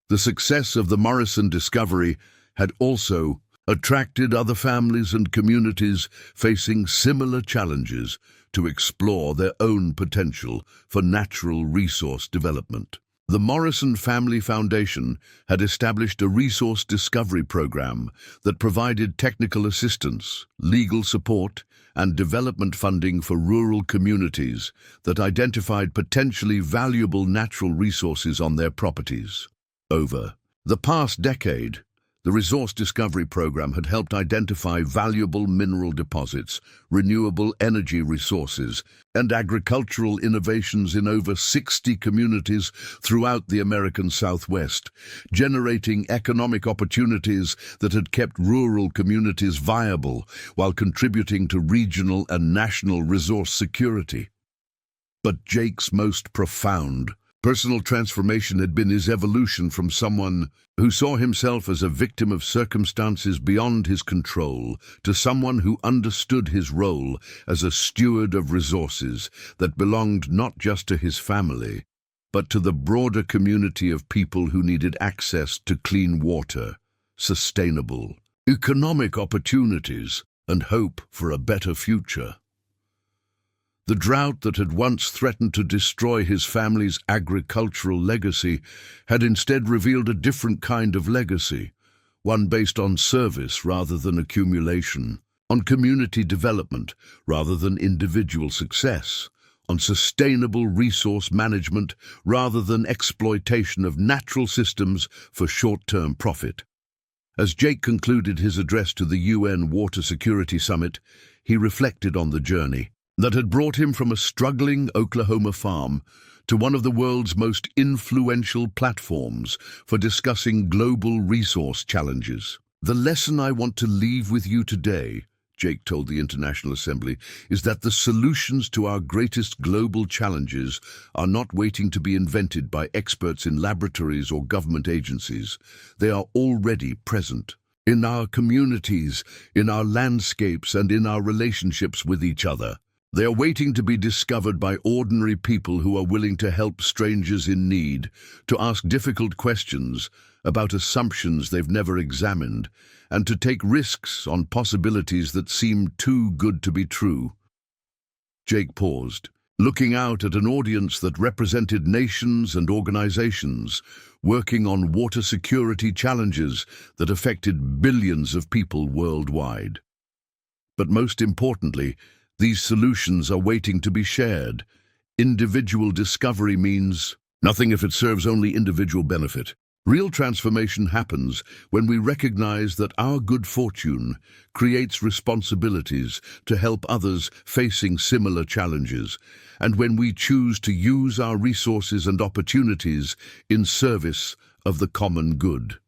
The success of the Morrison discovery had also attracted other families and communities facing similar challenges to explore their own potential for natural resource development. The Morrison Family Foundation had established a resource discovery program that provided technical assistance, legal support, and development funding for rural communities that identified potentially valuable natural resources on their properties. Over the past decade, the Resource Discovery Program had helped identify valuable mineral deposits, renewable energy resources, and agricultural innovations in over 60 communities throughout the American Southwest, generating economic opportunities that had kept rural communities viable while contributing to regional and national resource security. But Jake's most profound Personal transformation had been his evolution from someone who saw himself as a victim of circumstances beyond his control to someone who understood his role as a steward of resources that belonged not just to his family, but to the broader community of people who needed access to clean water, sustainable, economic opportunities, and hope for a better future. The drought that had once threatened to destroy his family's agricultural legacy had instead revealed a different kind of legacy, one based on service rather than accumulation, on community development rather than individual success, on sustainable resource management rather than exploitation of natural systems for short-term profit. As Jake concluded his address to the UN Water Security Summit, he reflected on the journey that had brought him from a struggling Oklahoma farm to one of the world's most influential platforms for discussing global resource challenges. "The lesson I want to leave with you today," Jake told the International Assembly, "is that the solutions to our greatest global challenges are not waiting to be invented by experts in laboratories or government agencies. They are already present in our communities, in our landscapes, and in our relationships with each other. They are waiting to be discovered by ordinary people who are willing to help strangers in need, to ask difficult questions about assumptions they've never examined, and to take risks on possibilities that seem too good to be true." Jake paused, looking out at an audience that represented nations and organizations working on water security challenges that affected billions of people worldwide. But most importantly, these solutions are waiting to be shared. Individual discovery means nothing if it serves only individual benefit. Real transformation happens when we recognize that our good fortune creates responsibilities to help others facing similar challenges, and when we choose to use our resources and opportunities in service of the common good.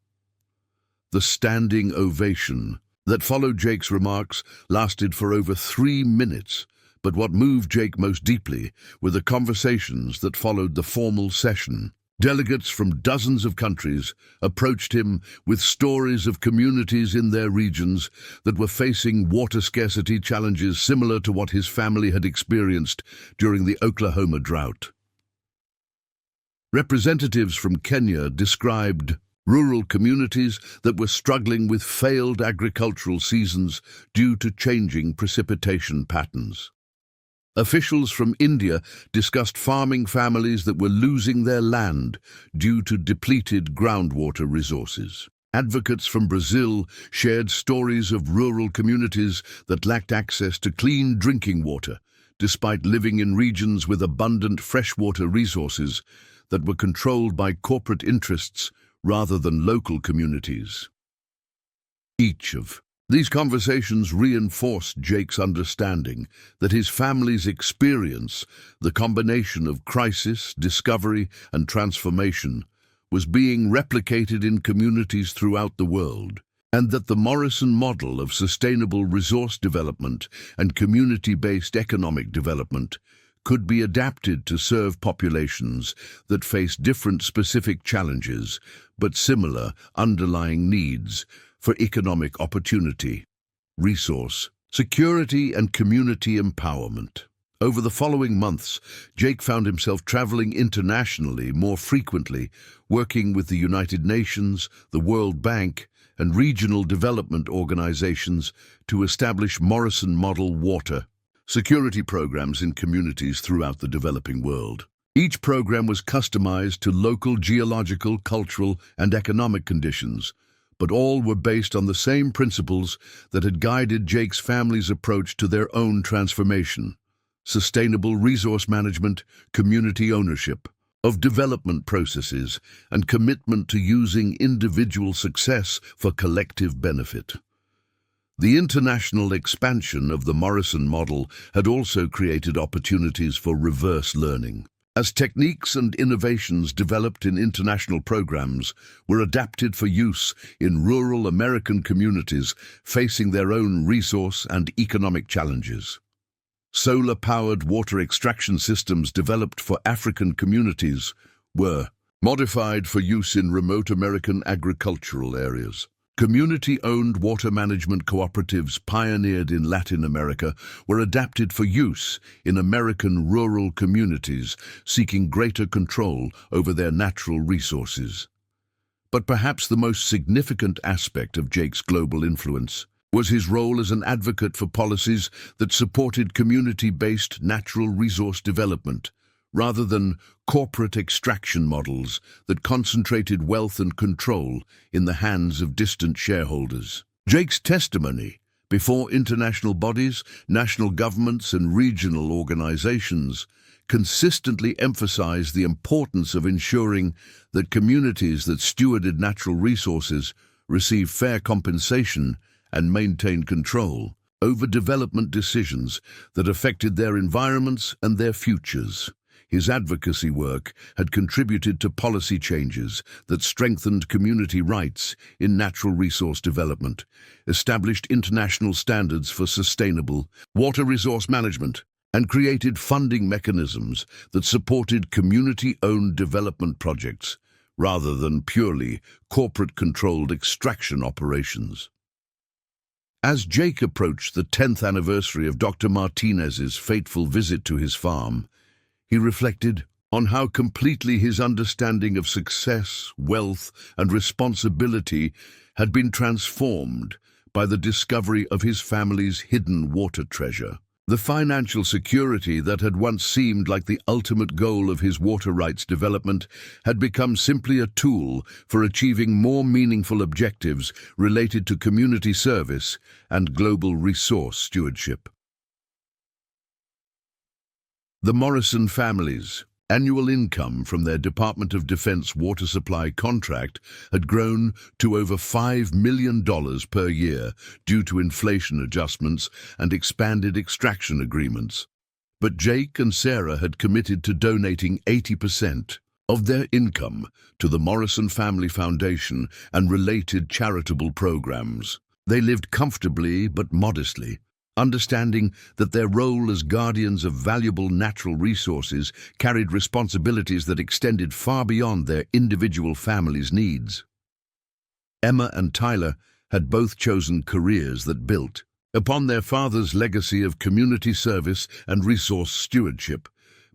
The standing ovation that followed Jake's remarks lasted for over 3 minutes, but what moved Jake most deeply were the conversations that followed the formal session. Delegates from dozens of countries approached him with stories of communities in their regions that were facing water scarcity challenges similar to what his family had experienced during the Oklahoma drought. Representatives from Kenya described rural communities that were struggling with failed agricultural seasons due to changing precipitation patterns. Officials from India discussed farming families that were losing their land due to depleted groundwater resources. Advocates from Brazil shared stories of rural communities that lacked access to clean drinking water, despite living in regions with abundant freshwater resources that were controlled by corporate interests rather than local communities. Each of these conversations reinforced Jake's understanding that his family's experience, the combination of crisis, discovery, and transformation, was being replicated in communities throughout the world, and that the Morrison model of sustainable resource development and community-based economic development could be adapted to serve populations that face different specific challenges but similar underlying needs for economic opportunity, resource, security, and community empowerment. Over the following months, Jake found himself traveling internationally more frequently, working with the United Nations, the World Bank, and regional development organizations to establish Morrison Model water security programs in communities throughout the developing world. Each program was customized to local geological, cultural, and economic conditions, but all were based on the same principles that had guided Jake's family's approach to their own transformation: sustainable resource management, community ownership of development processes, and commitment to using individual success for collective benefit. The international expansion of the Morrison model had also created opportunities for reverse learning. As techniques and innovations developed in international programs were adapted for use in rural American communities facing their own resource and economic challenges. Solar-powered water extraction systems developed for African communities were modified for use in remote American agricultural areas. Community-owned water management cooperatives pioneered in Latin America were adapted for use in American rural communities seeking greater control over their natural resources. But perhaps the most significant aspect of Jake's global influence was his role as an advocate for policies that supported community-based natural resource development, rather than corporate extraction models that concentrated wealth and control in the hands of distant shareholders. Jake's testimony before international bodies, national governments, and regional organizations consistently emphasized the importance of ensuring that communities that stewarded natural resources receive fair compensation and maintain control over development decisions that affected their environments and their futures. His advocacy work had contributed to policy changes that strengthened community rights in natural resource development, established international standards for sustainable water resource management, and created funding mechanisms that supported community-owned development projects rather than purely corporate-controlled extraction operations. As Jake approached the 10th anniversary of Dr. Martinez's fateful visit to his farm, he reflected on how completely his understanding of success, wealth, and responsibility had been transformed by the discovery of his family's hidden water treasure. The financial security that had once seemed like the ultimate goal of his water rights development had become simply a tool for achieving more meaningful objectives related to community service and global resource stewardship. The Morrison family's annual income from their Department of Defense water supply contract had grown to over $5 million per year due to inflation adjustments and expanded extraction agreements. But Jake and Sarah had committed to donating 80% of their income to the Morrison Family Foundation and related charitable programs. They lived comfortably but modestly, understanding that their role as guardians of valuable natural resources carried responsibilities that extended far beyond their individual families' needs. Emma and Tyler had both chosen careers that built upon their father's legacy of community service and resource stewardship,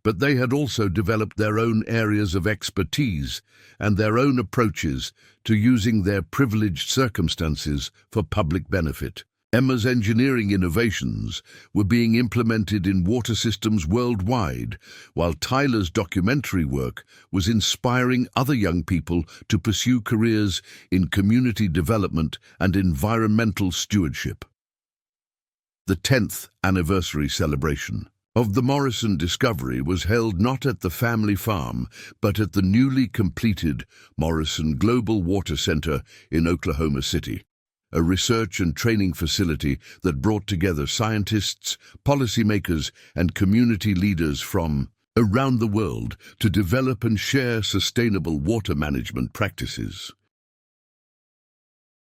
but they had also developed their own areas of expertise and their own approaches to using their privileged circumstances for public benefit. Emma's engineering innovations were being implemented in water systems worldwide, while Tyler's documentary work was inspiring other young people to pursue careers in community development and environmental stewardship. The 10th anniversary celebration of the Morrison discovery was held not at the family farm, but at the newly completed Morrison Global Water Center in Oklahoma City, a research and training facility that brought together scientists, policymakers, and community leaders from around the world to develop and share sustainable water management practices.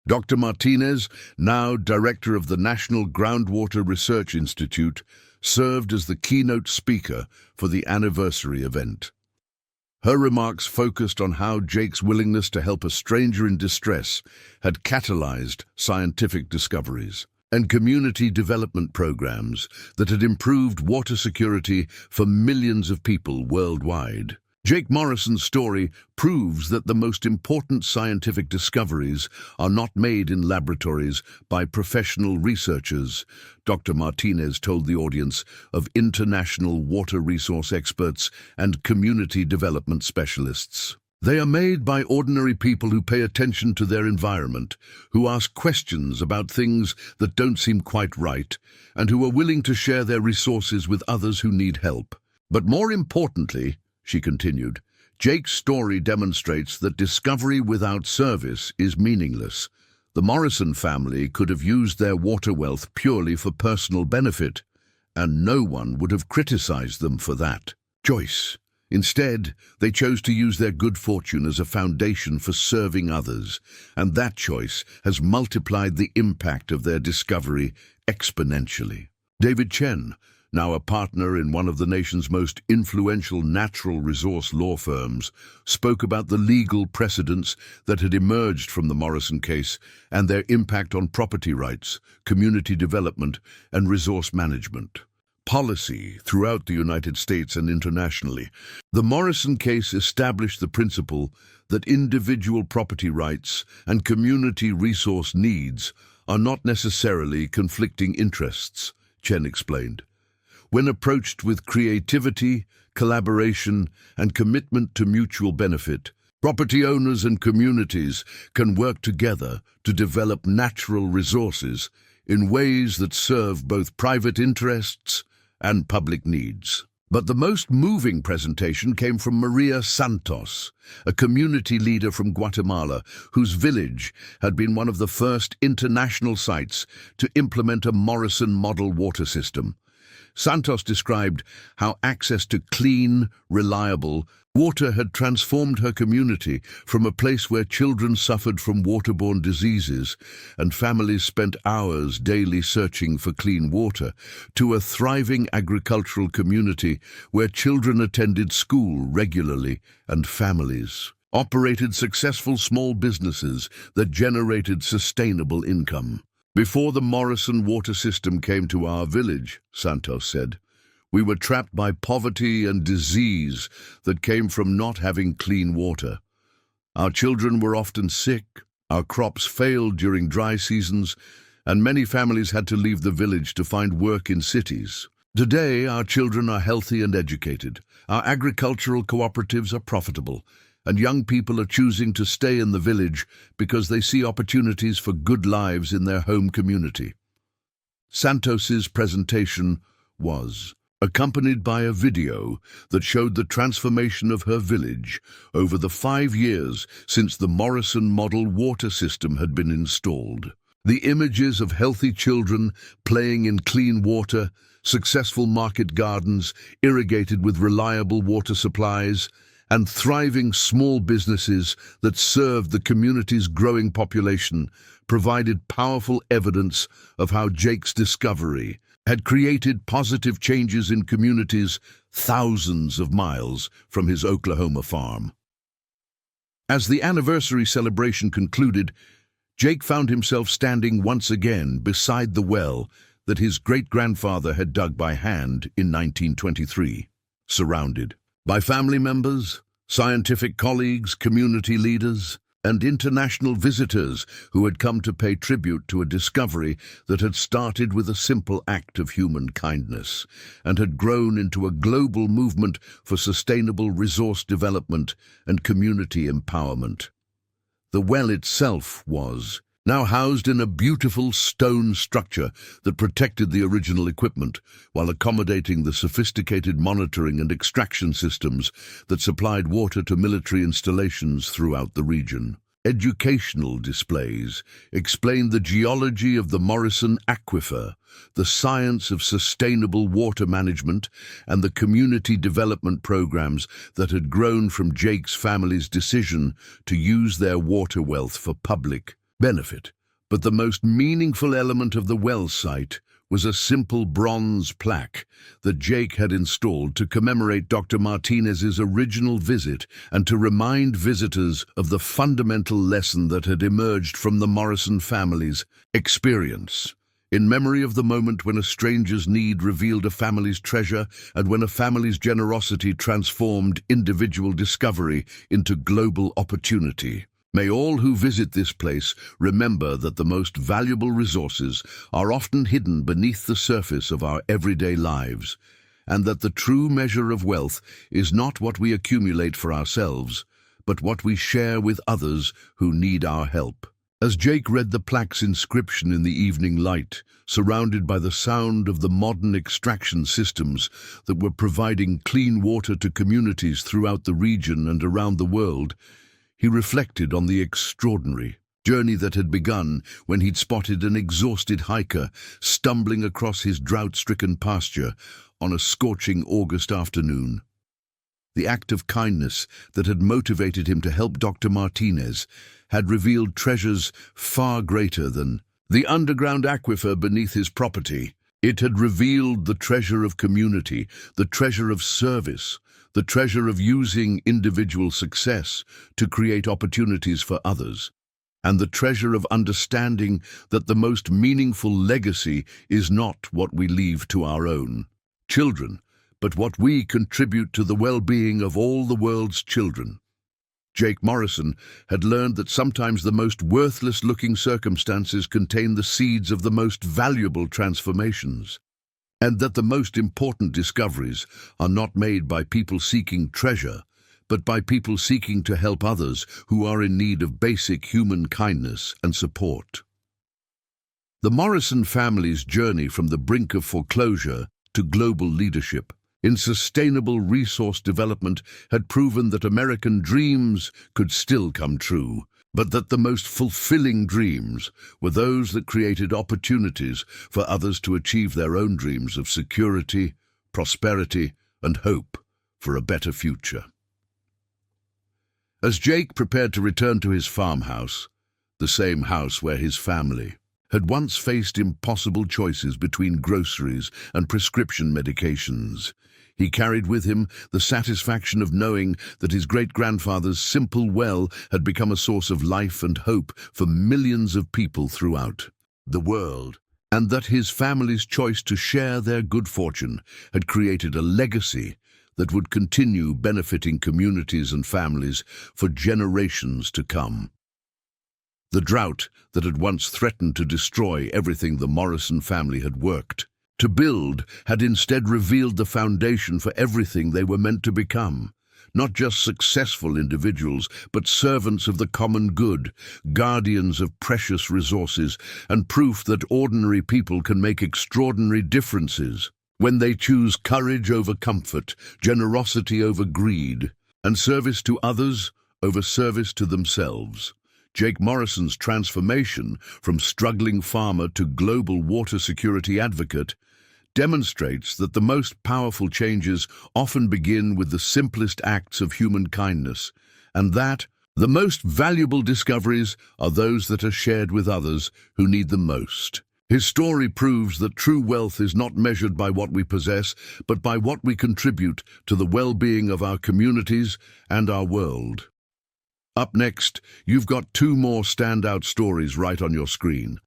Dr. Martinez, now director of the National Groundwater Research Institute, served as the keynote speaker for the anniversary event. Her remarks focused on how Jake's willingness to help a stranger in distress had catalyzed scientific discoveries and community development programs that had improved water security for millions of people worldwide. Jake Morrison's story proves that the most important scientific discoveries are not made in laboratories by professional researchers, Dr. Martinez told the audience of international water resource experts and community development specialists. They are made by ordinary people who pay attention to their environment, who ask questions about things that don't seem quite right, and who are willing to share their resources with others who need help. But more importantly, she continued, Jake's story demonstrates that discovery without service is meaningless. The Morrison family could have used their water wealth purely for personal benefit, and no one would have criticized them for that choice. Instead, they chose to use their good fortune as a foundation for serving others, and that choice has multiplied the impact of their discovery exponentially. David Chen, now a partner in one of the nation's most influential natural resource law firms, spoke about the legal precedents that had emerged from the Morrison case and their impact on property rights, community development, and resource management. Policy throughout the United States and internationally. The Morrison case established the principle that individual property rights and community resource needs are not necessarily conflicting interests, Chen explained. When approached with creativity, collaboration, and commitment to mutual benefit, property owners and communities can work together to develop natural resources in ways that serve both private interests and public needs. But the most moving presentation came from Maria Santos, a community leader from Guatemala, whose village had been one of the first international sites to implement a Morrison model water system. Santos described how access to clean, reliable water had transformed her community from a place where children suffered from waterborne diseases and families spent hours daily searching for clean water, to a thriving agricultural community where children attended school regularly and families operated successful small businesses that generated sustainable income. Before the Morrison water system came to our village, Santos said, we were trapped by poverty and disease that came from not having clean water. Our children were often sick, our crops failed during dry seasons, and many families had to leave the village to find work in cities. Today, our children are healthy and educated, our agricultural cooperatives are profitable, and young people are choosing to stay in the village because they see opportunities for good lives in their home community. Santos's presentation was accompanied by a video that showed the transformation of her village over the 5 years since the Morrison model water system had been installed. The images of healthy children playing in clean water, successful market gardens irrigated with reliable water supplies, and thriving small businesses that served the community's growing population provided powerful evidence of how Jake's discovery had created positive changes in communities thousands of miles from his Oklahoma farm. As the anniversary celebration concluded, Jake found himself standing once again beside the well that his great-grandfather had dug by hand in 1923, surrounded by family members, scientific colleagues, community leaders, and international visitors who had come to pay tribute to a discovery that had started with a simple act of human kindness and had grown into a global movement for sustainable resource development and community empowerment. The well itself was now housed in a beautiful stone structure that protected the original equipment while accommodating the sophisticated monitoring and extraction systems that supplied water to military installations throughout the region. Educational displays explained the geology of the Morrison aquifer, the science of sustainable water management, and the community development programs that had grown from Jake's family's decision to use their water wealth for public benefit. But the most meaningful element of the well site was a simple bronze plaque that Jake had installed to commemorate Dr. Martinez's original visit and to remind visitors of the fundamental lesson that had emerged from the Morrison family's experience. In memory of the moment when a stranger's need revealed a family's treasure and when a family's generosity transformed individual discovery into global opportunity. May all who visit this place remember that the most valuable resources are often hidden beneath the surface of our everyday lives, and that the true measure of wealth is not what we accumulate for ourselves, but what we share with others who need our help. As Jake read the plaque's inscription in the evening light, surrounded by the sound of the modern extraction systems that were providing clean water to communities throughout the region and around the world, he reflected on the extraordinary journey that had begun when he'd spotted an exhausted hiker stumbling across his drought-stricken pasture on a scorching August afternoon. The act of kindness that had motivated him to help Dr. Martinez had revealed treasures far greater than the underground aquifer beneath his property. It had revealed the treasure of community, the treasure of service, the treasure of using individual success to create opportunities for others, and the treasure of understanding that the most meaningful legacy is not what we leave to our own children, but what we contribute to the well-being of all the world's children. Jake Morrison had learned that sometimes the most worthless-looking circumstances contain the seeds of the most valuable transformations, and that the most important discoveries are not made by people seeking treasure, but by people seeking to help others who are in need of basic human kindness and support. The Morrison family's journey from the brink of foreclosure to global leadership in sustainable resource development had proven that American dreams could still come true, but that the most fulfilling dreams were those that created opportunities for others to achieve their own dreams of security, prosperity, and hope for a better future. As Jake prepared to return to his farmhouse, the same house where his family had once faced impossible choices between groceries and prescription medications, he carried with him the satisfaction of knowing that his great-grandfather's simple well had become a source of life and hope for millions of people throughout the world, and that his family's choice to share their good fortune had created a legacy that would continue benefiting communities and families for generations to come. The drought that had once threatened to destroy everything the Morrison family had worked to build had instead revealed the foundation for everything they were meant to become. Not just successful individuals, but servants of the common good, guardians of precious resources, and proof that ordinary people can make extraordinary differences when they choose courage over comfort, generosity over greed, and service to others over service to themselves. Jake Morrison's transformation from struggling farmer to global water security advocate demonstrates that the most powerful changes often begin with the simplest acts of human kindness, and that the most valuable discoveries are those that are shared with others who need them most. His story proves that true wealth is not measured by what we possess, but by what we contribute to the well-being of our communities and our world. Up next, you've got two more standout stories right on your screen.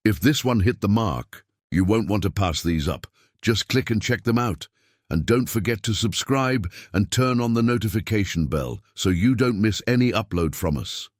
If this one hit the mark, you won't want to pass these up. Just click and check them out. And don't forget to subscribe and turn on the notification bell so you don't miss any upload from us.